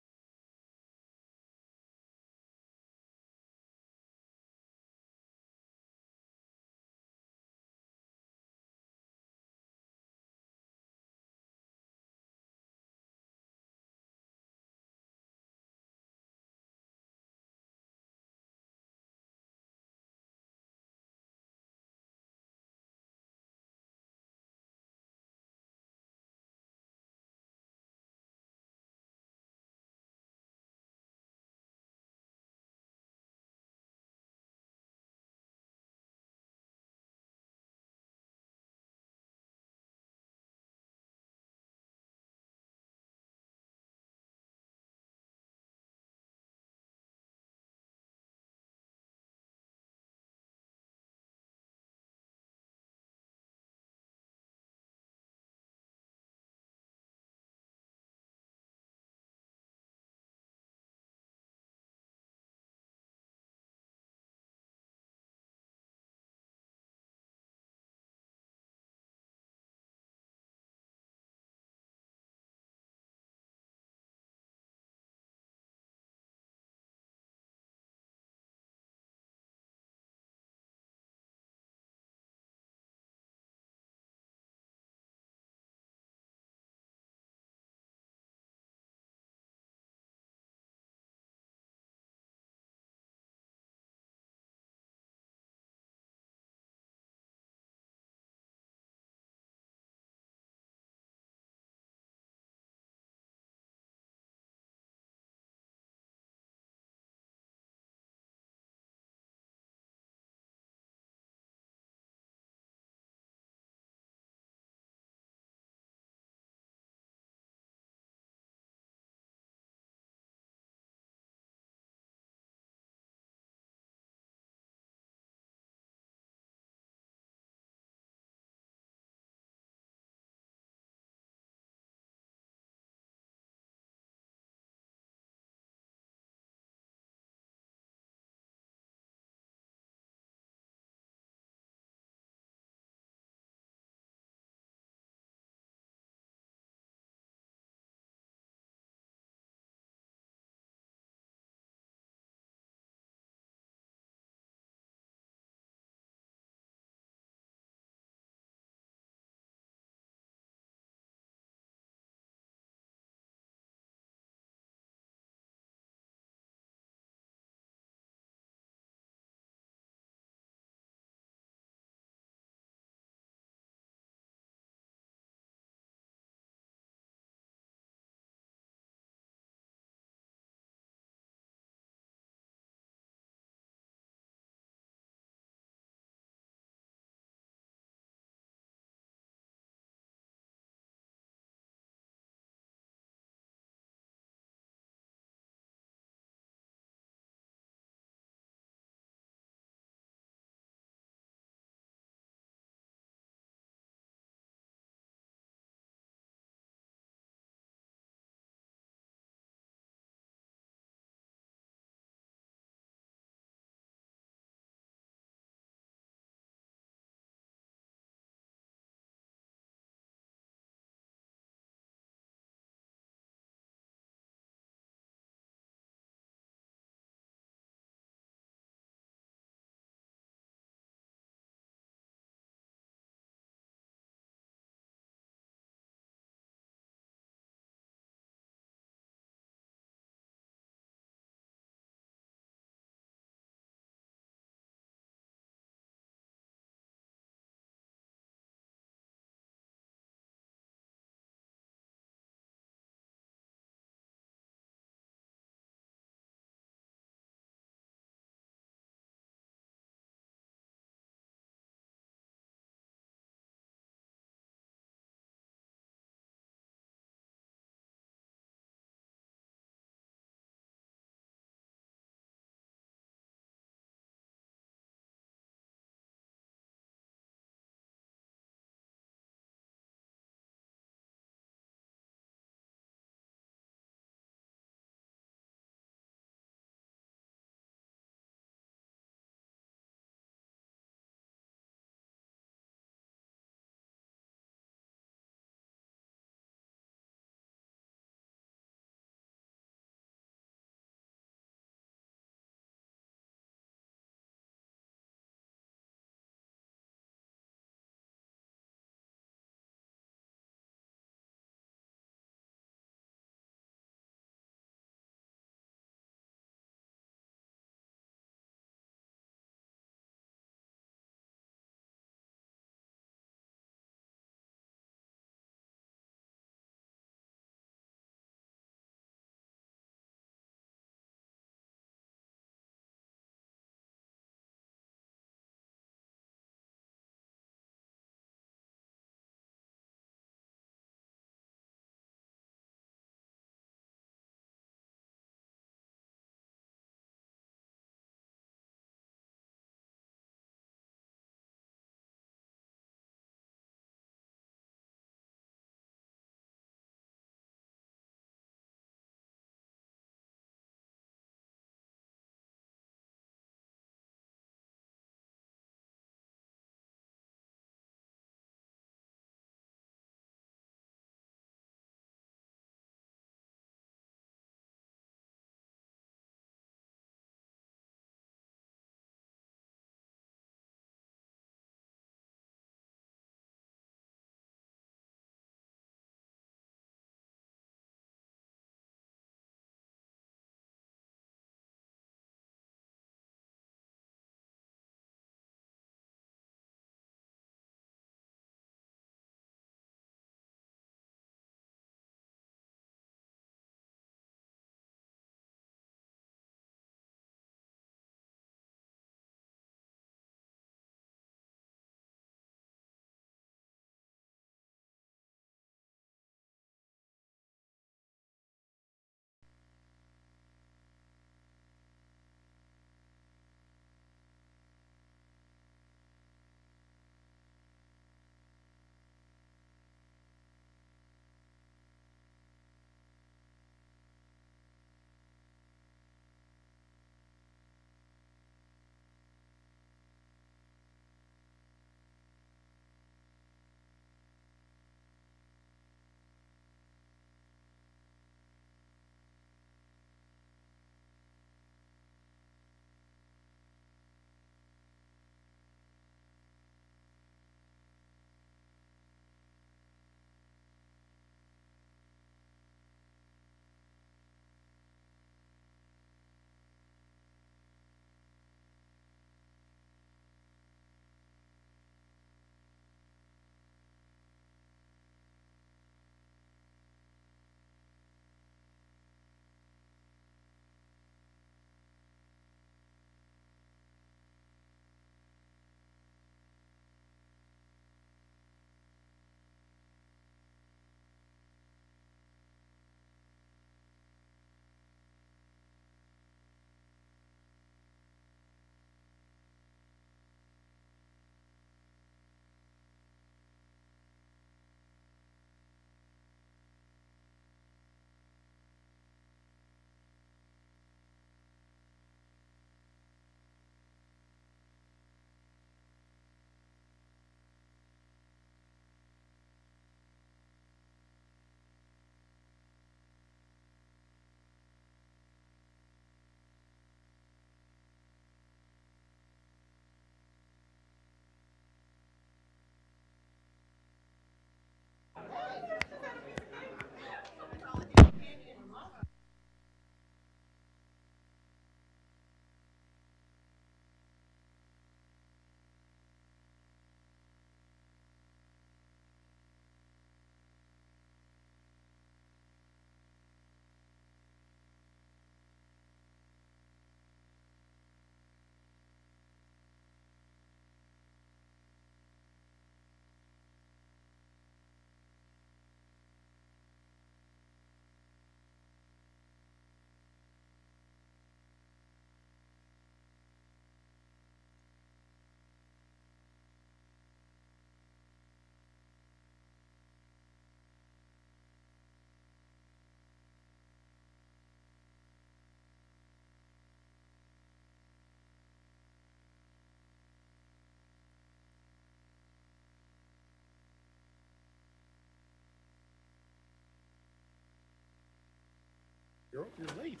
You're late.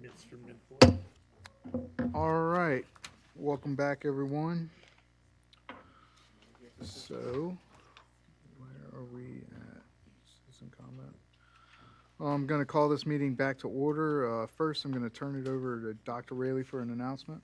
Mr. Midford. All right, welcome back, everyone. So, where are we at? Citizen comment. I'm going to call this meeting back to order. First, I'm going to turn it over to Dr. Raley for an announcement.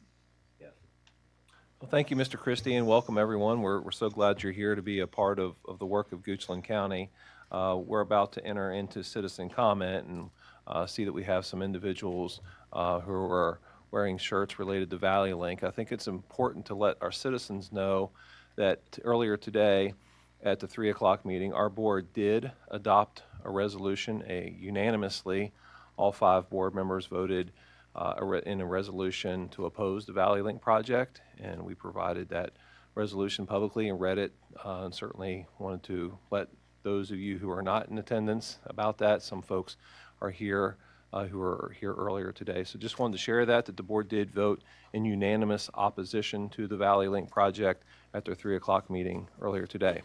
Well, thank you, Mr. Christie, and welcome everyone. We're so glad you're here to be a part of the work of Goochland County. We're about to enter into citizen comment and see that we have some individuals who are wearing shirts related to Valley Link. I think it's important to let our citizens know that earlier today at the 3 o'clock meeting, our board did adopt a resolution, unanimously. All 5 board members voted in a resolution to oppose the Valley Link project, and we provided that resolution publicly and read it, and certainly wanted to let those of you who are not in attendance about that. Some folks are here who were here earlier today. So just wanted to share that the board did vote in unanimous opposition to the Valley Link project at their 3 o'clock meeting earlier today.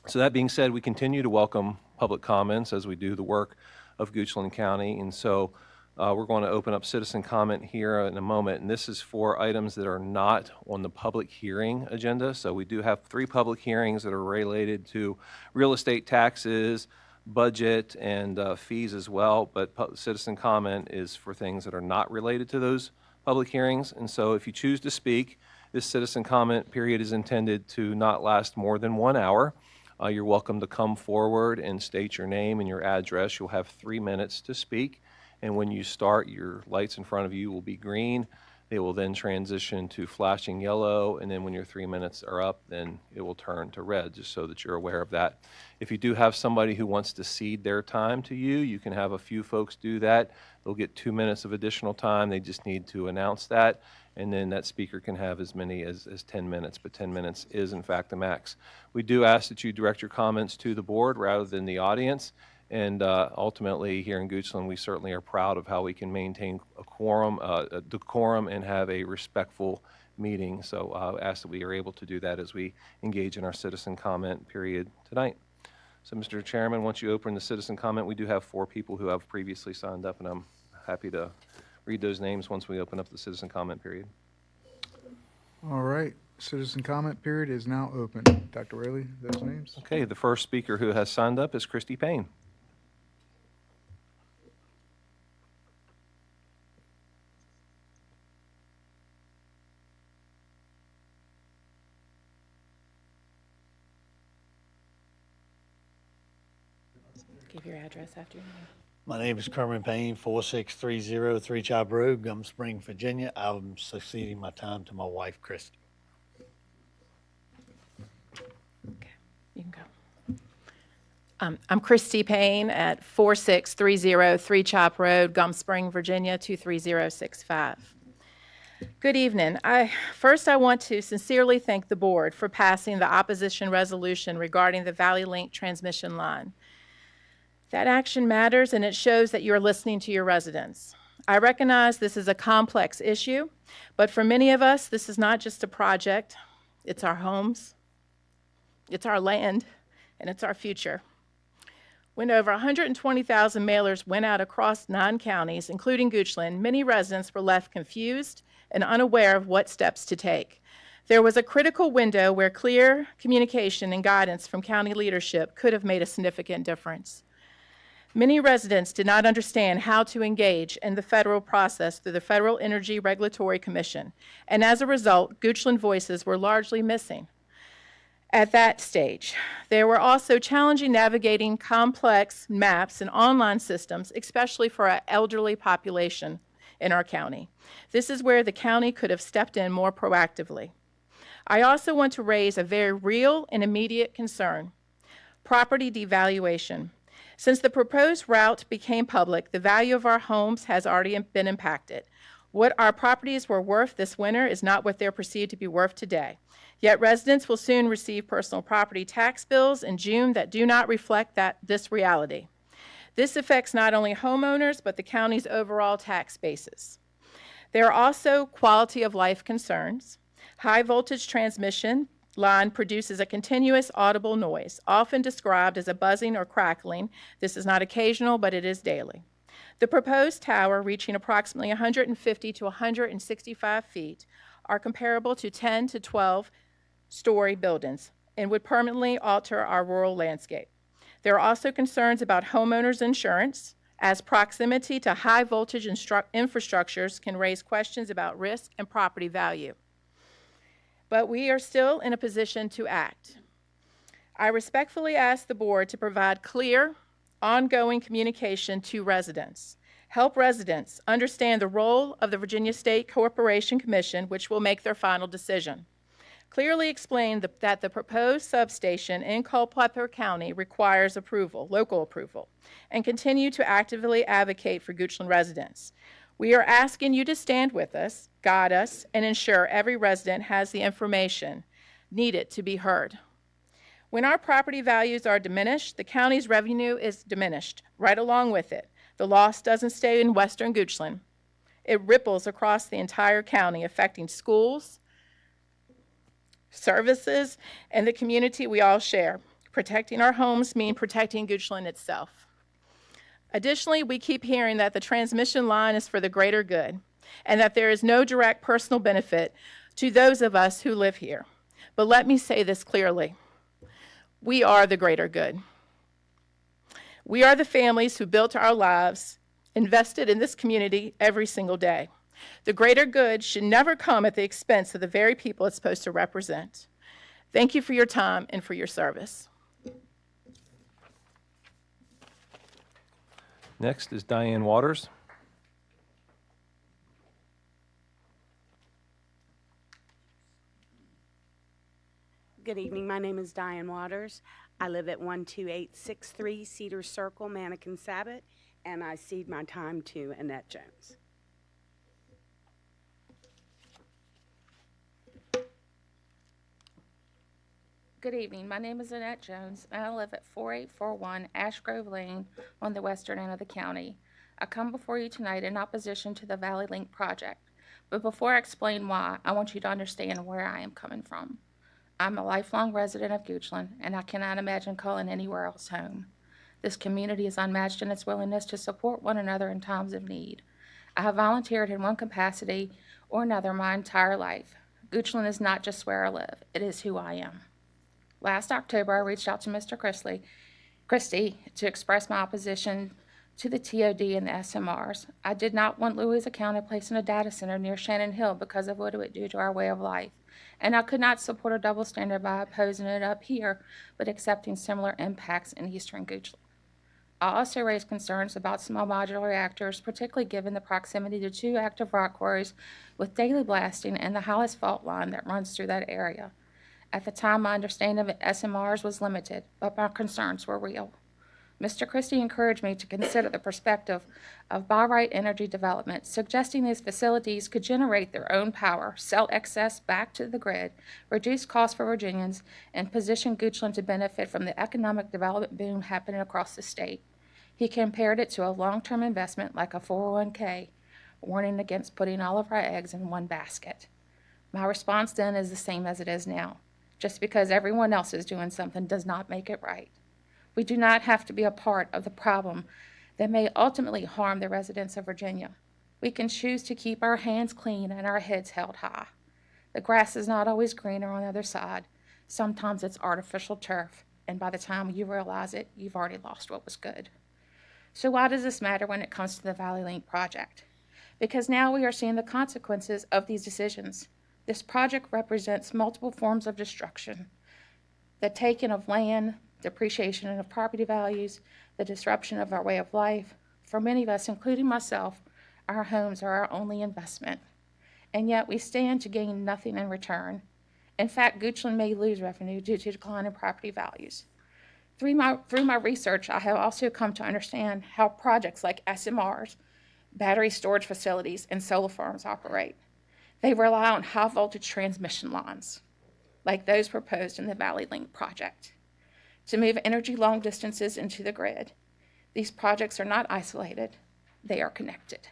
So that being said, we continue to welcome public comments as we do the work of Goochland County, and so we're going to open up citizen comment here in a moment, and this is for items that are not on the public hearing agenda. So we do have 3 public hearings that are related to real estate taxes, budget, and fees as well, but citizen comment is for things that are not related to those public hearings. And so if you choose to speak, this citizen comment period is intended to not last more than 1 hour. You're welcome to come forward and state your name and your address. You'll have 3 minutes to speak. And when you start, your lights in front of you will be green. They will then transition to flashing yellow, and then when your 3 minutes are up, then it will turn to red, just so that you're aware of that. If you do have somebody who wants to cede their time to you, you can have a few folks do that. They'll get 2 minutes of additional time. They just need to announce that, and then that speaker can have as many as 10 minutes, but 10 minutes is in fact the max. We do ask that you direct your comments to the board rather than the audience. And ultimately, here in Goochland, we certainly are proud of how we can maintain a decorum and have a respectful meeting. So I ask that we are able to do that as we engage in our citizen comment period tonight. So, Mr. Chairman, once you open the citizen comment, we do have 4 people who have previously signed up, and I'm happy to read those names once we open up the citizen comment period. All right, citizen comment period is now open. Dr. Raley, those names? Okay, the first speaker who has signed up is Christy Payne. Give your address after your name. My name is Kerman Payne, 4630 Three Chop Road, Gum Spring, Virginia. I'm succeeding my time to my wife, Christy. Okay, you can go. I'm Christy Payne at 4630 Three Chop Road, Gum Spring, Virginia, 23065. Good evening. First, I want to sincerely thank the board for passing the opposition resolution regarding the Valley Link transmission line. That action matters, and it shows that you're listening to your residents. I recognize this is a complex issue, but for many of us, this is not just a project. It's our homes, it's our land, and it's our future. When over 120,000 mailers went out across 9 counties, including Goochland, many residents were left confused and unaware of what steps to take. There was a critical window where clear communication and guidance from county leadership could have made a significant difference. Many residents did not understand how to engage in the federal process through the Federal Energy Regulatory Commission, and as a result, Goochland voices were largely missing. At that stage, there were also challenging navigating complex maps and online systems, especially for our elderly population in our county. This is where the county could have stepped in more proactively. I also want to raise a very real and immediate concern: property devaluation. Since the proposed route became public, the value of our homes has already been impacted. What our properties were worth this winter is not what they're perceived to be worth today. Yet residents will soon receive personal property tax bills in June that do not reflect this reality. This affects not only homeowners, but the county's overall tax basis. There are also quality of life concerns. High voltage transmission line produces a continuous audible noise, often described as a buzzing or crackling. This is not occasional, but it is daily. The proposed tower, reaching approximately 150 to 165 feet, are comparable to 10 to 12-story buildings and would permanently alter our rural landscape. There are also concerns about homeowners' insurance, as proximity to high-voltage infrastructures can raise questions about risk and property value. But we are still in a position to act. I respectfully ask the board to provide clear, ongoing communication to residents. Help residents understand the role of the Virginia State Corporation Commission, which will make their final decision. Clearly explain that the proposed substation in Culpeper County requires approval, local approval, and continue to actively advocate for Goochland residents. We are asking you to stand with us, guide us, and ensure every resident has the information needed to be heard. When our property values are diminished, the county's revenue is diminished right along with it. The loss doesn't stay in western Goochland. It ripples across the entire county, affecting schools, services, and the community we all share. Protecting our homes means protecting Goochland itself. Additionally, we keep hearing that the transmission line is for the greater good and that there is no direct personal benefit to those of us who live here. But let me say this clearly. We are the greater good. We are the families who built our lives, invested in this community every single day. The greater good should never come at the expense of the very people it's supposed to represent. Thank you for your time and for your service. Next is Diane Waters. Good evening. My name is Diane Waters. I live at 12863 Cedar Circle, Mannequin Sabbath, and I cede my time to Annette Jones. Good evening. My name is Annette Jones, and I live at 4841 Ash Grove Lane on the western end of the county. I come before you tonight in opposition to the Valley Link project. But before I explain why, I want you to understand where I am coming from. I'm a lifelong resident of Goochland, and I cannot imagine calling anywhere else home. This community is unmatched in its willingness to support one another in times of need. I have volunteered in one capacity or another my entire life. Goochland is not just where I live, it is who I am. Last October, I reached out to Mr. Christie to express my opposition to the TOD and the SMRs. I did not want Louisa County placing a data center near Shannon Hill because of what it would do to our way of life. And I could not support a double standard by opposing it up here, but accepting similar impacts in eastern Goochland. I also raised concerns about small modular reactors, particularly given the proximity to two active rock quarries with daily blasting and the highest fault line that runs through that area. At the time, my understanding of SMRs was limited, but my concerns were real. Mr. Christie encouraged me to consider the perspective of by-right energy development, suggesting these facilities could generate their own power, sell excess back to the grid, reduce costs for Virginians, and position Goochland to benefit from the economic development boom happening across the state. He compared it to a long-term investment like a 401k, warning against putting all of our eggs in one basket. My response then is the same as it is now. Just because everyone else is doing something does not make it right. We do not have to be a part of the problem that may ultimately harm the residents of Virginia. We can choose to keep our hands clean and our heads held high. The grass is not always greener on the other side. Sometimes it's artificial turf, and by the time you realize it, you've already lost what was good. So why does this matter when it comes to the Valley Link project? Because now we are seeing the consequences of these decisions. This project represents multiple forms of destruction. The taking of land, depreciation of property values, the disruption of our way of life. For many of us, including myself, our homes are our only investment. And yet we stand to gain nothing in return. In fact, Goochland may lose revenue due to decline in property values. Through my research, I have also come to understand how projects like SMRs, battery storage facilities, and solar farms operate. They rely on high voltage transmission lines, like those proposed in the Valley Link project, to move energy long distances into the grid. These projects are not isolated, they are connected.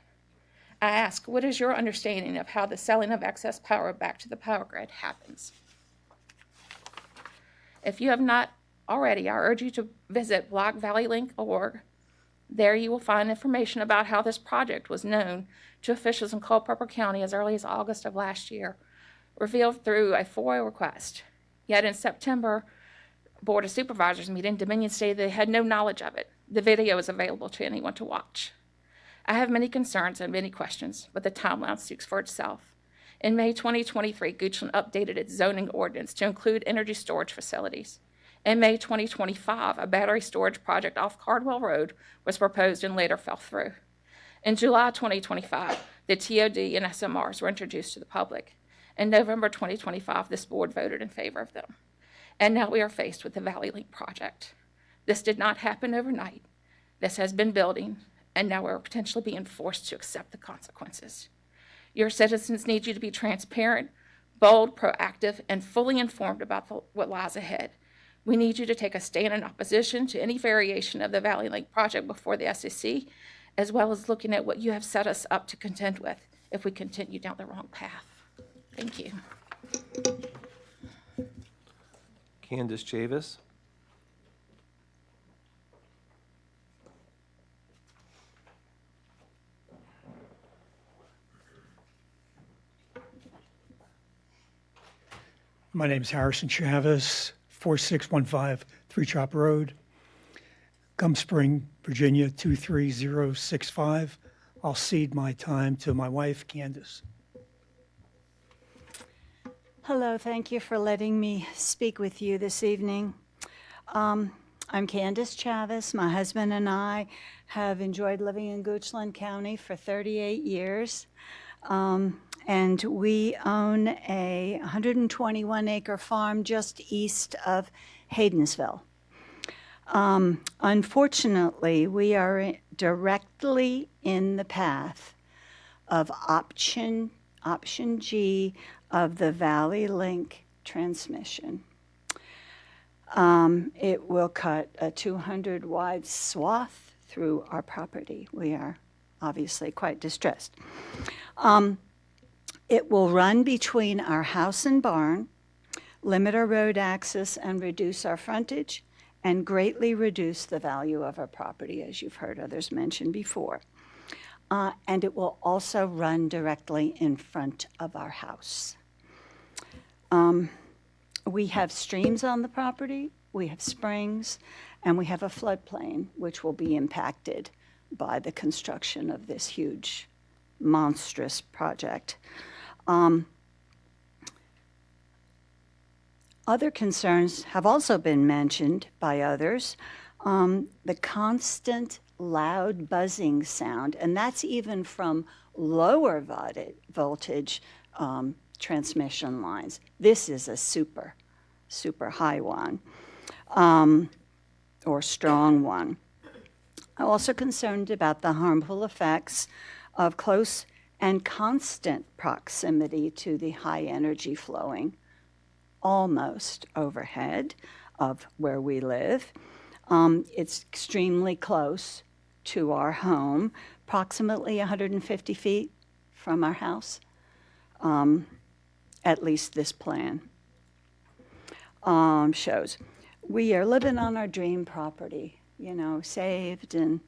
I ask, what is your understanding of how the selling of excess power back to the power grid happens? If you have not already, I urge you to visit blockvalleylink.org. There you will find information about how this project was known to officials in Culpeper County as early as August of last year, revealed through a FOIA request. Yet in September Board of Supervisors meeting, Dominion stated they had no knowledge of it. The video is available to anyone to watch. I have many concerns and many questions, but the timeline speaks for itself. In May 2023, Goochland updated its zoning ordinance to include energy storage facilities. In May 2025, a battery storage project off Cardwell Road was proposed and later fell through. In July 2025, the TOD and SMRs were introduced to the public. In November 2025, this board voted in favor of them. And now we are faced with the Valley Link project. This did not happen overnight. This has been building, and now we're potentially being forced to accept the consequences. Your citizens need you to be transparent, bold, proactive, and fully informed about what lies ahead. We need you to take a stand in opposition to any variation of the Valley Link project before the SEC, as well as looking at what you have set us up to contend with if we continue down the wrong path. Thank you. Candace Chavis. My name is Harrison Chavez, 4615 Three Chop Road, Gum Spring, Virginia 23065. I'll cede my time to my wife, Candace. Hello, thank you for letting me speak with you this evening. I'm Candace Chavez. My husband and I have enjoyed living in Goochland County for 38 years. And we own a 121-acre farm just east of Haydensville. Unfortunately, we are directly in the path of option G of the Valley Link transmission. It will cut a 200-wide swath through our property. We are obviously quite distressed. It will run between our house and barn, limit our road access, and reduce our frontage, and greatly reduce the value of our property, as you've heard others mention before. And it will also run directly in front of our house. We have streams on the property, we have springs, and we have a floodplain, which will be impacted by the construction of this huge, monstrous project. Other concerns have also been mentioned by others. The constant loud buzzing sound, and that's even from lower voltage transmission lines. This is a super high one, or strong one. I'm also concerned about the harmful effects of close and constant proximity to the high energy flowing almost overhead of where we live. It's extremely close to our home, approximately 150 feet from our house, at least this plan shows. We are living on our dream property, you know, saved and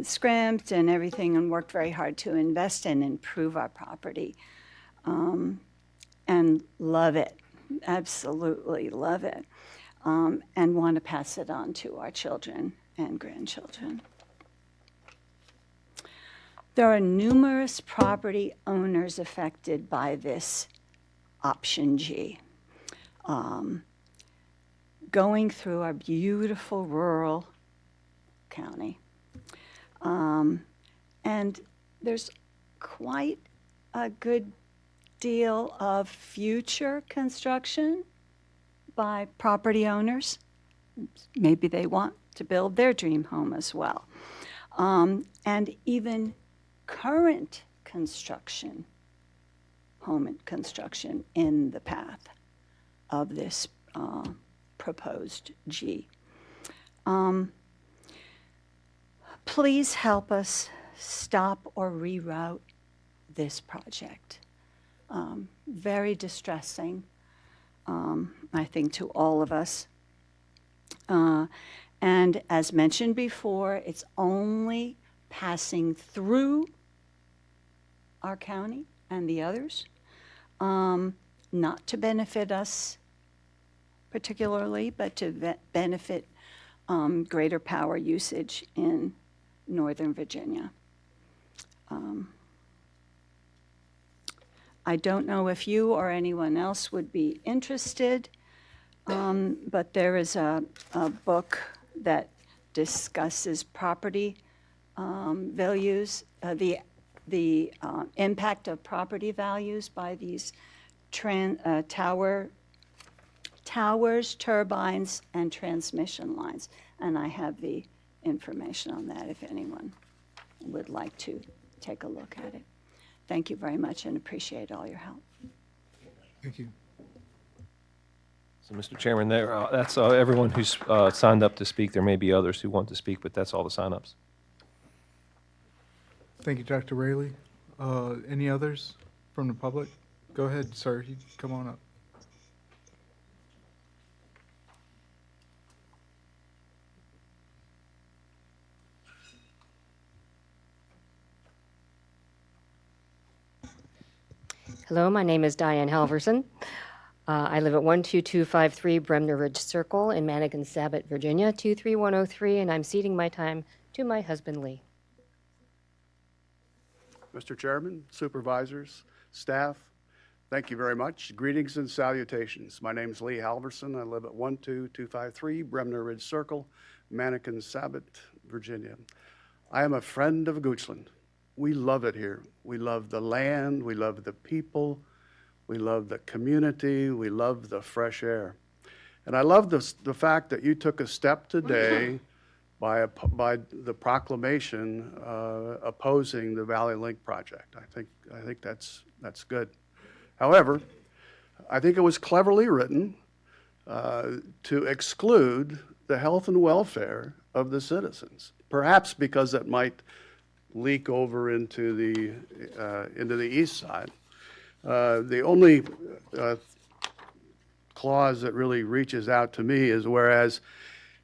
scrimped and everything, and worked very hard to invest and improve our property, and love it, absolutely love it, and want to pass it on to our children and grandchildren. There are numerous property owners affected by this option G. Going through our beautiful rural county. And there's quite a good deal of future construction by property owners. Maybe they want to build their dream home as well. And even current construction, home construction in the path of this proposed G. Please help us stop or reroute this project. Very distressing, I think, to all of us. And as mentioned before, it's only passing through our county and the others, not to benefit us particularly, but to benefit greater power usage in Northern Virginia. I don't know if you or anyone else would be interested, but there is a book that discusses property values, the impact of property values by these towers, turbines, and transmission lines. And I have the information on that if anyone would like to take a look at it. Thank you very much and appreciate all your help. Thank you. So, Mr. Chairman, that's everyone who's signed up to speak. There may be others who want to speak, but that's all the signups. Thank you, Dr. Rayleigh. Any others from the public? Go ahead, sir. You come on up. Hello, my name is Diane Halverson. I live at 12253 Bremner Ridge Circle in Mannequin-Sabat, Virginia, 23103, and I'm ceding my time to my husband, Lee. Mr. Chairman, supervisors, staff, thank you very much. Greetings and salutations. My name is Lee Halverson. I live at 12253 Bremner Ridge Circle, Mannequin-Sabat, Virginia. I am a friend of Goochland. We love it here. We love the land. We love the people. We love the community. We love the fresh air. And I love the fact that you took a step today by the proclamation opposing the Valley Link project. I think that's good. However, I think it was cleverly written to exclude the health and welfare of the citizens, perhaps because it might leak over into the east side. The only clause that really reaches out to me is whereas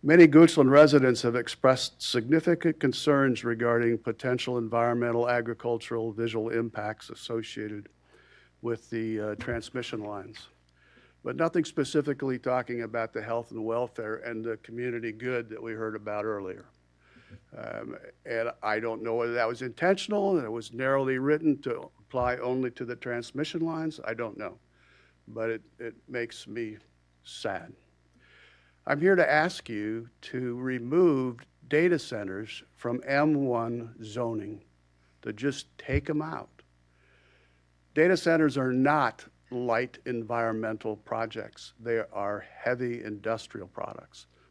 many Goochland residents have expressed significant concerns regarding potential environmental, agricultural, visual impacts associated with the transmission lines, but nothing specifically talking about the health and welfare and the community good that we heard about earlier. And I don't know whether that was intentional and it was narrowly written to apply only to the transmission lines. I don't know, but it makes me sad. I'm here to ask you to remove data centers from M1 zoning, to just take them out. Data centers are not light environmental projects. They are heavy industrial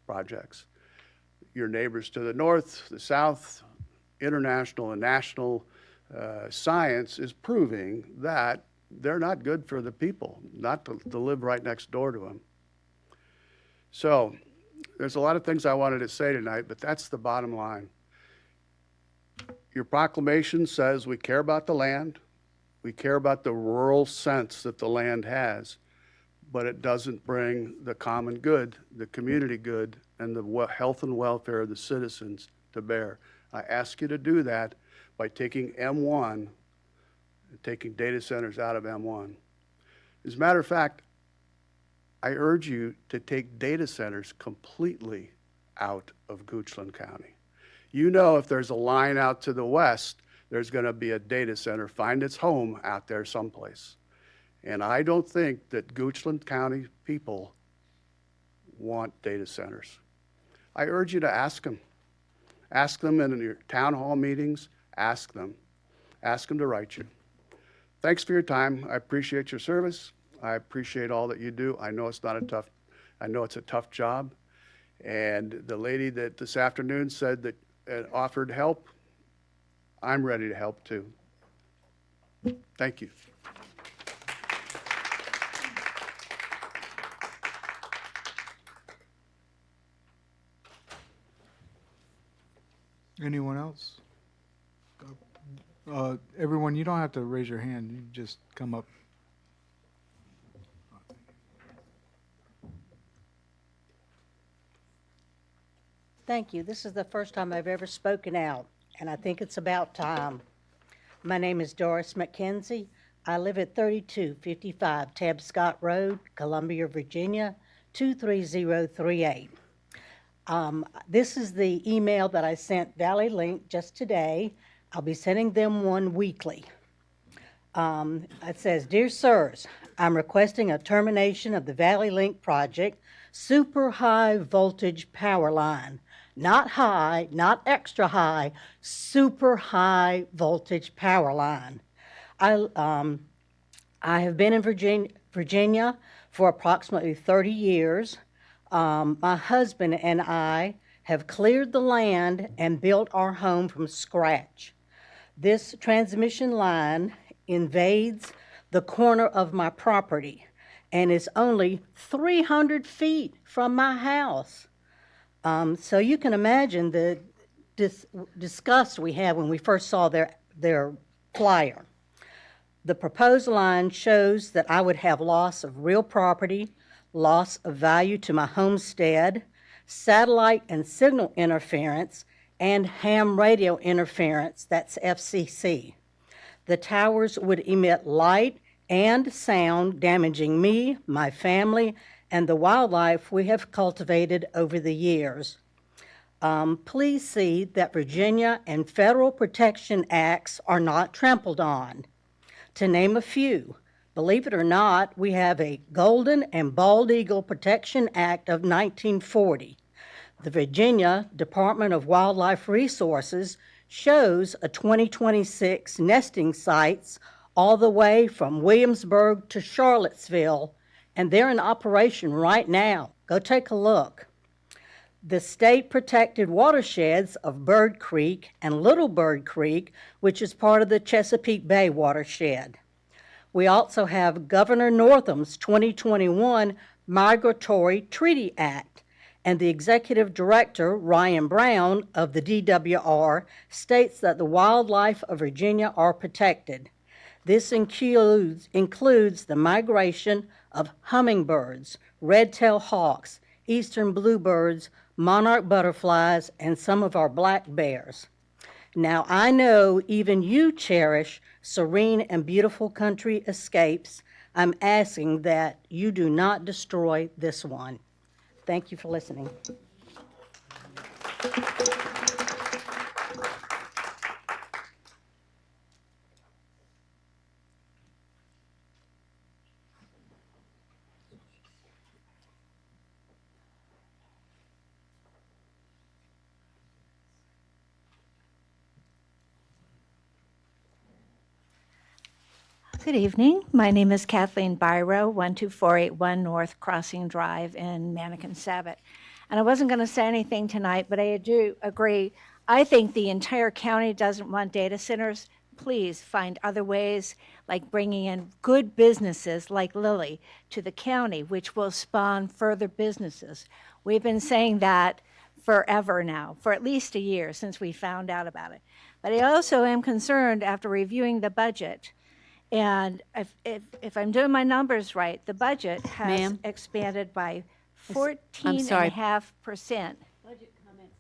projects. Your neighbors to the north, the south, international and national science is proving that they're not good for the people, not to live right next door to them. So there's a lot of things I wanted to say tonight, but that's the bottom line. Your proclamation says we care about the land, we care about the rural sense that the land has, but it doesn't bring the common good, the community good, and the health and welfare of the citizens to bear. I ask you to do that by taking M1, taking data centers out of M1. As a matter of fact, I urge you to take data centers completely out of Goochland County. You know, if there's a line out to the west, there's going to be a data center, find its home out there someplace. And I don't think that Goochland County people want data centers. I urge you to ask them. Ask them in your town hall meetings. Ask them. Ask them to write you. Thanks for your time. I appreciate your service. I appreciate all that you do. I know it's a tough job. And the lady that this afternoon said that offered help, I'm ready to help too. Thank you. Anyone else? Everyone, you don't have to raise your hand. You just come up. Thank you. This is the first time I've ever spoken out, and I think it's about time. My name is Doris McKenzie. I live at 3255 Tab Scott Road, Columbia, Virginia, 23038. This is the email that I sent Valley Link just today. I'll be sending them one weekly. It says, Dear Sirs, I'm requesting a termination of the Valley Link project, super high voltage power line. Not high, not extra high, super high voltage power line. I have been in Virginia for approximately 30 years. My husband and I have cleared the land and built our home from scratch. This transmission line invades the corner of my property and is only 300 feet from my house. So you can imagine the disgust we had when we first saw their flyer. The proposed line shows that I would have loss of real property, loss of value to my homestead, satellite and signal interference, and ham radio interference, that's FCC. The towers would emit light and sound, damaging me, my family, and the wildlife we have cultivated over the years. Please see that Virginia and federal protection acts are not trampled on. To name a few, believe it or not, we have a Golden and Bald Eagle Protection Act of 1940. The Virginia Department of Wildlife Resources shows a 2026 nesting sites all the way from Williamsburg to Charlottesville, and they're in operation right now. Go take a look. The state protected watersheds of Bird Creek and Little Bird Creek, which is part of the Chesapeake Bay watershed. We also have Governor Northam's 2021 Migratory Treaty Act, and the executive director, Ryan Brown, of the DWR, states that the wildlife of Virginia are protected. This includes the migration of hummingbirds, red-tailed hawks, eastern bluebirds, monarch butterflies, and some of our black bears. Now, I know even you cherish serene and beautiful country escapes. I'm asking that you do not destroy this one. Thank you for listening. Good evening. My name is Kathleen Byro, 12481 North Crossing Drive in Mannequin-Sabat. And I wasn't going to say anything tonight, but I do agree. I think the entire county doesn't want data centers. Please find other ways, like bringing in good businesses like Lilly to the county, which will spawn further businesses. We've been saying that forever now, for at least a year since we found out about it. But I also am concerned after reviewing the budget. And if I'm doing my numbers right, the budget has Ma'am? expanded by I'm sorry. 14.5%.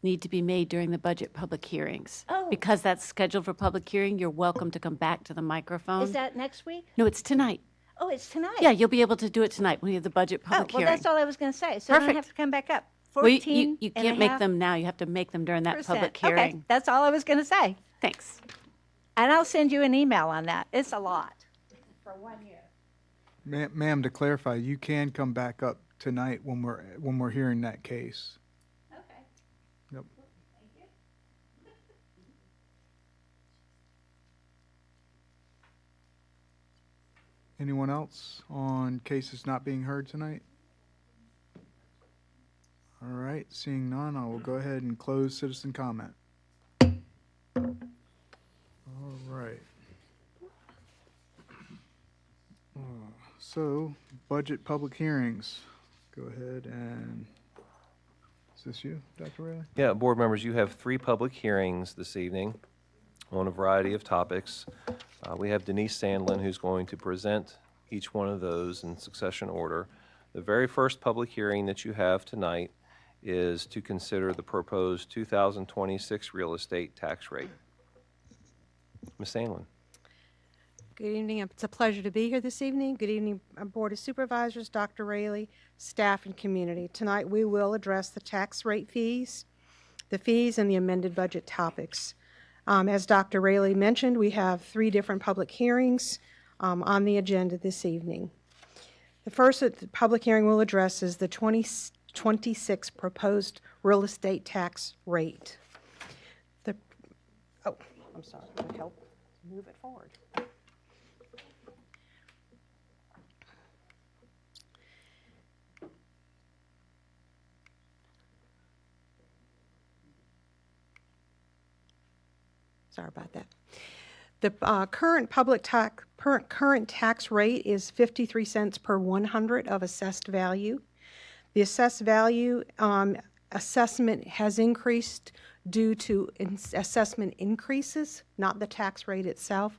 Need to be made during the budget public hearings. Oh. Because that's scheduled for public hearing, you're welcome to come back to the microphone. Is that next week? No, it's tonight. Oh, it's tonight. Yeah, you'll be able to do it tonight when we have the budget Oh, public well, hearing. that's all I was going to say. So I don't Perfect. have to come back up. Well, you can't make them now. You have to make them during that public hearing. Okay, that's all I was going to say. Thanks. And I'll send you an email on that. It's a lot for 1 year. Ma'am, to clarify, you can come back up tonight when we're hearing that case. Okay. Yep. Thank you. Anyone else on cases not being heard tonight? All right, seeing none, I will go ahead and close citizen comment. All right. So, budget public hearings. Go ahead and, is this you, Dr. Rayleigh? Yeah, board members, you have 3 public hearings this evening on a variety of topics. We have Denise Sandlin, who's going to present each one of those in succession order. The very first public hearing that you have tonight is to consider the proposed 2026 real estate tax rate. Ms. Sandlin. Good evening. It's a pleasure to be here this evening. Good evening, Board of Supervisors, Dr. Raley, staff, and community. Tonight, we will address the tax rate fees, the fees, and the amended budget topics. As Dr. Raley mentioned, we have 3 different public hearings on the agenda this evening. The first public hearing we'll address is the 2026 proposed real estate tax rate. I'm sorry, it would help move it forward. Sorry about that. The current current tax rate is 53 cents per 100 of assessed value. The assessed value assessment has increased due to assessment increases, not the tax rate itself.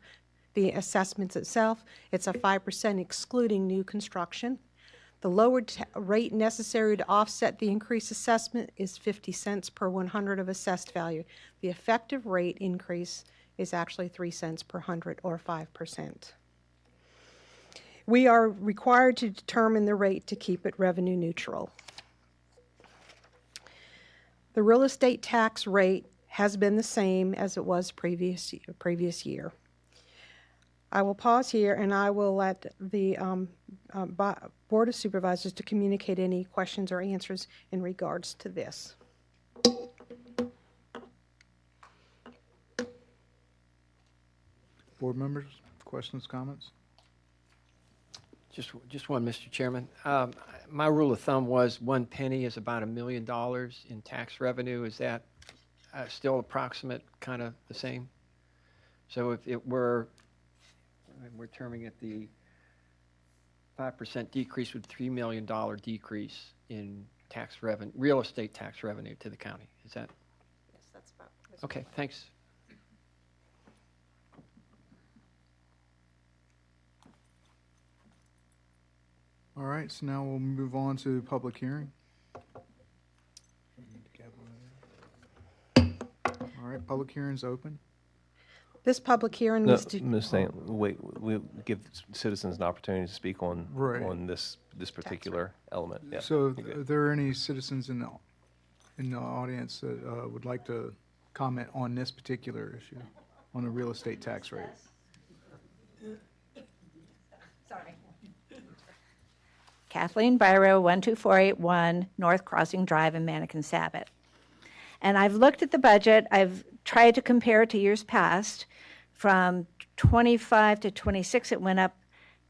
The assessments itself, it's a 5% excluding new construction. The lowered rate necessary to offset the increased assessment is 50 cents per 100 of assessed value. The effective rate increase is actually 3 cents per 100, or 5%. We are required to determine the rate to keep it revenue neutral. The real estate tax rate has been the same as it was previous year. I will pause here and I will let the Board of Supervisors to communicate any questions or answers in regards to this. Board members, questions, comments? Just one, Mr. Chairman. My rule of thumb was 1 penny is about $1 million in tax revenue. Is that still approximate, kind of the same? So if it were, we're terming it the 5% decrease with $3 million decrease in tax revenue, real estate tax revenue to the county. Is that? Yes, that's about. Okay, thanks. All right, so now we'll move on to public hearing. All right, public hearing's open. This public hearing No, is to. Ms. Sandlin, wait, we'll give citizens an opportunity to speak on, Right. on this particular element. Yeah, So you're good. are there any citizens in the audience that would like to comment on this particular issue, on the real estate tax rate? Sorry. Kathleen Byro, 12481 North Crossing Drive in Mannequin-Sabot. And I've looked at the budget. I've tried to compare it to years past. From 25 to 26, it went up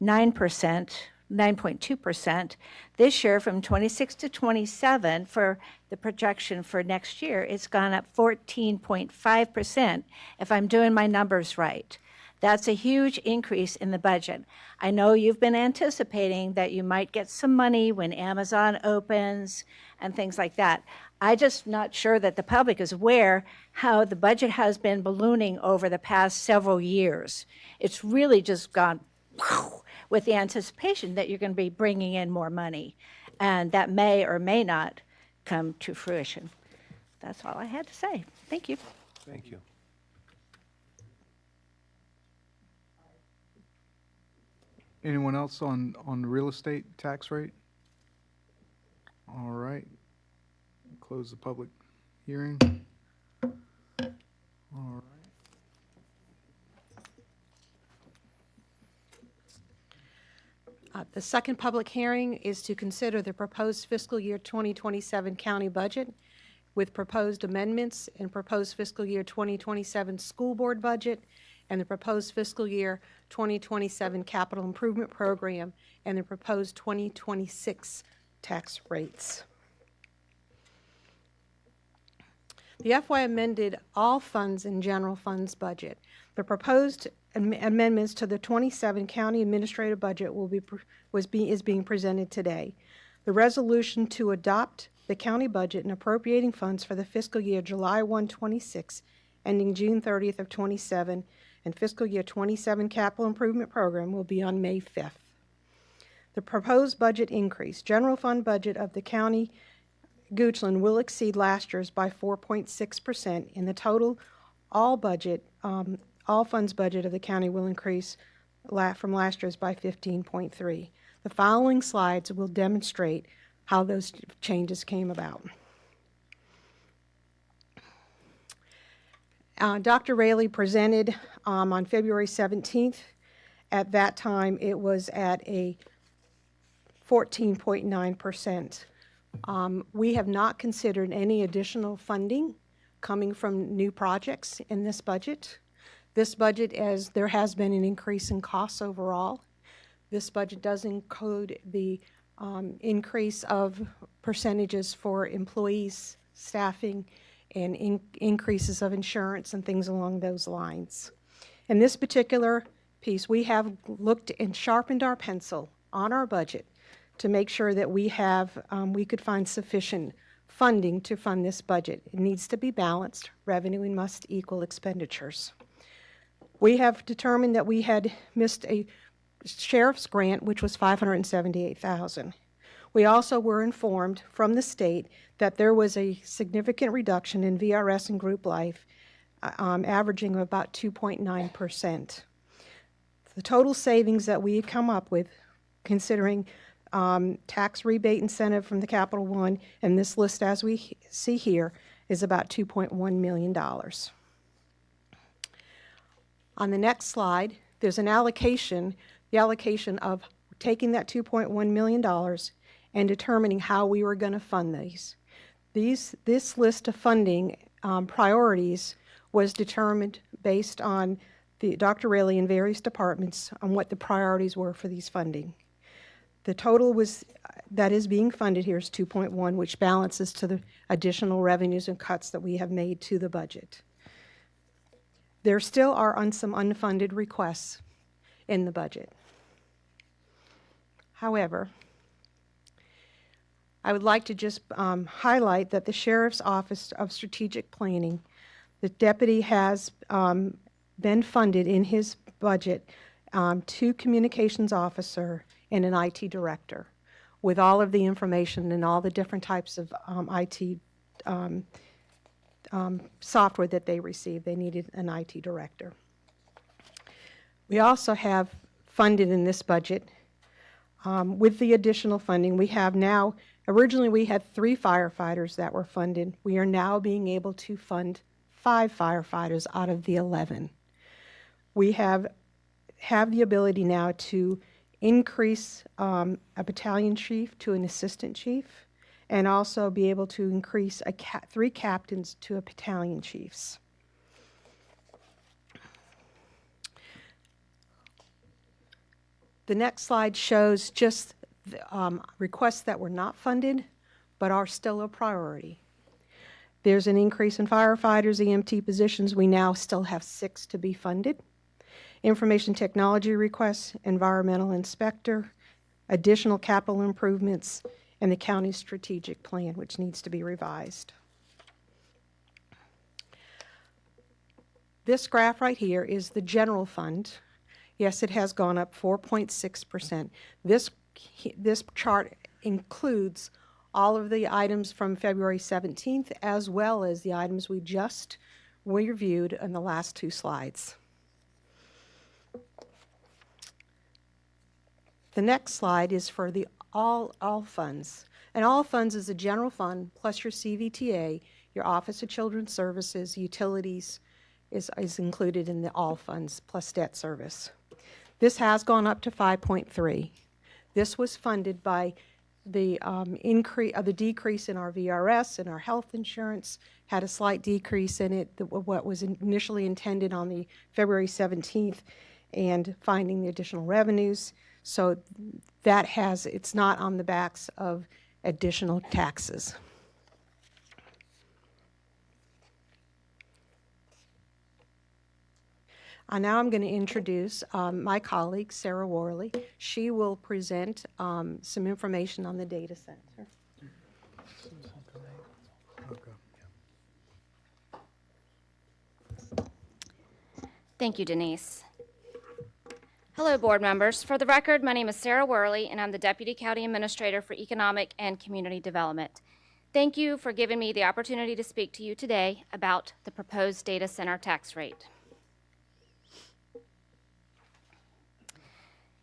9%, 9.2%. This year, from 26 to 27, for the projection for next year, it's gone up 14.5%, if I'm doing my numbers right. That's a huge increase in the budget. I know you've been anticipating that you might get some money when Amazon opens and things like that. I'm just not sure that the public is aware how the budget has been ballooning over the past several years. It's really just gone with the anticipation that you're going to be bringing in more money, and that may or may not come to fruition. That's all I had to say. Thank you. Thank you. Anyone else on the real estate tax rate? All right. Close the public hearing. All right. The second public hearing is to consider the proposed fiscal year 2027 county budget with proposed amendments and proposed fiscal year 2027 school board budget and the proposed fiscal year 2027 capital improvement program and the proposed 2026 tax rates. The FY amended all funds in general funds budget. The proposed amendments to the 27 county administrative budget is being presented today. The resolution to adopt the county budget and appropriating funds for the fiscal year July 1, 26, ending June 30th of 27, and fiscal year 27 capital improvement program will be on May 5th. The proposed budget increase, general fund budget of the county Goochland will exceed last year's by 4.6%, and the total all funds budget of the county will increase from last year's by 15.3. The following slides will demonstrate how those changes came about. Dr. Raley presented on February 17th. At that time, it was at a 14.9%. We have not considered any additional funding coming from new projects in this budget. This budget, as there has been an increase in costs overall, this budget does include the increase of percentages for employees, staffing, and increases of insurance and things along those lines. In this particular piece, we have looked and sharpened our pencil on our budget to make sure that we could find sufficient funding to fund this budget. It needs to be balanced. Revenue must equal expenditures. We have determined that we had missed a sheriff's grant, which was $578,000. We also were informed from the state that there was a significant reduction in VRS and group life, averaging about 2.9%. The total savings that we had come up with, considering tax rebate incentive from the Capital One, and this list as we see here, is about $2.1 million. On the next slide, there's an allocation, the allocation of taking that $2.1 million and determining how we were going to fund these. This list of funding priorities was determined based on Dr. Raley and various departments on what the priorities were for these funding. The total that is being funded here is 2.1, which balances to the additional revenues and cuts that we have made to the budget. There still are some unfunded requests in the budget. However, I would like to just highlight that the Sheriff's Office of Strategic Planning, the deputy has been funded in his budget 2 communications officer and an IT director with all of the information and all the different types of IT software that they received. They needed an IT director. We also have funded in this budget, with the additional funding, we have now, originally we had 3 firefighters that were funded. We are now being able to fund 5 firefighters out of the 11. We have the ability now to increase a battalion chief to an assistant chief, and also be able to increase 3 captains to a battalion chiefs. The next slide shows just the, requests that were not funded but are still a priority. There's an increase in firefighters, EMT positions. We now still have 6 to be funded. Information technology requests, environmental inspector, additional capital improvements, and the county's strategic plan, which needs to be revised. This graph right here is the general fund. Yes, it has gone up 4.6%. This chart includes all of the items from February 17th, as well as the items we just reviewed in the last 2 slides. The next slide is for the all funds. And all funds is a general fund plus your CVTA, your Office of Children's Services, utilities is included in the all funds plus debt service. This has gone up to 5.3. This was funded by the decrease in our VRS and our health insurance, had a slight decrease in it, what was initially intended on the February 17th, and finding the additional revenues. So that it's not on the backs of additional taxes. Now I'm going to introduce my colleague, Sarah Worley. She will present some information on the data center. Thank you, Denise. Hello, board members. For the record, my name is Sarah Worley, and I'm the Deputy County Administrator for Economic and Community Development. Thank you for giving me the opportunity to speak to you today about the proposed data center tax rate.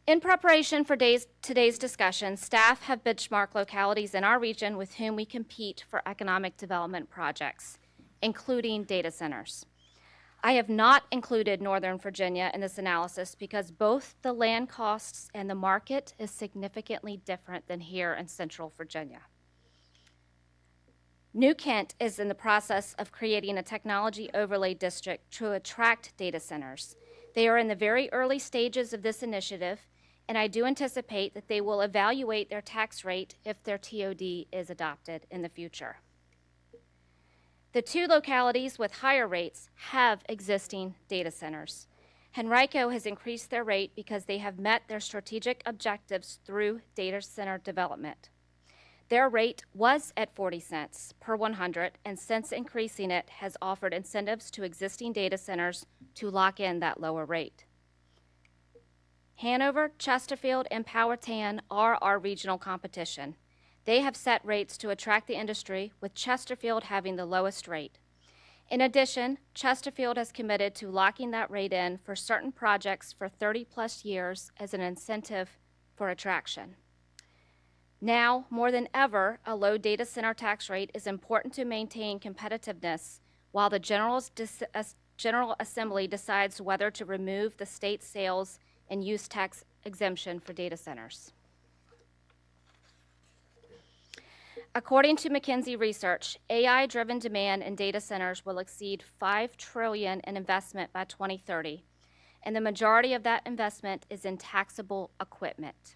In preparation for today's discussion, staff have benchmarked localities in our region with whom we compete for economic development projects, including data centers. I have not included Northern Virginia in this analysis because both the land costs and the market is significantly different than here in Central Virginia. New Kent is in the process of creating a technology overlay district to attract data centers. They are in the very early stages of this initiative, and I do anticipate that they will evaluate their tax rate if their TOD is adopted in the future. The two localities with higher rates have existing data centers. Henrico has increased their rate because they have met their strategic objectives through data center development. Their rate was at 40 cents per 100, and since increasing it, has offered incentives to existing data centers to lock in that lower rate. Hanover, Chesterfield, and Powhatan are our regional competition. They have set rates to attract the industry, with Chesterfield having the lowest rate. In addition, Chesterfield has committed to locking that rate in for certain projects for 30-plus years as an incentive for attraction. Now, more than ever, a low data center tax rate is important to maintain competitiveness while the General Assembly decides whether to remove the state sales and use tax exemption for data centers. According to McKinsey Research, AI-driven demand in data centers will exceed $5 trillion in investment by 2030, and the majority of that investment is in taxable equipment.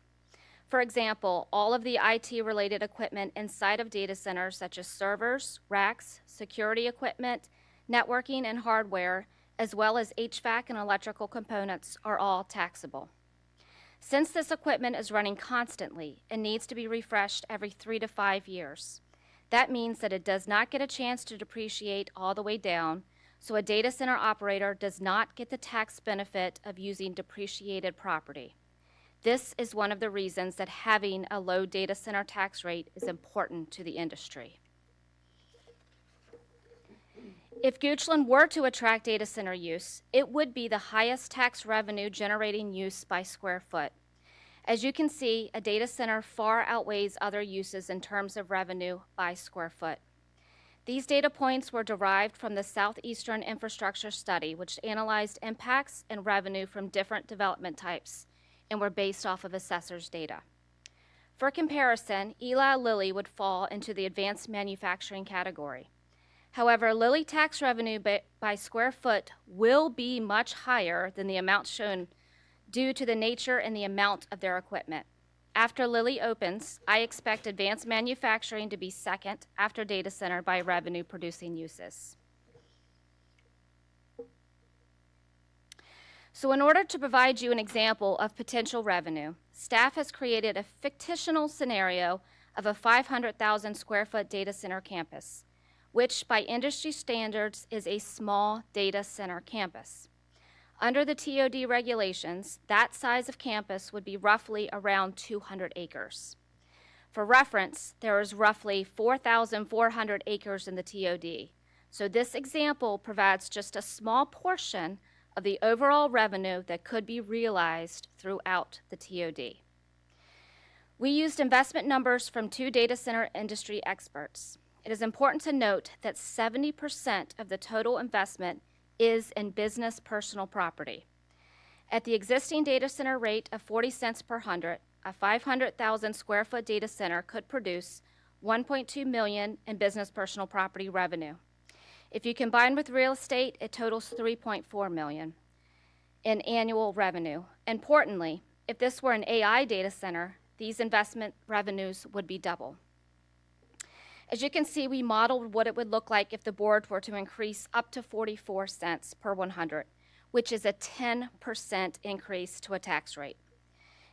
For example, all of the IT-related equipment inside of data centers, such as servers, racks, security equipment, networking, and hardware, as well as HVAC and electrical components, are all taxable. Since this equipment is running constantly and needs to be refreshed every 3 to 5 years, that means that it does not get a chance to depreciate all the way down, so a data center operator does not get the tax benefit of using depreciated property. This is one of the reasons that having a low data center tax rate is important to the industry. If Goochland were to attract data center use, it would be the highest tax revenue generating use by square foot. As you can see, a data center far outweighs other uses in terms of revenue by square foot. These data points were derived from the Southeastern Infrastructure Study, which analyzed impacts and revenue from different development types and were based off of assessors' data. For comparison, Eli Lilly would fall into the advanced manufacturing category. However, Lilly tax revenue by square foot will be much higher than the amount shown due to the nature and the amount of their equipment. After Lilly opens, I expect advanced manufacturing to be second after data center by revenue producing uses. So in order to provide you an example of potential revenue, staff has created a fictional scenario of a 500,000 square foot data center campus, which by industry standards is a small data center campus. Under the TOD regulations, that size of campus would be roughly around 200 acres. For reference, there is roughly 4,400 acres in the TOD. So this example provides just a small portion of the overall revenue that could be realized throughout the TOD. We used investment numbers from 2 data center industry experts. It is important to note that 70% of the total investment is in business personal property. At the existing data center rate of 40 cents per 100, a 500,000 square foot data center could produce $1.2 million in business personal property revenue. If you combine with real estate, it totals $3.4 million in annual revenue. Importantly, if this were an AI data center, these investment revenues would be double. As you can see, we modeled what it would look like if the board were to increase up to 44 cents per 100, which is a 10% increase to a tax rate.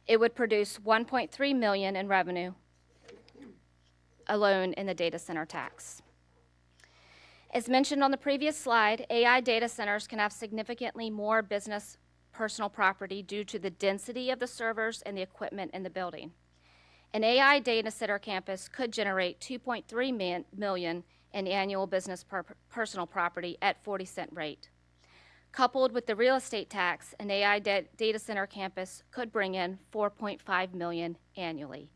It would produce $1.3 million in revenue alone in the data center tax. As mentioned on the previous slide, AI data centers can have significantly more business personal property due to the density of the servers and the equipment in the building. An AI data center campus could generate $2.3 million in annual business personal property at 40-cent rate. Coupled with the real estate tax, an AI data center campus could bring in $4.5 million annually.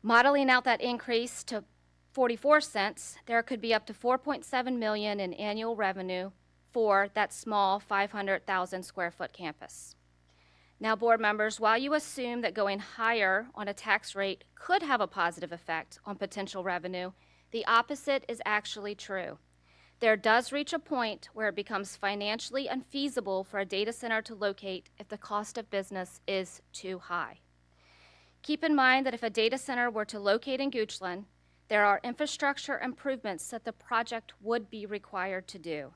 Modeling out that increase to 44 cents, there could be up to $4.7 million in annual revenue for that small 500,000 square foot campus. Now, board members, while you assume that going higher on a tax rate could have a positive effect on potential revenue, the opposite is actually true. There does reach a point where it becomes financially unfeasible for a data center to locate if the cost of business is too high. Keep in mind that if a data center were to locate in Goochland, there are infrastructure improvements that the project would be required to do.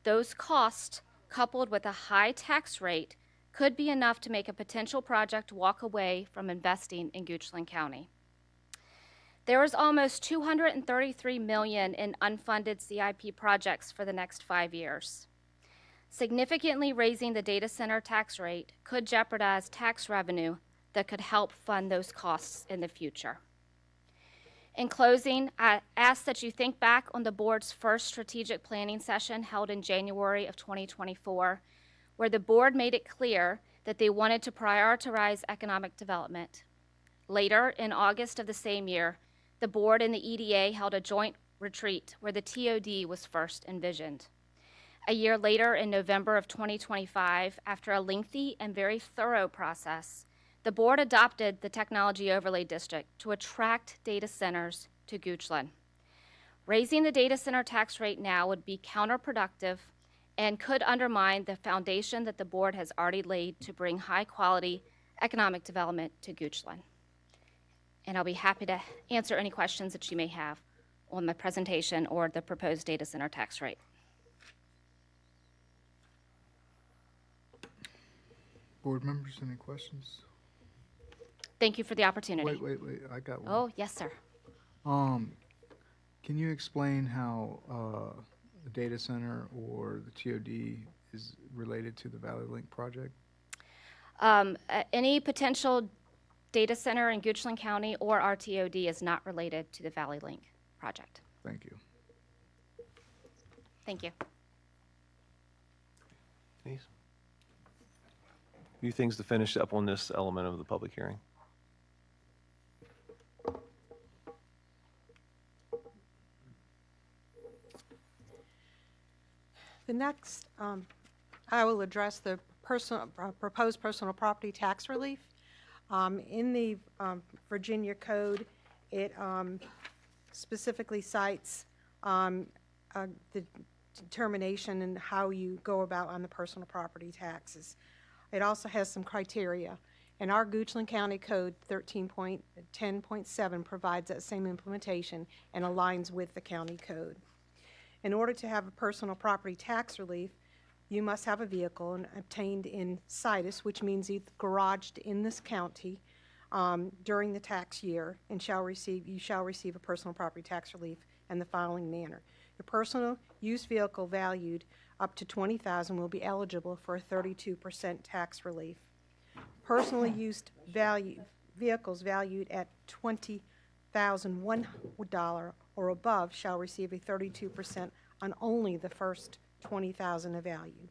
Those costs, coupled with a high tax rate, could be enough to make a potential project walk away from investing in Goochland County. There is almost $233 million in unfunded CIP projects for the next 5 years. Significantly raising the data center tax rate could jeopardize tax revenue that could help fund those costs in the future. In closing, I ask that you think back on the board's first strategic planning session held in January of 2024, where the board made it clear that they wanted to prioritize economic development. Later, in August of the same year, the board and the EDA held a joint retreat where the TOD was first envisioned. A year later, in November of 2025, after a lengthy and very thorough process, the board adopted the Technology Overlay District to attract data centers to Goochland. Raising the data center tax rate now would be counterproductive and could undermine the foundation that the board has already laid to bring high-quality economic development to Goochland. And I'll be happy to answer any questions that you may have on the presentation or the proposed data center tax rate. Board members, any questions? Thank you for the opportunity. Wait, I got one. Oh, yes, sir. Can you explain how a data center or the TOD is related to the Valley Link project? Any potential data center in Goochland County or RTOD is not related to the Valley Link project. Thank you. Thank you. Denise? A few things to finish up on this element of the public hearing. The next, I will address the proposed personal property tax relief. In the Virginia Code, it specifically cites the determination and how you go about on the personal property taxes. It also has some criteria. And our Goochland County Code 13.10.7 provides that same implementation and aligns with the county code. In order to have a personal property tax relief, you must have a vehicle and obtained in situs, which means it's garaged in this county during the tax year, and you shall receive a personal property tax relief in the following manner. Your personal used vehicle valued up to $20,000 will be eligible for a 32% tax relief. Personally used vehicles valued at $20,001 or above shall receive a 32% on only the first $20,000 of value.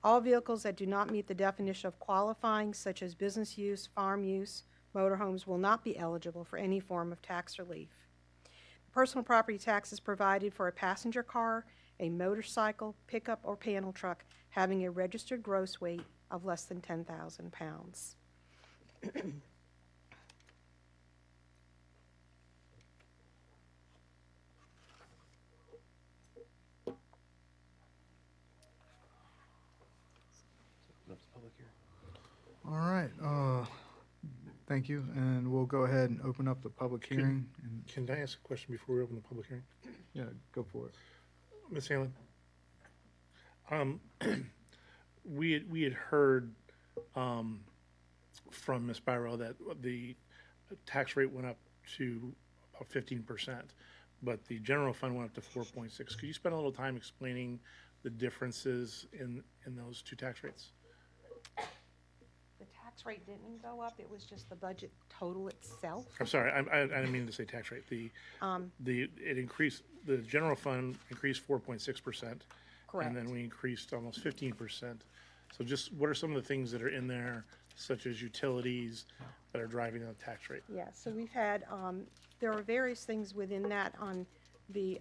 All vehicles that do not meet the definition of qualifying, such as business use, farm use, motorhomes, will not be eligible for any form of tax relief. Personal property tax is provided for a passenger car, a motorcycle, pickup, or panel truck having a registered gross weight of less than 10,000 pounds. All right. Thank you. And we'll go ahead and open up the public hearing. Can I ask a question before we open the public hearing? Yeah, go for it. Ms. Allen, we had heard from Ms. Byro that the tax rate went up to about 15%, but the general fund went up to 4.6. Could you spend a little time explaining the differences in those two tax rates? The tax tax rate didn't go up, it was just the budget total itself. I'm sorry, I didn't mean to say tax rate. It increased, the general fund increased 4.6%. Correct. And then we increased almost 15%. So just what are some of the things that are in there, such as utilities, that are driving the tax rate? Yeah, so we've had, there are various things within that on the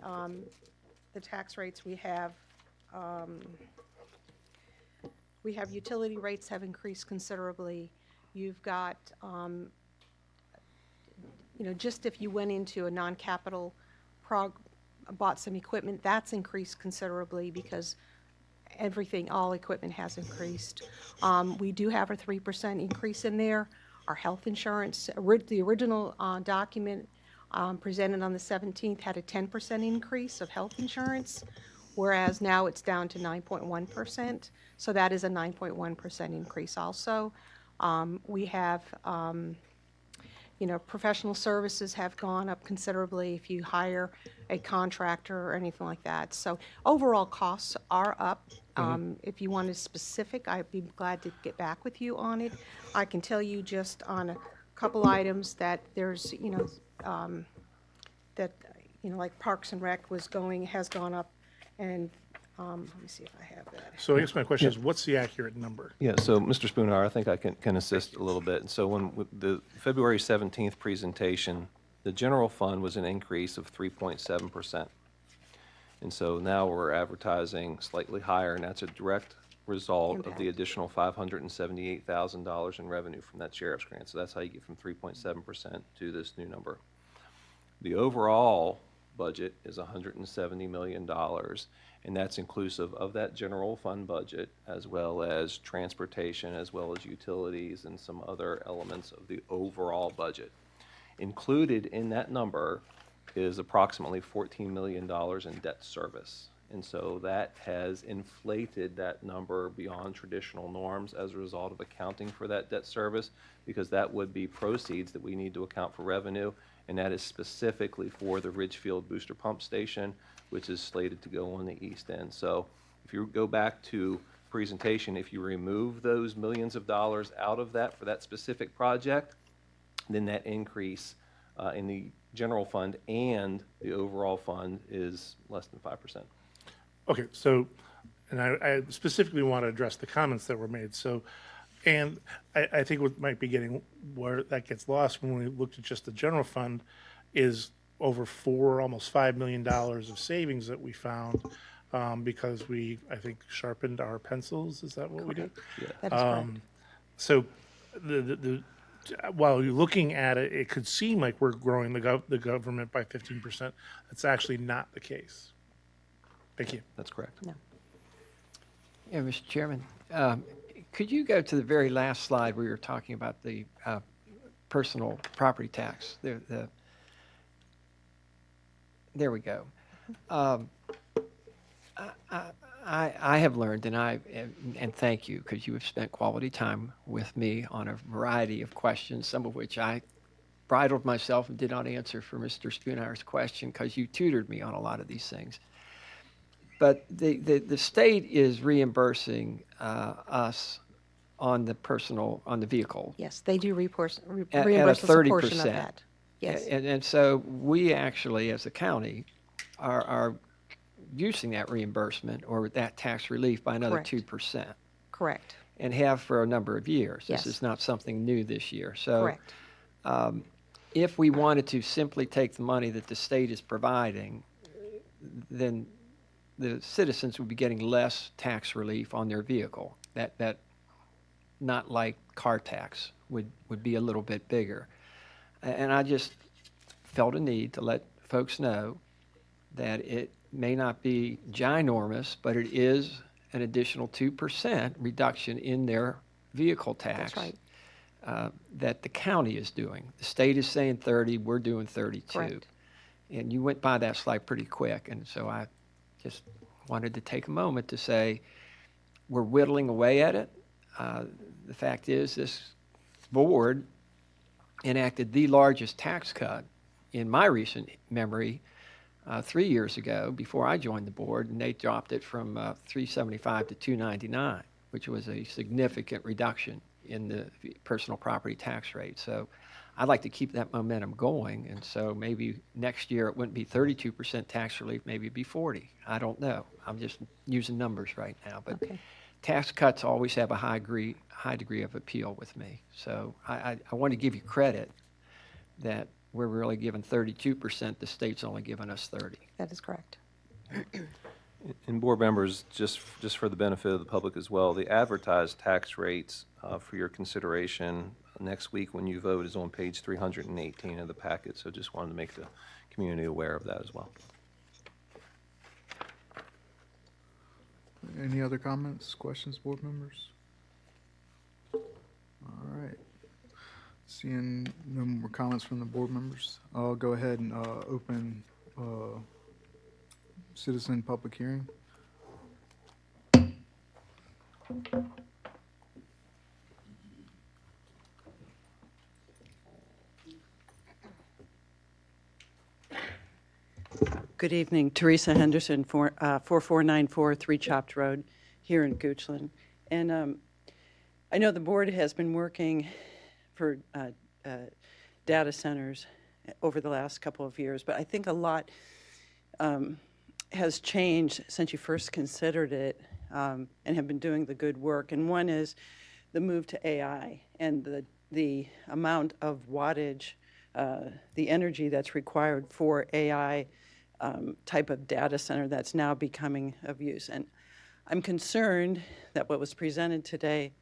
tax rates. We have utility rates have increased considerably. You've got, just if you went into a non-capital bought some equipment, that's increased considerably because all equipment has increased. We do have a 3% increase in there. Our health insurance, the original document presented on the 17th had a 10% increase of health insurance, whereas now it's down to 9.1%. So that is a 9.1% increase also. We have, professional services have gone up considerably if you hire a contractor or anything like that. So overall costs are up. If you wanted specific, I'd be glad to get back with you on it. I can tell you just on a couple items that there's, like Parks and Rec has gone up, and let me see if I have that. So I guess my question is, what's the accurate number? Yeah, so Mr. Spooner, I think I can assist a little bit. And so with the February 17th presentation, the general fund was an increase of 3.7%. And so now we're advertising slightly higher, and that's a direct result of the additional $578,000 in revenue from that sheriff's grant. So that's how you get from 3.7% to this new number. The overall budget is $170 million, and that's inclusive of that general fund budget, as well as transportation, as well as utilities and some other elements of the overall budget. Included in that number is approximately $14 million in debt service. And so that has inflated that number beyond traditional norms as a result of accounting for that debt service, because that would be proceeds that we need to account for revenue, and that is specifically for the Ridgefield Booster Pump Station, which is slated to go on the east end. So if you go back to presentation, if you remove those millions of dollars out of that for that specific project, then that increase in the general fund and the overall fund is less than 5%. Okay, so, and I specifically want to address the comments that were made. So, and I think what might be getting where that gets lost when we looked at just the general fund is over almost $5 million of savings that we found because we, I think, sharpened our pencils. Is that what we did? Yeah. That is correct. So, while you're looking at it, it could seem like we're growing the government by 15%. That's actually not the case. Thank you. That's correct. No. Yeah, Mr. Chairman, could you go to the very last slide where you're talking about the personal property tax? There we go. I have learned, and thank you, because you have spent quality time with me on a variety of questions, some of which I bridled myself and did not answer for Mr. Spoonhour's question because you tutored me on a lot of these things. But the state is reimbursing us on the vehicle. Yes, they do reimburse us a 30%. portion of that. Yes. And so we actually, as a county, are using that reimbursement or that tax relief by another Correct. 2%. Correct. And have for a number of years. Yes. This is not something new this year. So Correct. If we wanted to simply take the money that the state is providing, then the citizens would be getting less tax relief on their vehicle. That not like car tax would be a little bit bigger. And I just felt a need to let folks know that it may not be ginormous, but it is an additional 2% reduction in their vehicle tax. That's right. That the county is doing. The state is saying 30, we're doing 32. Correct. And you went by that slide pretty quick, and so I just wanted to take a moment to say we're whittling away at it. The fact is this board enacted the largest tax cut in my recent memory 3 years ago before I joined the board, and they dropped it from $375 to $299, which was a significant reduction. in the personal property tax rate. So I'd like to keep that momentum going, and so maybe next year it wouldn't be 32% tax relief, maybe it'd be 40. I don't know. I'm just using numbers right now, but tax cuts always have a high degree of appeal with me. So I want to give you credit that we're really giving 32%, the state's only giving us 30. That is correct. And board members, just for the benefit of the public as well, the advertised tax rates for your consideration next week when you vote is on page 318 of the packet. So just wanted to make the community aware of that as well. Any other comments, questions, board members? All right. Seeing no more comments from the board members, I'll go ahead and open citizen public hearing. Good evening. Teresa Henderson, 4494 Three Chopped Road here in Goochland. And I know the board has been working for data centers over the last couple of years, but I think a lot has changed since you first considered it and have been doing the good work. And one is the move to AI and the amount of wattage, the energy that's required for AI type of data center that's now becoming of use. And I'm concerned that what was presented today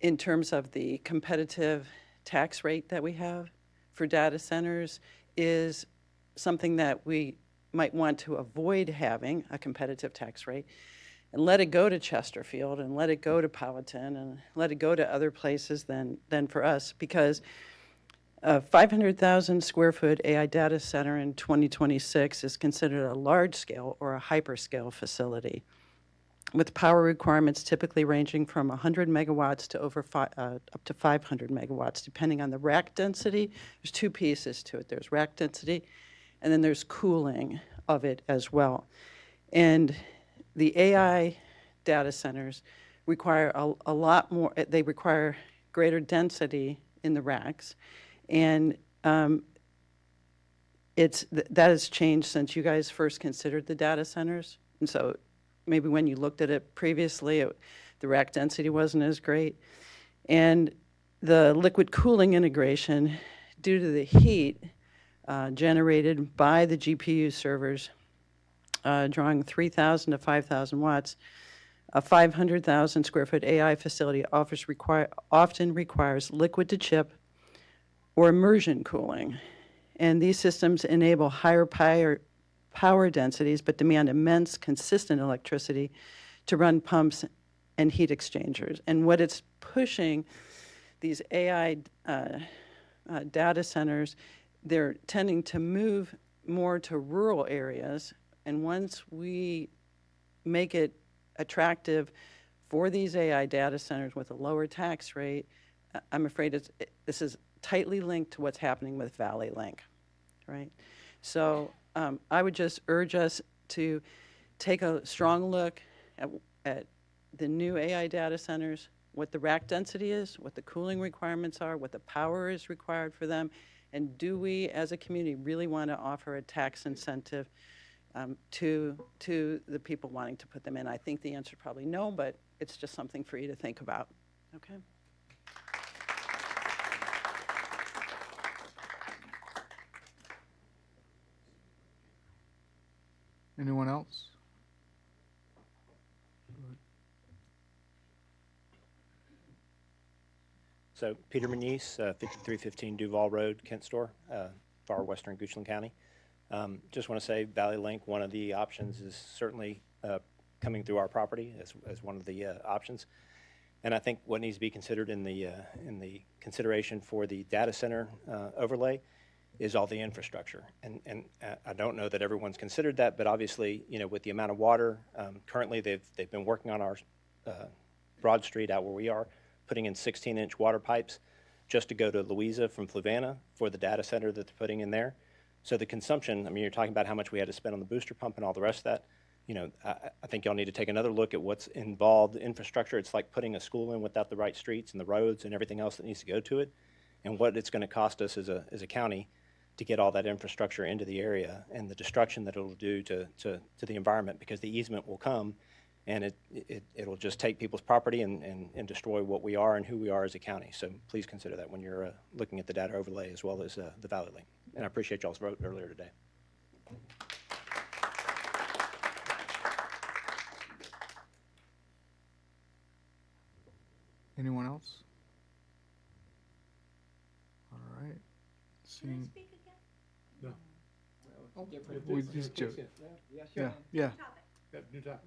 in terms of the competitive tax rate that we have for data centers is something that we might want to avoid having, a competitive tax rate, and let it go to Chesterfield and let it go to Powhatan and let it go to other places than for us, because a 500,000 square foot AI data center in 2026 is considered a large scale or a hyperscale facility, with power requirements typically ranging from 100 megawatts to up to 500 megawatts, depending on the rack density. There's two pieces to it. There's rack density, and then there's cooling of it as well. And the AI data centers require a lot more. They require greater density in the racks. And that has changed since you guys first considered the data centers. And so maybe when you looked at it previously, the rack density wasn't as great. And the liquid cooling integration, due to the heat generated by the GPU servers, drawing 3,000 to 5,000 watts, a 500,000 square foot AI facility often requires liquid to chip or immersion cooling. And these systems enable higher power densities but demand immense consistent electricity to run pumps and heat exchangers. And what it's pushing, these AI data centers, they're tending to move more to rural areas. And once we make it attractive for these AI data centers with a lower tax rate, I'm afraid this is tightly linked to what's happening with Valley Link, right? So I would just urge us to take a strong look at the new AI data centers, what the rack density is, what the cooling requirements are, what the power is required for them, and do we as a community really want to offer a tax incentive to the people wanting to put them in? I think the answer is probably no, but it's just something for you to think about, okay? Anyone else? So Peter Manise, 5315 Duval Road, Kent Store, far western Goochland County. Just want to say Valley Link, one of the options is certainly coming through our property as one of the options. And I think what needs to be considered in the consideration for the data center overlay is all the infrastructure. And I don't know that everyone's considered that, but obviously, you know, with the amount of water, currently they've been working on our Broad Street out where we are, putting in 16-inch water pipes just to go to Louisa from Fluvanna for the data center that they're putting in there. So the consumption, I mean, you're talking about how much we had to spend on the booster pump and all the rest of that. I think y'all need to take another look at what's involved. Infrastructure, it's like putting a school in without the right streets and the roads and everything else that needs to go to it, and what it's going to cost us as a county to get all that infrastructure into the area, and the destruction that it'll do to the environment, because the easement will come and it'll just take people's property and destroy what we are and who we are as a county. So please consider that when you're looking at the data overlay as well as the Valley Link. And I appreciate y'all's vote earlier today. Anyone else? All right. Seeing, No. we just joke. Yeah, yeah. New topic.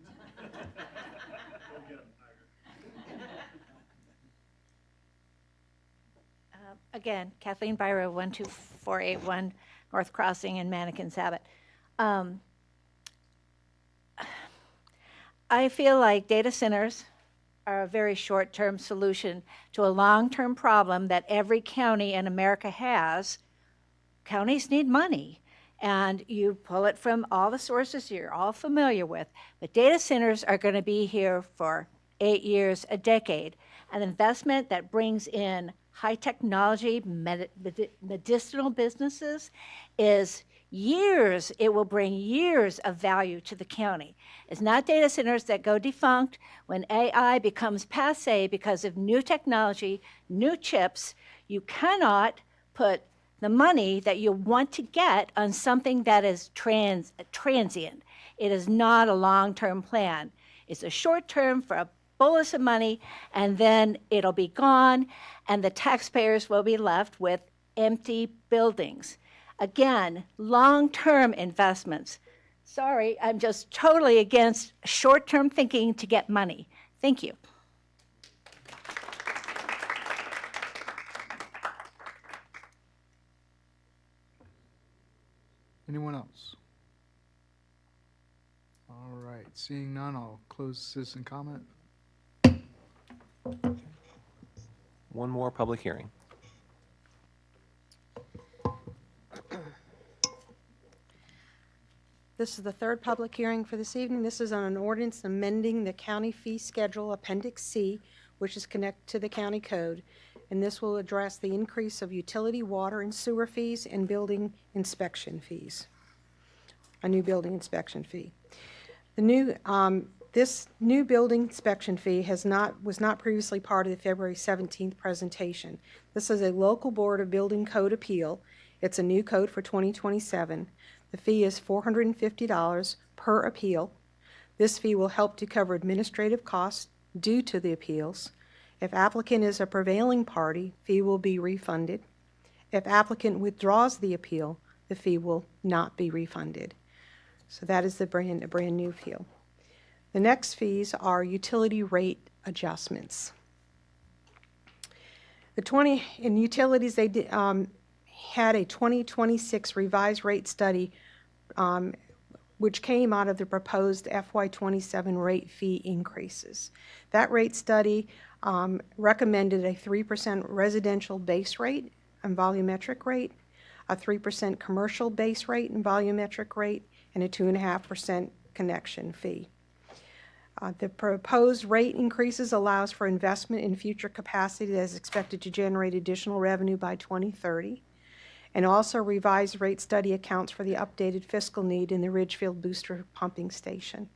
Again, Kathleen Byro, 12481 North Crossing in Mannequin Sabbath. I feel like data centers are a very short-term solution to a long-term problem that every county in America has. Counties need money, and you pull it from all the sources you're all familiar with. But data centers are going to be here for 8 years, a decade. An investment that brings in high technology, medicinal businesses is years. It will bring years of value to the county. It's not data centers that go defunct when AI becomes passé because of new technology, new chips. You cannot put the money that you want to get on something that is transient. It is not a long-term plan. It's a short-term for a bolus of money, and then it'll be gone, and the taxpayers will be left with empty buildings. Again, long-term investments. Sorry, I'm just totally against short-term thinking to get money. Thank you. Anyone else? All right, seeing none, I'll close citizen comment. One more public hearing. This is the third public hearing for this evening. This is on an ordinance amending the county fee schedule, Appendix C, which is connected to the county code. And this will address the increase of utility, water, and sewer fees and building inspection fees. A new building inspection fee. This new building inspection fee was not previously part of the February 17th presentation. This is a local board of building code appeal. It's a new code for 2027. The fee is $450 per appeal. This fee will help to cover administrative costs due to the appeals. If applicant is a prevailing party, fee will be refunded. If applicant withdraws the appeal, the fee will not be refunded. So that is the brand new appeal. The next fees are utility rate adjustments. In utilities, they had a 2026 revised rate study which came out of the proposed FY27 rate fee increases. That rate study recommended a 3% residential base rate and volumetric rate, a 3% commercial base rate and volumetric rate, and a 2.5% connection fee. The proposed rate increases allows for investment in future capacity that is expected to generate additional revenue by 2030. And also revised rate study accounts for the updated fiscal need in the Ridgefield Booster Pumping Station.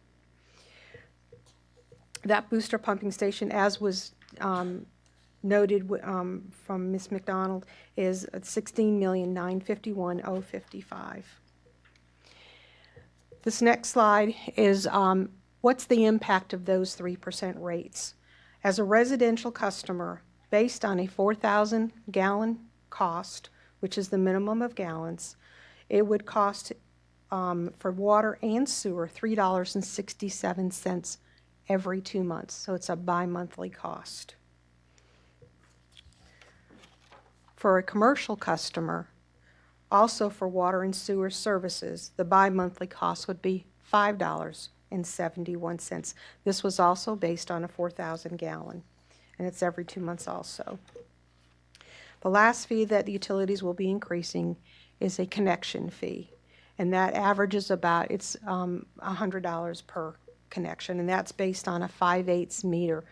That booster pumping station, as was noted from Ms. McDonald, is $16,951,055. This next slide is what's the impact of those 3% rates. As a residential customer, based on a 4,000 gallon cost, which is the minimum of gallons, it would cost for water and sewer $3.67 every 2 months. So it's a bi-monthly cost. For a commercial customer, also for water and sewer services, the bi-monthly cost would be $5.71. This was also based on a 4,000 gallon, and it's every 2 months also. The last fee that the utilities will be increasing is a connection fee. and that averages about, it's $100 per connection, and that's based on a 5/8 meter.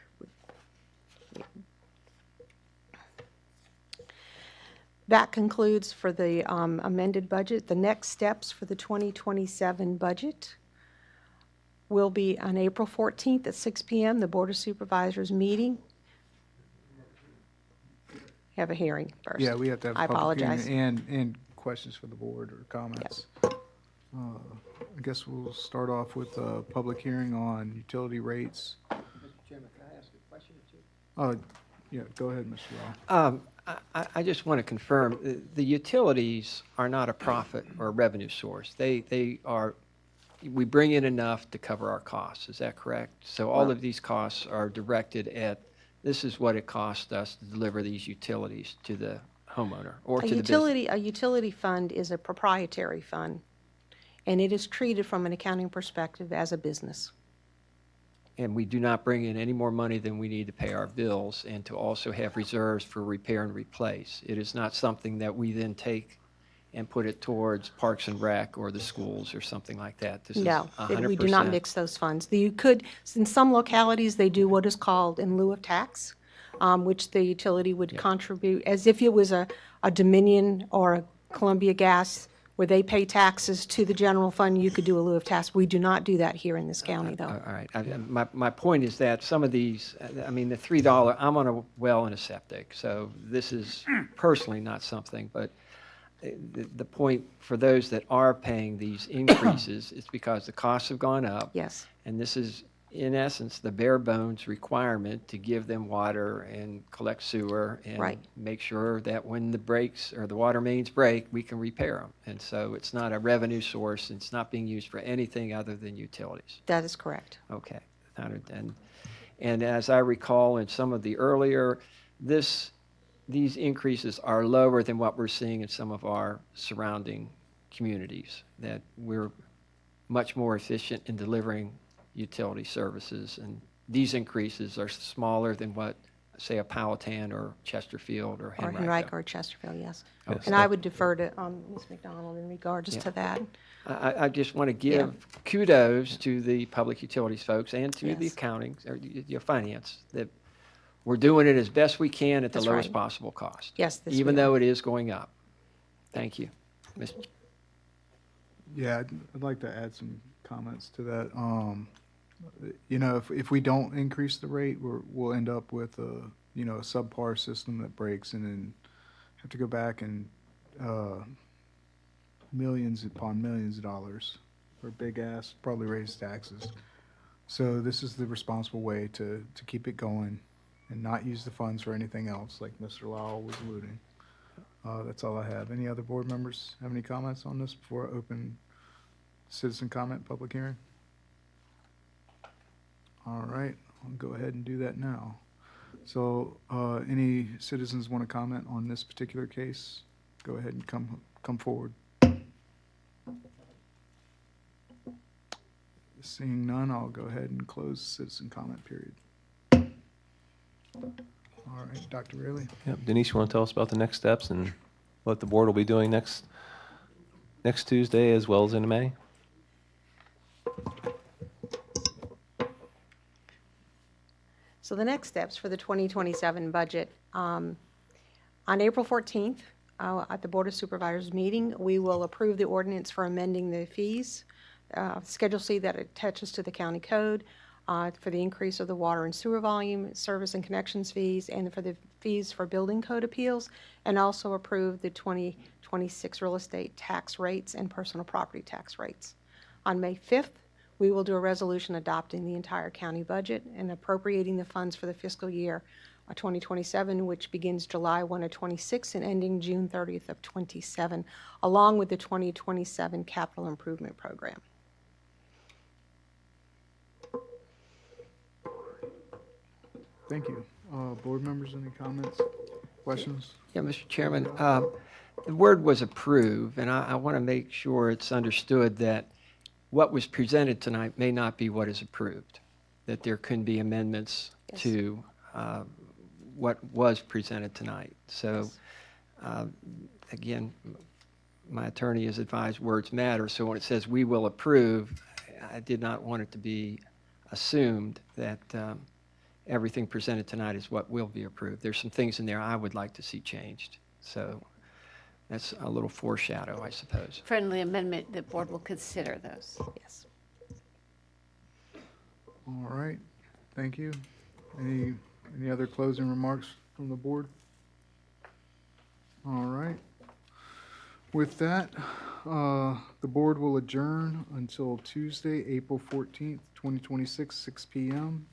That concludes for the amended budget. The next steps for the 2027 budget will be on April 14th at 6 p.m., the Board of Supervisors meeting. Have a hearing first. Yeah, we have to have I a public apologize. hearing and questions for the board or comments. I guess we'll start off with a public hearing on utility rates. Mr. Chairman, can I ask a question or two? Yeah, go ahead, Mr. Law. I just want to confirm, the utilities are not a profit or a revenue source. They are, we bring in enough to cover our costs, is that correct? So all of these costs are directed at, this is what it costs us to deliver these utilities to the homeowner or to the business. A utility fund is a proprietary fund, and it is treated from an accounting perspective as a business. And we do not bring in any more money than we need to pay our bills and to also have reserves for repair and replace. It is not something that we then take and put it towards Parks and Rec or the schools or something like that. This No, is 100%. we do not mix those funds. You could, in some localities, they do what is called in lieu of tax, which the utility would contribute, as if it was a Dominion or a Columbia Gas, where they pay taxes to the general fund, you could do a lieu of tax. We do not do that here in this county, though. All right. My point is that some of these, I mean, the $3, I'm on a well and a septic, so this is personally not something, but the point for those that are paying these increases is because the costs have gone up. Yes. And this is, in essence, the bare bones requirement to give them water and collect sewer and Right. make sure that when the breaks or the water mains break, we can repair them. And so it's not a revenue source. It's not being used for anything other than utilities. That is correct. Okay. And as I recall in some of the earlier, these increases are lower than what we're seeing in some of our surrounding communities, that we're much more efficient in delivering utility services, and these increases are smaller than what, say, a Powhatan or Chesterfield or Henrico. Henrico or Chesterfield, yes. Yes. And I would defer to Ms. McDonald in regards to that. I just want to give kudos to the public utilities folks and to the Yes. accounting, or your finance, that we're doing it as best we can at the That's lowest right. possible cost. Yes, this even we are. though it is going up. Thank you. Mr. Yeah, I'd like to add some comments to that. You know, if we don't increase the rate, we'll end up with a subpar system that breaks and then have to go back and millions upon millions of dollars for big ass, probably raise taxes. So this is the responsible way to keep it going and not use the funds for anything else, like Mr. Lowell was alluding. That's all I have. Any other board members have any comments on this before I open citizen comment public hearing? All right, I'll go ahead and do that now. So, any citizens want to comment on this particular case? Go ahead and come forward. Seeing none, I'll go ahead and close citizen comment period. All right, Dr. Rayleigh? Yep. Denise, you want to tell us about the next steps and what the board will be doing next Tuesday as well as in May? So the next steps for the 2027 budget, on April 14th, at the Board of Supervisors meeting, we will approve the ordinance for amending the fees, Schedule C that attaches to the county code, for the increase of the water and sewer volume, service and connections fees, and for the fees for building code appeals, and also approve the 2026 real estate tax rates and personal property tax rates. On May 5th, we will do a resolution adopting the entire county budget and appropriating the funds for the fiscal year 2027, which begins July 1 of 26 and ending June 30th of 27, along with the 2027 capital improvement program. Thank you. Board members, any comments, questions? Yeah, Mr. Chairman, the word was approve, and I want to make sure it's understood that what was presented tonight may not be what is approved, that there can be amendments to what was presented tonight. So, again, my attorney has advised words matter, so when it says we will approve, I did not want it to be assumed that everything presented tonight is what will be approved. There's some things in there I would like to see changed. So that's a little foreshadow, I suppose. Friendly amendment, the board will consider those, yes. All right, thank you. Any other closing remarks from the board? All right. With that, the board will adjourn until Tuesday, April 14th, 2026, 6 p.m.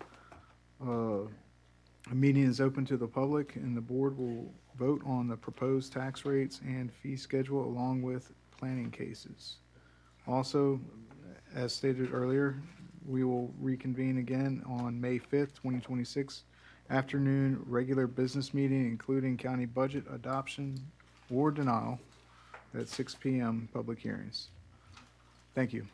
A meeting is open to the public, and the board will vote on the proposed tax rates and fee schedule along with planning cases. Also, as stated earlier, we will reconvene again on May 5th, 2026, afternoon regular business meeting, including county budget adoption or denial at 6 p.m. public hearings. Thank you.